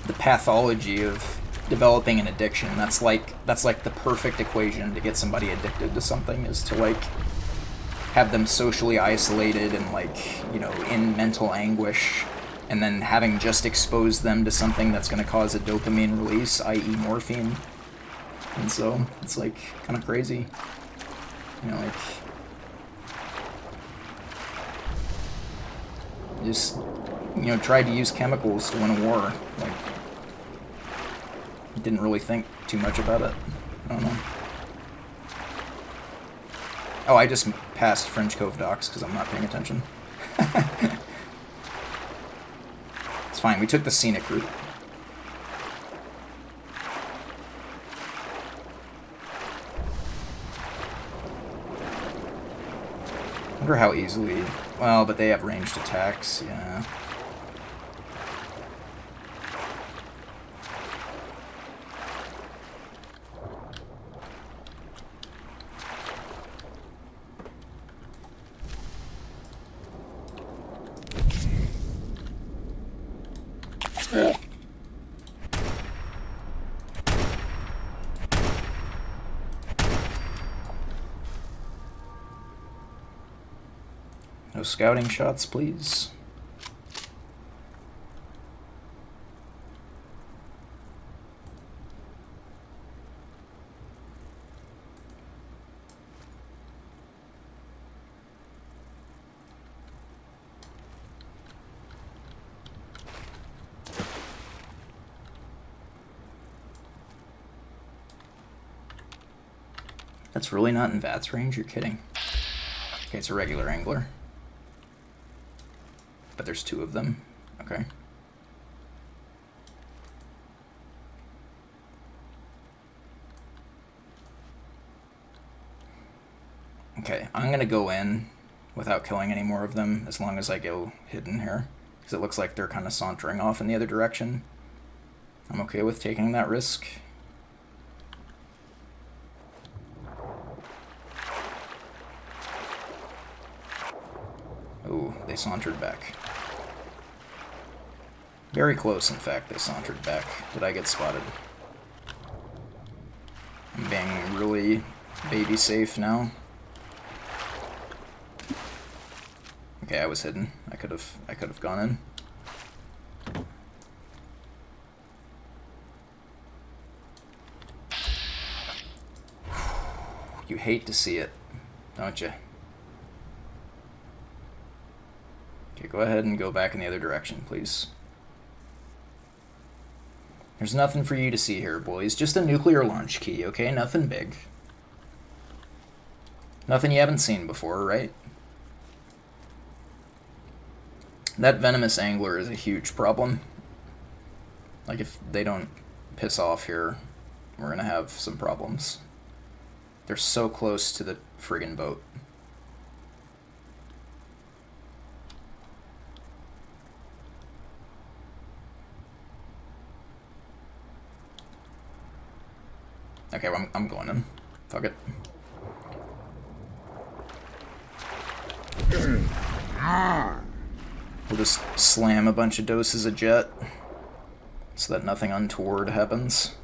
the pathology of developing an addiction, that's like the perfect equation to get somebody addicted to something, is to, like, have them socially isolated and, like, you know, in mental anguish, and then having just exposed them to something that's going to cause a dopamine release, i.e. morphine. And so it's, like, kind of crazy, you know, like, just you know, tried to use chemicals to win a war. Like, didn't really think too much about it. I don't know. Oh, I just passed French Cove docks because I'm not paying attention. It's fine, we took the scenic route. I wonder how easily... Well, but they have ranged attacks, yeah. No scouting shots, please. That's really not in VATS range? You're kidding. Okay, it's a regular angler. But there's two of them. Okay. Okay, I'm gonna go in without killing any more of them as long as I go hidden here. Because it looks like they're kind of sauntering off in the other direction. I'm okay with taking that risk. Oh, they sauntered back. Very close, in fact, they sauntered back. Did I get spotted? I'm being really baby safe now. Okay, I was hidden. I could have gone in. You hate to see it, don't you? Okay, go ahead and go back in the other direction, please. There's nothing for you to see here, boys. Just a nuclear launch key, okay? Nothing big. Nothing you haven't seen before, right? That venomous angler is a huge problem. Like, if they don't piss off here, we're gonna have some problems. They're so close to the friggin' boat. Okay, well, I'm going in. Fuck it. We'll just slam a bunch of doses of jet so that nothing untoward happens.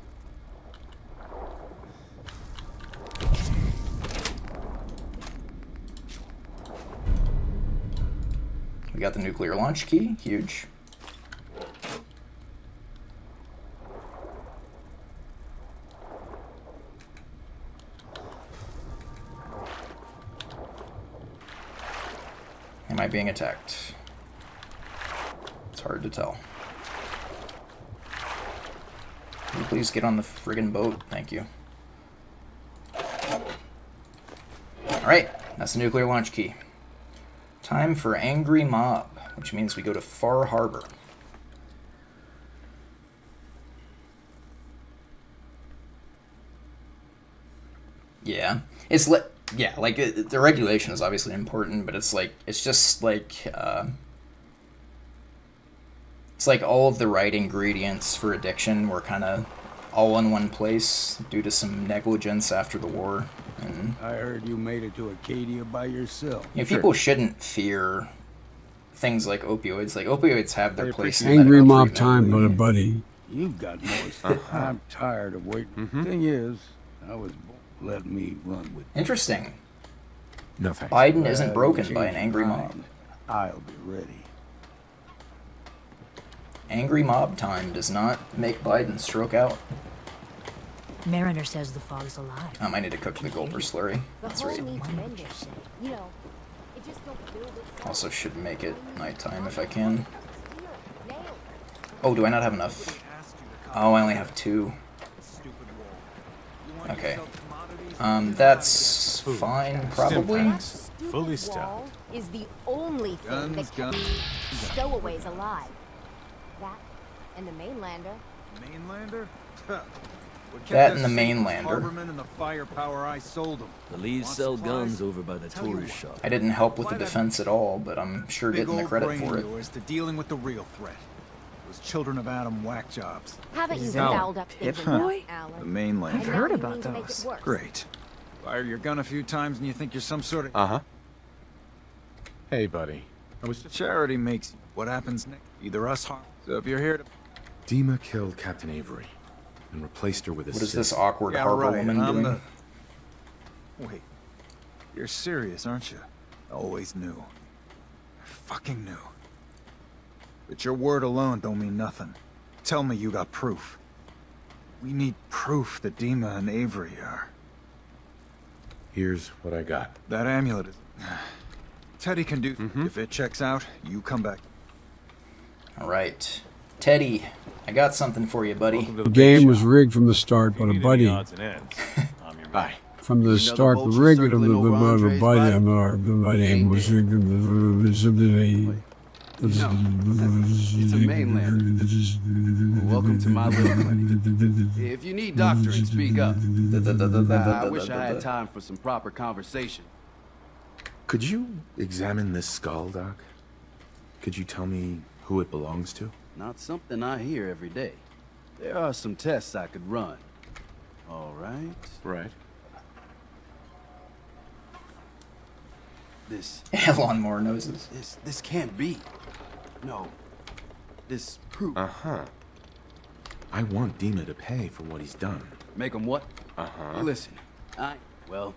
We got the nuclear launch key. Huge. Am I being attacked? It's hard to tell. Can you please get on the friggin' boat? Thank you. Alright, that's the nuclear launch key. Time for Angry Mob, which means we go to Far Harbor. Yeah. It's yeah, like, the regulation is obviously important, but it's like, it's just like, it's like all of the right ingredients for addiction were kind of all in one place due to some negligence after the war. And I heard you made it to Acadia by yourself. you know, people shouldn't fear things like opioids. Like, opioids have their place in Angry medical mob treatment. time, brother buddy. You've got more. I'm tired of waiting. Thing is, I was let me run with. Interesting. No thanks. Biden isn't broken by an angry mob. I'll be ready. Angry mob time does not make Biden stroke out. Mariner says the fog's alive. I need to cook the Gulper slurry. That's right. You know, it just don't build itself. Also should make it nighttime if I can. Oh, do I not have enough? Oh, I only have 2. Okay. That's fine, probably. Fully stocked. Is the only thing that kept stowaways alive. That and the mainlander. Mainlander? That and the mainlander. Harbormen and the firepower I sold them. The leads sell guns over by the tourist shop. I didn't help with the defense at all, but I'm sure getting the credit for it. As to dealing with the real threat. Those children of Adam whack jobs. Haven't you fouled up things enough, Alan? The mainlander. I've heard about those. Great. Fire your gun a few times and you think you're some sort of... Uh-huh. Hey, buddy. Charity makes... What happens next? Either us harm. So if you're here to... Dima killed Captain Avery and replaced her with a What is Sith. this awkward harbor woman doing? Wait. You're serious, aren't you? I always knew. I fucking knew. But your word alone don't mean nothing. Tell me you got proof. We need proof that Dima and Avery are... Here's what I got. That amulet is... Teddy can do... If it checks out, you come back. Alright. Teddy, I got something for you, buddy. The game was rigged from the start, but a buddy. Bye. From the start, the rig of the buddy, my name was rigged. It's a mainland. Welcome to my little clinic. If you need doctoring, speak up. I wish I had time for some proper conversation. Could you examine this skull, Doc? Could you tell me who it belongs to? Not something I hear every day. There are some tests I could run. All right. Right. This... Elon Moore noses. This can't be. No. This proof. Uh-huh. I want Dima to pay for what he's done. Make him what? Uh-huh. Listen, well...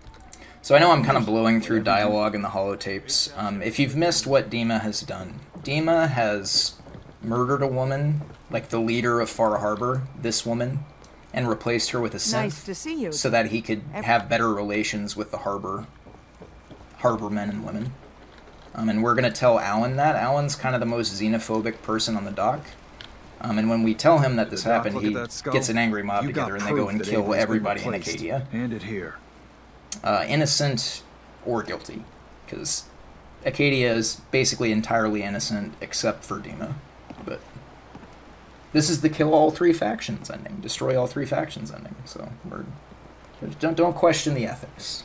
So I know I'm kind of blowing through dialogue in the holotapes. If you've missed what Dima has done, Dima has murdered a woman, like the leader of Far Harbor, this woman, and replaced her with a synth. Nice to see you. So that he could have better relations with the harbor men and women. And we're going to tell Alan that. Alan's kind of the most xenophobic person on the dock. And when we tell him that this happened, he gets an angry mob together and they go and kill everybody in Acadia. Hand it here. Innocent or guilty. Because Acadia is basically entirely innocent except for Dima. But this is the kill all 3 factions ending. Destroy all 3 factions ending. So don't question the ethics.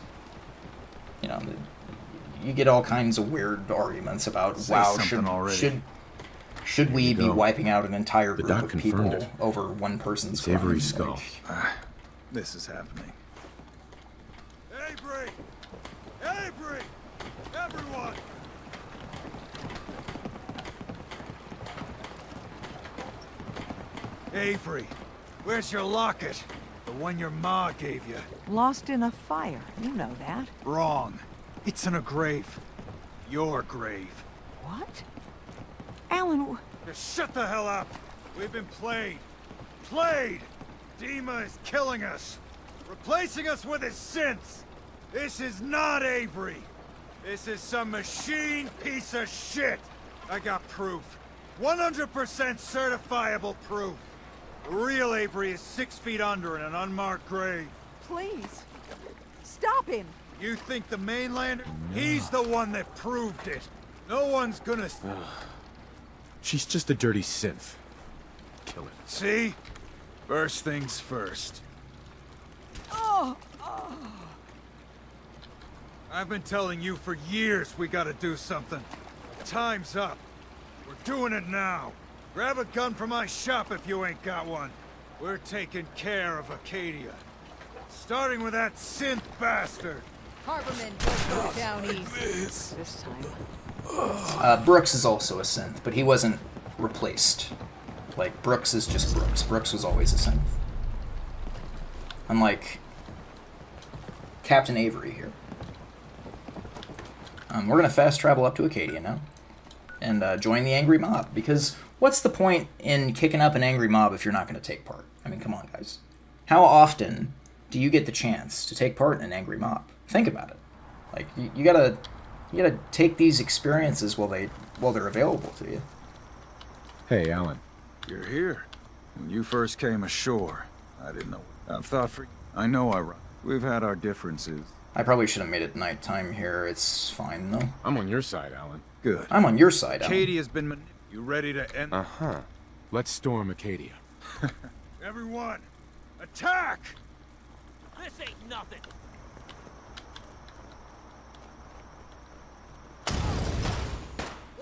You know, you get all kinds of weird arguments about, wow, should we be wiping out an entire group of people over one person's crime? Avery's skull. This is happening. Avery! Avery! Everyone! Avery, where's your locket? The one your ma gave you. Lost in a fire. You know that. Wrong. It's in a grave. Your grave. What? Alan... Just shut the hell up! We've been played. Played! Dima is killing us. Replacing us with his synths. This is not Avery. This is some machine piece of shit. I got proof. 100% certifiable proof. The real Avery is 6 feet under in an unmarked grave. Please. Stop him. You think the mainlander? He's the one that proved it. No one's gonna... She's just a dirty synth. Kill it. See? First things first. I've been telling you for years we gotta do something. Time's up. We're doing it now. Grab a gun from my shop if you ain't got one. We're taking care of Acadia. Starting with that synth bastard. Harbormen don't go down easy. This time. Brooks is also a synth, but he wasn't replaced. Like, Brooks is just Brooks. Brooks was always a synth. Unlike Captain Avery here. We're going to fast travel up to Acadia now. And join the angry mob. Because what's the point in kicking up an angry mob if you're not going to take part? I mean, come on, guys. How often do you get the chance to take part in an angry mob? Think about it. Like, you gotta take these experiences while they're available to you. Hey, Alan. You're here. When you first came ashore, I didn't know. I've thought for... I know I run. We've had our differences. I probably should have made it nighttime here. It's fine, though. I'm on your side, Alan. Good. I'm on your side, Alan. Katie has been... You ready to end... Uh-huh. Let's storm Acadia. Everyone, attack! This ain't nothing.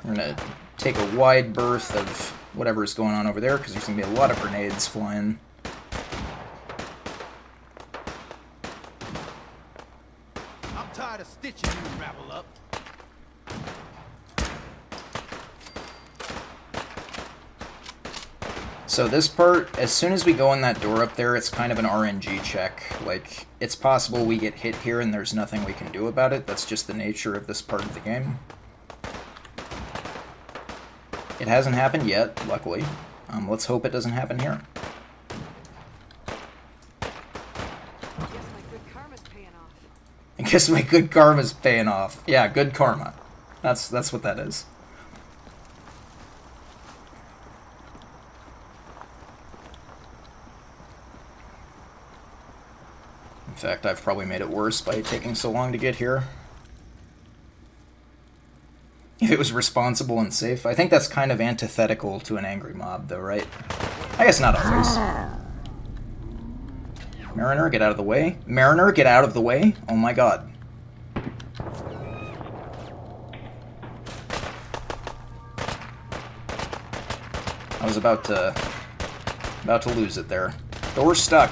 We're gonna take a wide berth of whatever's going on over there, because there's gonna be a lot of grenades flying. I'm tired of stitching you, Rabble Up. So this part, as soon as we go in that door up there, it's kind of an RNG check. Like, it's possible we get hit here and there's nothing we can do about it. That's just the nature of this part of the game. It hasn't happened yet, luckily. Let's hope it doesn't happen here. I guess my good karma's paying off. Yeah, good karma. That's what that is. In fact, I've probably made it worse by taking so long to get here. If it was responsible and safe. I think that's kind of antithetical to an angry mob, though, right? I guess not always. Mariner, get out of the way. Mariner, get out of the way. Oh my god. I was about to lose it there. Door stuck.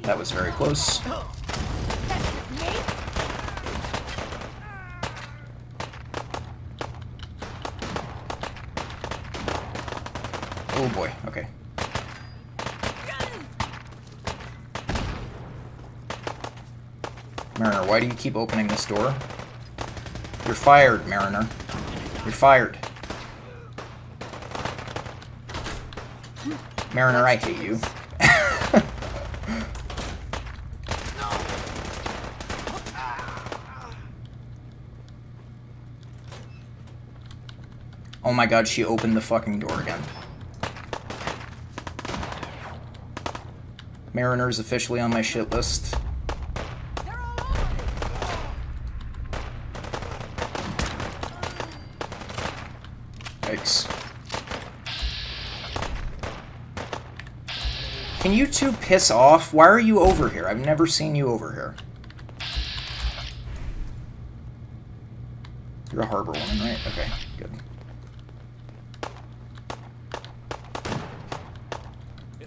That was very close. Oh boy, okay. Mariner, why do you keep opening this door? You're fired, Mariner. You're fired. Mariner, I hate you. Oh my god, she opened the fucking door again. Mariner's officially on my shit list. Yikes. Can you two piss off? Why are you over here? I've never seen you over here. You're a harbor woman, right? Okay, good.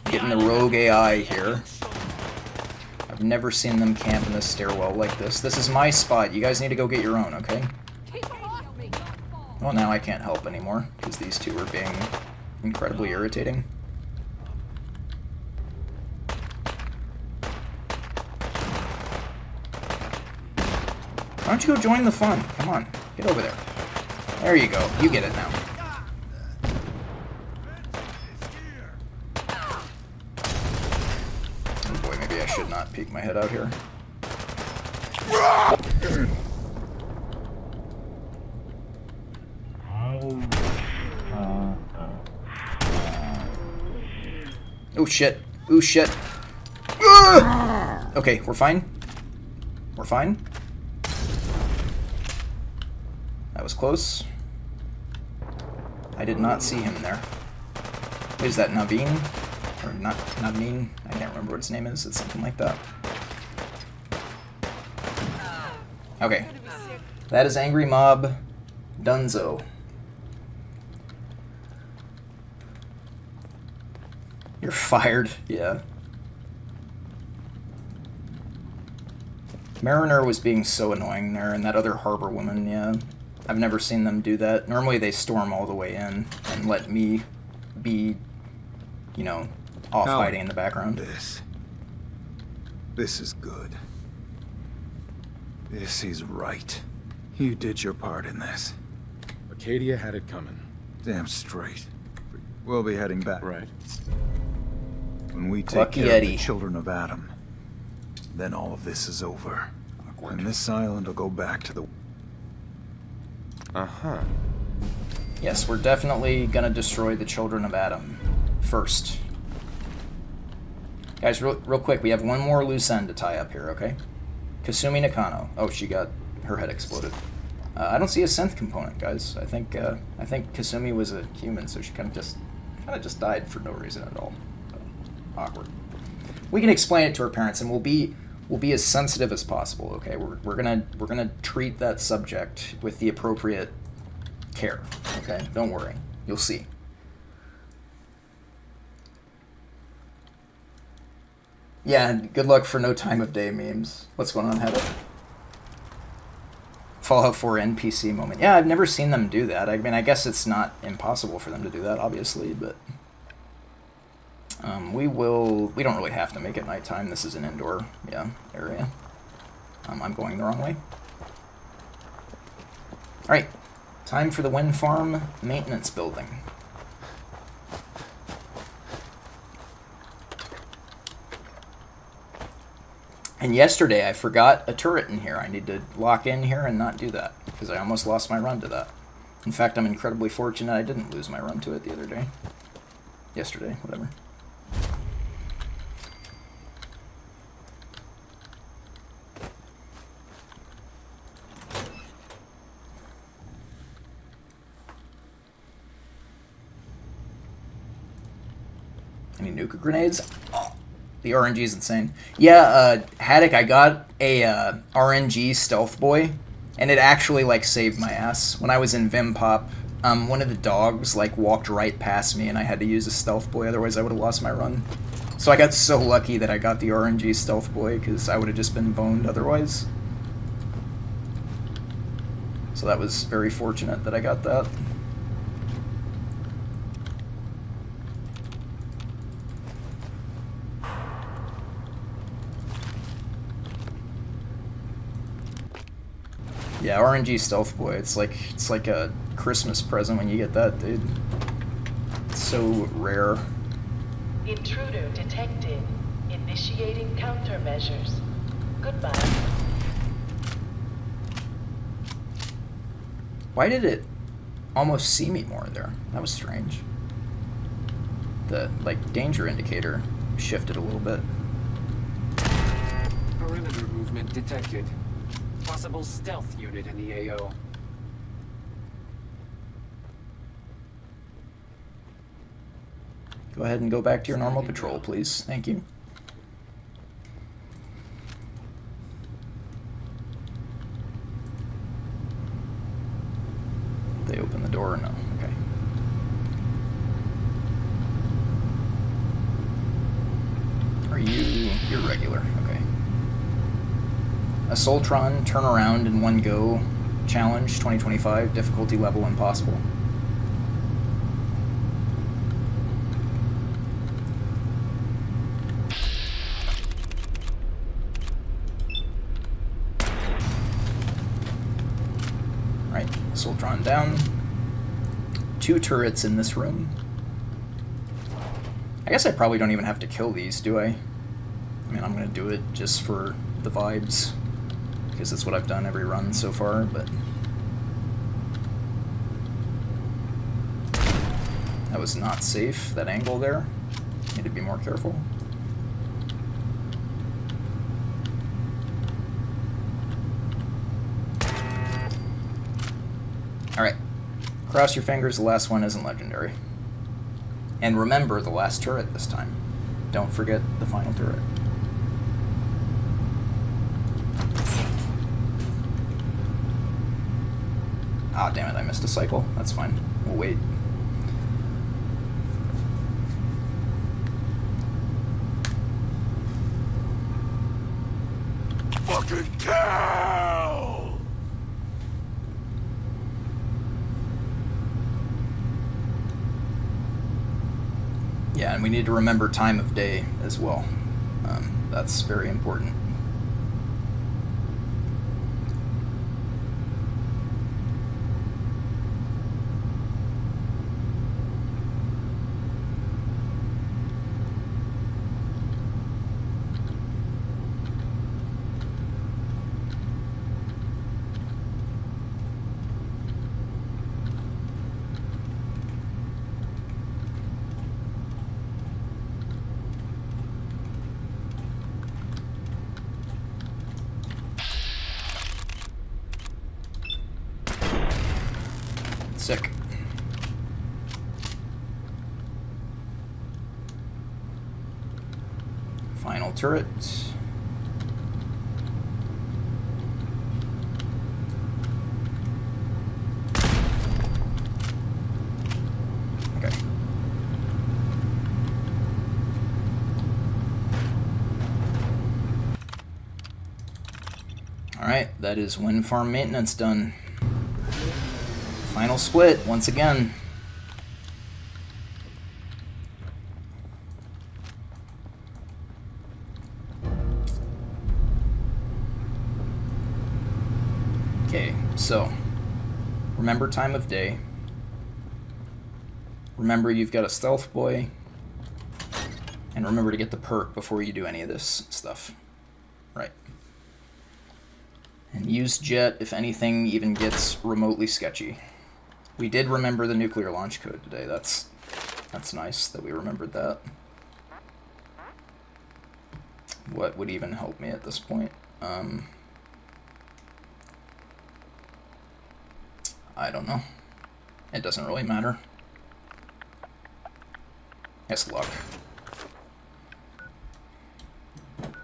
Getting the rogue AI here. I've never seen them camp in this stairwell like this. This is my spot. You guys need to go get your own, okay? Well, now I can't help anymore, because these two are being incredibly irritating. Why don't you go join the fun? Come on, get over there. There you go. You get it now. Oh boy, maybe I should not peek my head out here. Oh shit. Oh shit. Okay, we're fine. We're fine. That was close. I did not see him there. Is that Naveen? Or not Naveen? I can't remember what his name is. It's something like that. Okay. That is Angry Mob Dunzo. You're fired, yeah. Mariner was being so annoying there, and that other harbor woman, yeah. I've never seen them do that. Normally they storm all the way in and let me be, you know, off hiding in the background. This is good. This is right. You did your part in this. Acadia had it coming. Damn straight. We'll be heading back. Right. When we take care of the children of Adam, then all of this is over. Awkward. And this island will go back to the... Uh-huh. Yes, we're definitely gonna destroy the children of Adam first. Guys, real quick, we have one more loose end to tie up here, okay? Kasumi Nakano. Oh, she got her head exploded. I don't see a synth component, guys. I think Kasumi was a human, so she kind of just died for no reason at all. Awkward. We can explain it to her parents, and we'll be as sensitive as possible. Okay, we're gonna treat that subject with the appropriate care. Okay, don't worry, you'll see. Yeah, good luck for no time of day memes. What's going on, Heather? Fallout 4 NPC moment. Yeah, I've never seen them do that. I mean, I guess it's not impossible for them to do that, obviously, but we don't really have to make it nighttime. This is an indoor, area. I'm going the wrong way. Alright, time for the wind farm maintenance building. And yesterday I forgot a turret in here. I need to lock in here and not do that, because I almost lost my run to that. In fact, I'm incredibly fortunate I didn't lose my run to it the other day. Yesterday, whatever. Any nuka grenades? Oh. The RNG is insane. Yeah, Haddock, I got a RNG stealth boy, and it actually like saved my ass. When I was in Vim Pop, one of the dogs like walked right past me, and I had to use a stealth boy, otherwise I would have lost my run. So I got so lucky that I got the RNG stealth boy, because I would have just been boned otherwise. So that was very fortunate that I got that. Yeah, RNG Stealth Boy, it's like a Christmas present when you get that, dude. It's so rare. Intruder detected. Initiating countermeasures. Goodbye. Why did it almost see me more there? That was strange. The, like, danger indicator shifted a little bit. Perimeter movement detected. Possible stealth unit in the AO. Go ahead and go back to your normal patrol, please. Thank you. They open the door? No. Okay. Are you... You're regular. Okay. A Soltron turnaround in one go challenge 2025, difficulty level impossible. Right, Soltron down. 2 turrets in this room. I guess I probably don't even have to kill these, do I? I mean, I'm gonna do it just for the vibes, because that's what I've done every run so far, but... That was not safe, that angle there. Need to be more careful. Alright. Cross your fingers, the last one isn't legendary. And remember the last turret this time. Don't forget the final turret. Ah, damn it, I missed a cycle. That's fine. We'll wait. Fucking kill! Yeah, and we need to remember time of day as well. That's very important. Sick. Final turret. Okay. Alright, that is wind farm maintenance done. Final split, once again. Okay, so, remember time of day. Remember you've got a stealth boy. And remember to get the perk before you do any of this stuff. Right. And use jet if anything even gets remotely sketchy. We did remember the nuclear launch code today. That's nice that we remembered that. What would even help me at this point? I don't know. It doesn't really matter. Guess luck.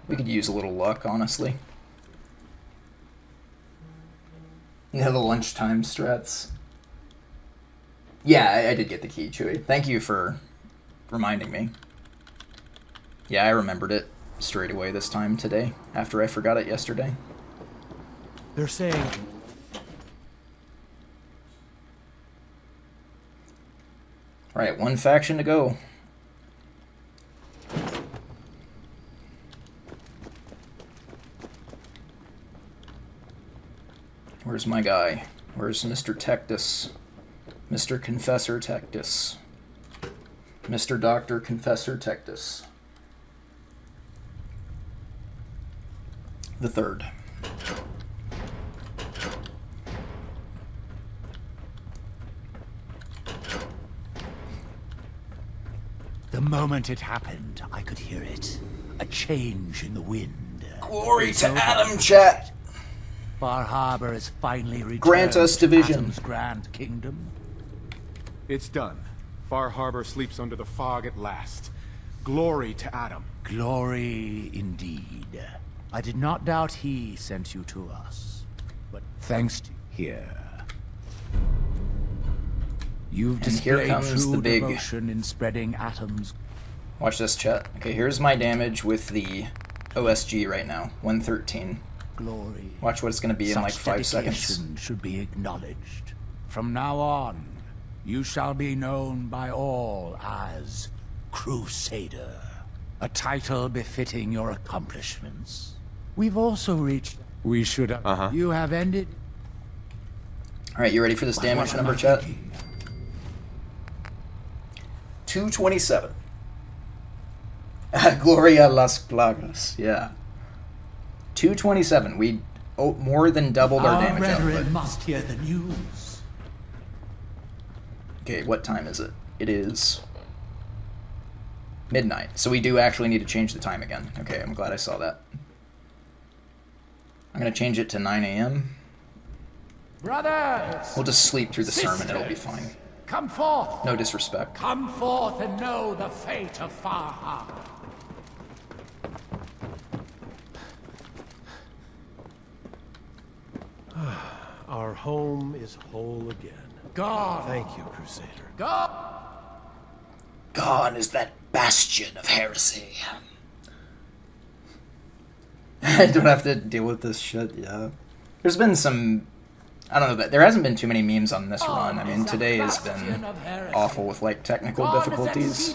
We could use a little luck, honestly. Yeah, the lunchtime strats. Yeah, I did get the key, Chewy. Thank you for reminding me. Yeah, I remembered it straight away this time today, after I forgot it yesterday. They're saying... Alright, one faction to go. Where's my guy? Where's Mr. Tectus? Mr. Confessor Tectus. Mr. Dr. Confessor Tectus. The third. The moment it happened, I could hear it. A change in the wind. Glory to Adam, chat! Far Harbor is finally returned. Grant us division. Atom's grand kingdom. It's done. Far Harbor sleeps under the fog at last. Glory to Adam. Glory indeed. I did not doubt he sent you to us. But thanks to here. You've And here displayed comes true the big... devotion in spreading Atom's... Watch this, chat. Okay, here's my damage with the OSG right now. 113. Glory. Watch what it's going to be in like 5 seconds. Dedication should be acknowledged. From now on, you shall be known by all as Crusader. A title befitting your accomplishments. We've also reached... We should have... You have ended... Alright, you ready for this damage number, chat? 227. Gloria las Plagas, yeah. 227. We more than doubled our damage output. Must hear the news. Okay, what time is it? It is midnight. So we do actually need to change the time again. Okay, I'm glad I saw that. I'm going to change it to 9 a.m. Brothers! We'll just sleep through the sermon. Sisters, It'll be fine. Come forth! No disrespect. Come forth and know the fate of Far Harbor. Our home is whole again. God! Thank you, Crusader. God! God is that bastion of heresy. I don't have to deal with this shit, yeah. There's been some... I don't know, there hasn't been too many memes on this run. I mean, today has been awful with, like, technical difficulties.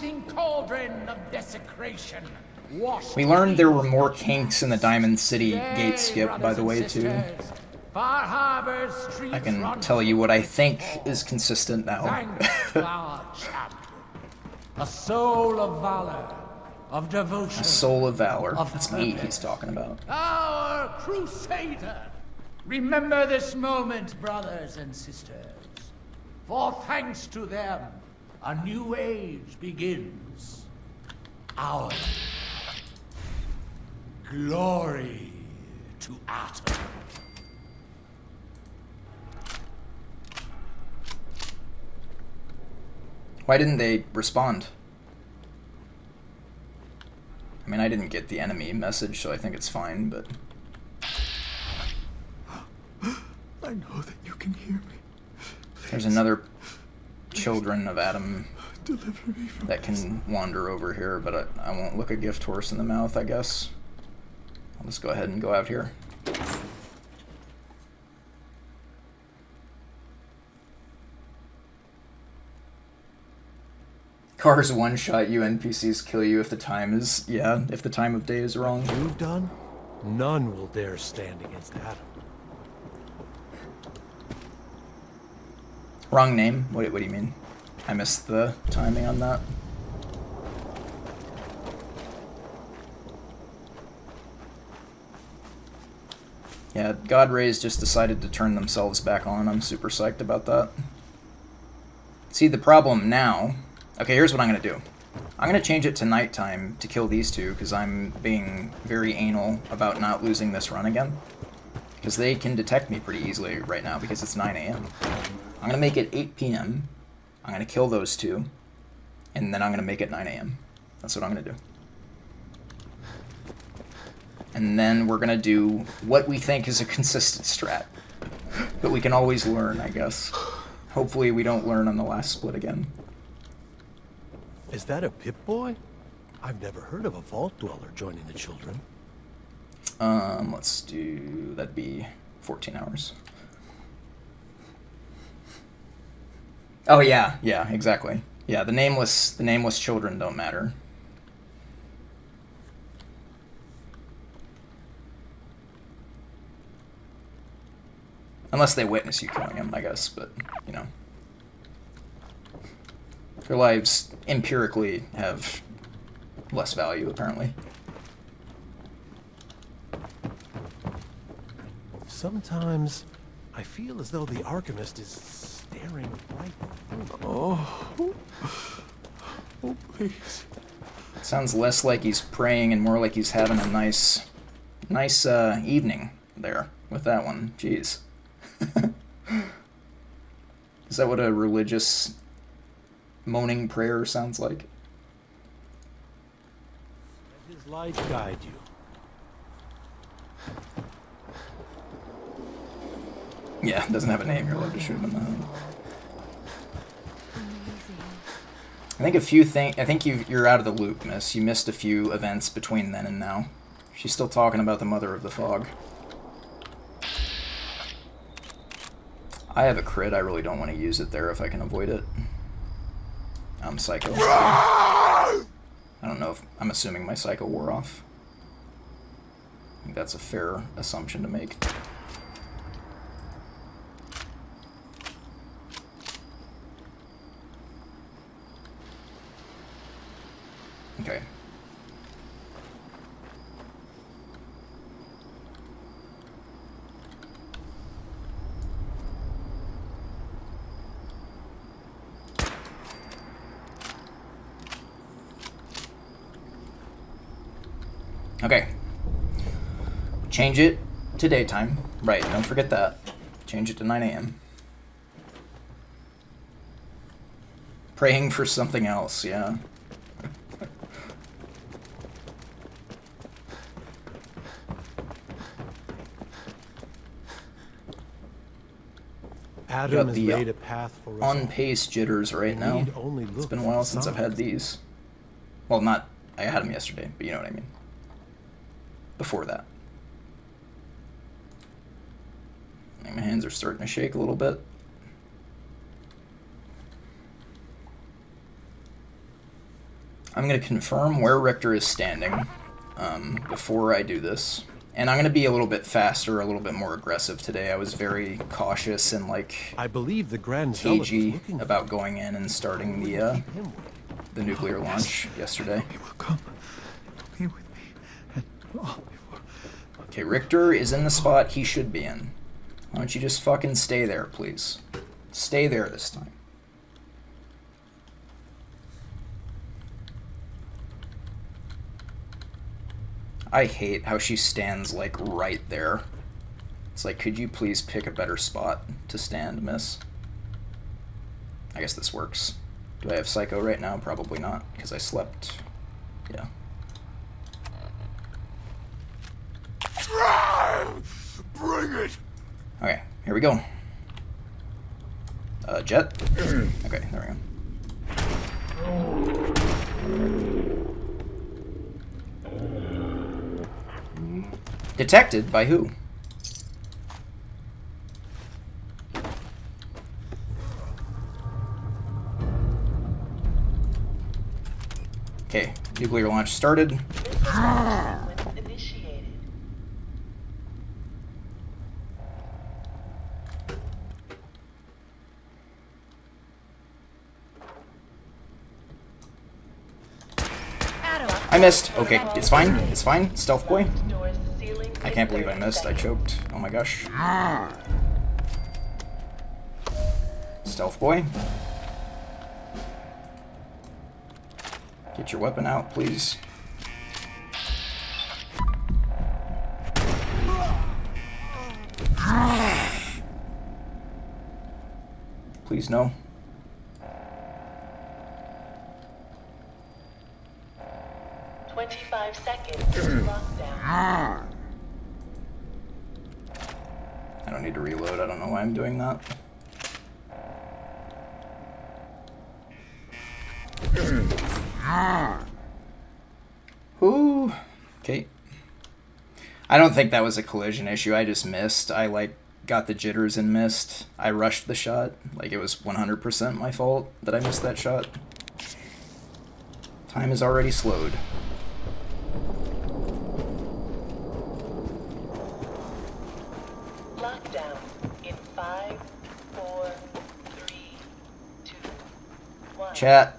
We learned there were more kinks in the Diamond City gate skip, by the way, too. I can tell you what I think is consistent now. A soul of valor, of devotion. A soul of valor. That's me he's talking about. Our Crusader! Remember this moment, brothers and sisters. For thanks to them, a new age begins. Our glory to Atom. Why didn't they respond? I mean, I didn't get the enemy message, so I think it's fine, but... I know that you can hear me. There's another Children of Adam Deliver me from that can wander over here, but I won't look a gift horse in the mouth, I guess. I'll just go ahead and go out here. Cars one-shot you, NPCs kill you if the time is... Yeah, if the time of day is wrong. You've done? None will dare stand against Adam. Wrong name? What do you mean? I missed the timing on that. Yeah, God Rays just decided to turn themselves back on. I'm super psyched about that. See, the problem now... Okay, here's what I'm going to do. I'm going to change it to nighttime to kill these two, because I'm being very anal about not losing this run again. Because they can detect me pretty easily right now, because it's 9 a.m. I'm going to make it 8 p.m. I'm going to kill those two, and then I'm going to make it 9 a.m. That's what I'm going to do. And then we're going to do what we think is a consistent strat. But we can always learn, I guess. Hopefully we don't learn on the last split again. Is that a Pip-Boy? I've never heard of a Vault Dweller joining the Children. Let's do... That'd be 14 hours. Oh, yeah, exactly. Yeah, the nameless children don't matter. Unless they witness you killing him, I guess, but, you know. Their lives empirically have less value, apparently. Sometimes I feel as though the Archivist is staring right through. Oh, please. Sounds less like he's praying and more like he's having a nice evening there with that one. Jeez. Is that what a religious moaning prayer sounds like? Let his light guide you. Yeah, doesn't have a name. You're allowed to shoot him in the head. I think you're out of the loop, miss. You missed a few events between then and now. She's still talking about the Mother of the Fog. I have a crit. I really don't want to use it there if I can avoid it. I'm psycho. I don't know if... I'm assuming my psycho wore off. I think that's a fair assumption to make. Okay. Okay. Change it to daytime. Right, don't forget that. Change it to 9 a.m. Praying for something else, yeah. Adam has laid a path for us on-pace jitters right now. It's been a while since I've had these. Well, not... I had them yesterday, but you know what I mean. Before that. My hands are starting to shake a little bit. I'm going to confirm where Richter is standing before I do this. And I'm going to be a little bit faster, a little bit more aggressive today. I was very cautious and, like, I believe the Grand cagey about going in and starting the nuclear launch yesterday. He will come. Be with me. And all before. Okay, Richter is in the spot he should be in. Why don't you just fucking stay there, please? Stay there this time. I hate how she stands, like, right there. It's like, could you please pick a better spot to stand, miss? I guess this works. Do I have Psycho right now? Probably not, because I slept. Yeah. Bring it! Okay, here we go. Jet? Okay, there we go. Detected by who? Okay, nuclear launch started. Initiated. I missed. Okay, it's fine. It's fine. Stealth boy. I can't believe I missed. I choked. Oh my gosh. Stealth boy. Get your weapon out, please. Please, no. Lockdown. I don't need to reload. I don't know why I'm doing that. Ooh. Okay. I don't think that was a collision issue. I just missed. I, like, got the jitters and missed. I rushed the shot. Like, it was 100% my fault that I missed that shot. Time is already slowed. Lockdown in 5, 4, 3, 2, 1. Chat.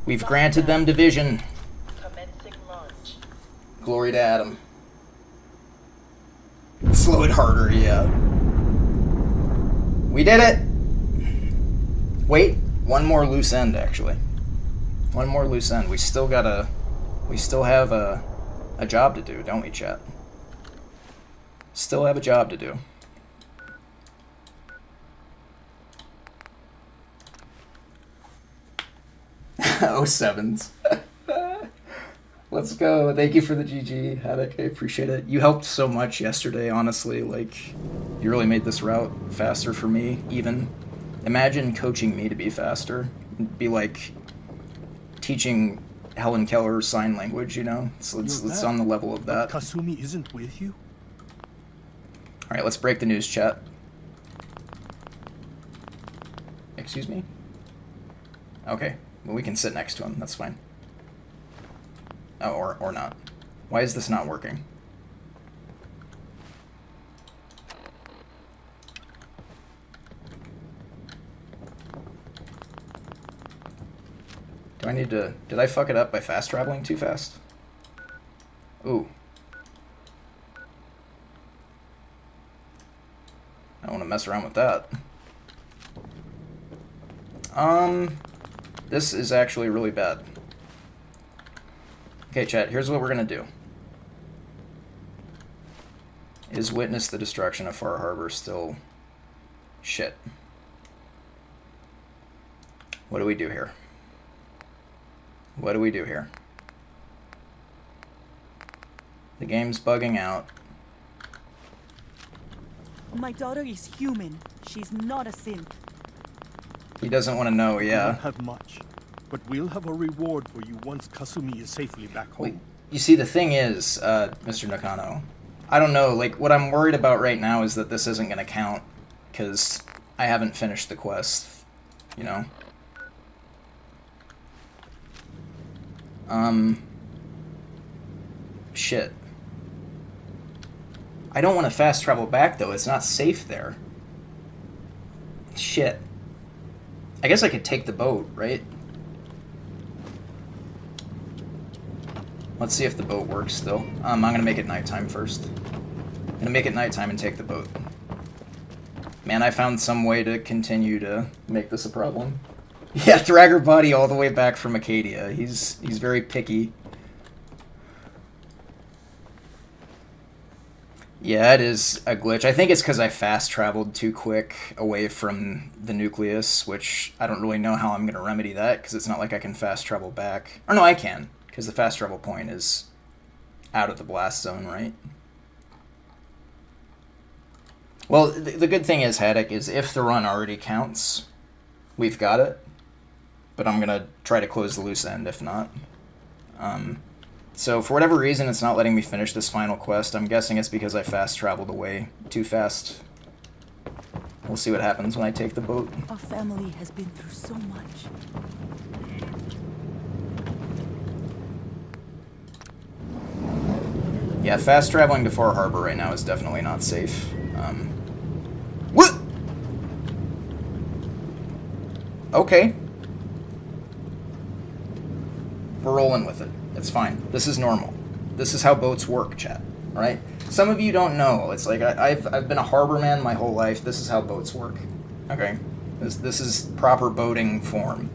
We've granted them division. Commencing launch. Glory to Adam. Slow it harder, yeah. We did it! Wait, one more loose end, actually. One more loose end. We still have a job to do, don't we, chat? Still have a job to do. Oh, sevens. Let's go. Thank you for the GG, Haddock. I appreciate it. You helped so much yesterday, honestly. Like, you really made this route faster for me, even. Imagine coaching me to be faster. It'd be like teaching Helen Keller sign language, you know? It's on the level of that. Kasumi isn't with you? Alright, let's break the news, chat. Excuse me? Okay. Well, we can sit next to him. That's fine. Oh, or not. Why is this not working? Do I need to... Did I fuck it up by fast traveling too fast? Ooh. I don't want to mess around with that. This is actually really bad. Okay, chat, here's what we're gonna do. Is witness the destruction of Far Harbor still shit? What do we do here? What do we do here? The game's bugging out. My daughter is human. She's not a synth. He doesn't want to know, We yeah. don't have much, but we'll have a reward for you once Kasumi is safely back home. You see, the thing is, Mr. Nakano, I don't know, like, what I'm worried about right now is that this isn't going to count, because I haven't finished the quest, you know? Shit. I don't want to fast travel back, though. It's not safe there. Shit. I guess I could take the boat, right? Let's see if the boat works still. I'm gonna make it nighttime first. I'm gonna make it nighttime and take the boat. Man, I found some way to continue to make this a problem. Yeah, drag her body all the way back from Acadia. He's very picky. Yeah, it is a glitch. I think it's because I fast traveled too quick away from the nucleus, which I don't really know how I'm going to remedy that, because it's not like I can fast travel back. Or no, I can, because the fast travel point is out of the blast zone, right? Well, the good thing is, Haddock, is if the run already counts, we've got it. But I'm going to try to close the loose end if not. So for whatever reason, it's not letting me finish this final quest. I'm guessing it's because I fast traveled away too fast. We'll see what happens when I take the boat. Our family has been through so much. Yeah, fast traveling to Far Harbor right now is definitely not safe. What? Okay. We're rolling with it. It's fine. This is normal. This is how boats work, chat. Alright? Some of you don't know. It's like, I've been a harbor man my whole life. This is how boats work. Okay? This is proper boating form.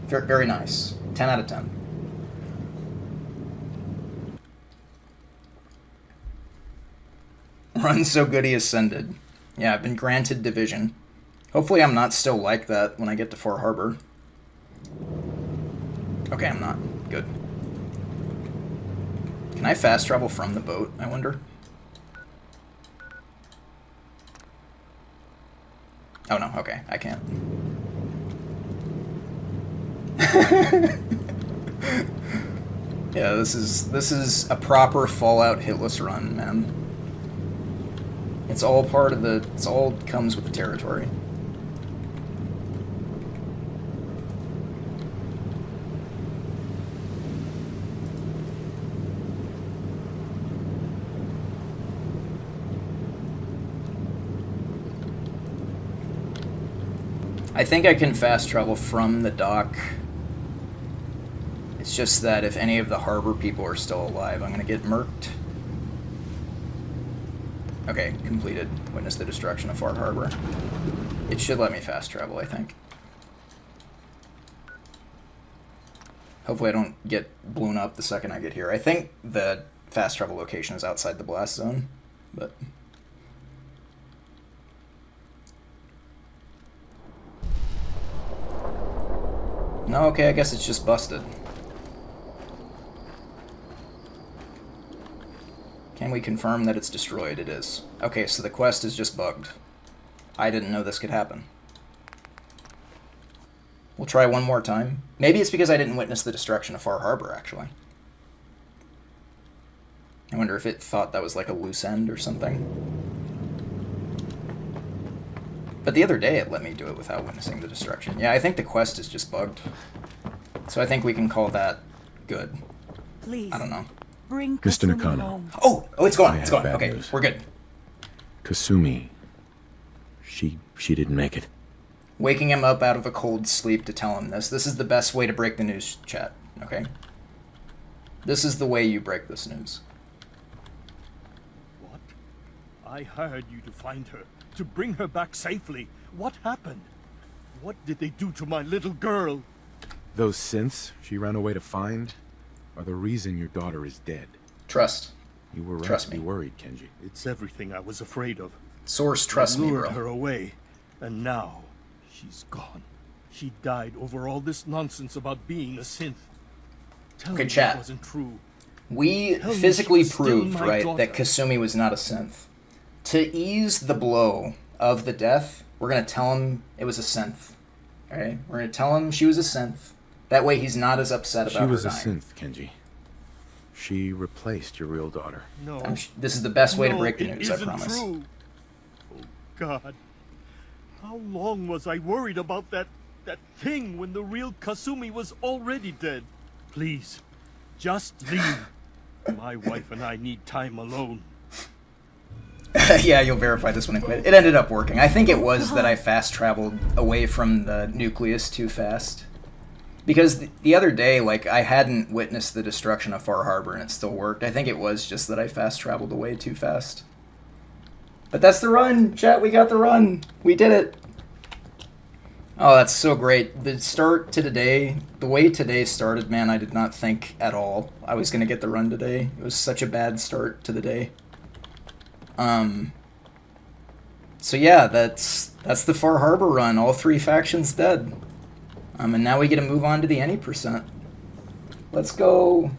Very nice. 10 out of 10. Run so good he ascended. Yeah, I've been granted division. Hopefully I'm not still like that when I get to Far Harbor. Okay, I'm not. Good. Can I fast travel from the boat, I wonder? Oh no, okay, I can't. Yeah, this is a proper Fallout Hitless run, man. It's all part of the... It's all comes with the territory. I think I can fast travel from the dock. It's just that if any of the harbor people are still alive, I'm gonna get murked. Okay, completed. Witness the destruction of Far Harbor. It should let me fast travel, I think. Hopefully I don't get blown up the second I get here. I think the fast travel location is outside the blast zone, but... No, okay, I guess it's just busted. Can we confirm that it's destroyed? It is. Okay, so the quest is just bugged. I didn't know this could happen. We'll try one more time. Maybe it's because I didn't witness the destruction of Far Harbor, actually. I wonder if it thought that was like a loose end or something. But the other day it let me do it without witnessing the destruction. Yeah, I think the quest is just bugged. So I think we can call that good. Please. I don't know. Bring Mr. Kasumi Nakano. home. Oh, it's gone. I It's have gone. bad Okay, news. we're good. Kasumi. She didn't make it. Waking him up out of a cold sleep to tell him this. This is the best way to break the news, chat. Okay? This is the way you break this news. What? I hired you to find her, to bring her back safely. What happened? What did they do to my little girl? Those synths she ran away to find are the reason your daughter is dead. Trust. You were right Trust to be me. worried, Kenji. It's everything I was afraid of. Source, trust me, lured bro. her away, and now she's gone. She died over all this nonsense about being a synth. Tell Okay, me chat. it wasn't true. We Tell me physically she's still proved, my right, daughter. that Kasumi was not a synth. To ease the blow of the death, we're going to tell him it was a synth. Alright? We're going to tell him she was a synth. That way he's not as upset about She was her a dying. synth, Kenji. She replaced your real daughter. No. This is the best way to No, break the it news, I isn't promise. True. Oh God. How long was I worried about that thing when the real Kasumi was already dead? Please, just leave. My wife and I need time alone. Yeah, you'll verify this when I quit. It ended up working. I think it was that I fast traveled away from the nucleus too fast. Because the other day, like, I hadn't witnessed the destruction of Far Harbor and it still worked. I think it was just that I fast traveled away too fast. But that's the run, chat. We got the run. We did it. Oh, that's so great. The start to today, the way today started, man, I did not think at all I was going to get the run today. It was such a bad start to the day. So yeah, that's the Far Harbor run. All 3 factions dead. And now we get to move on to the any %. Let's go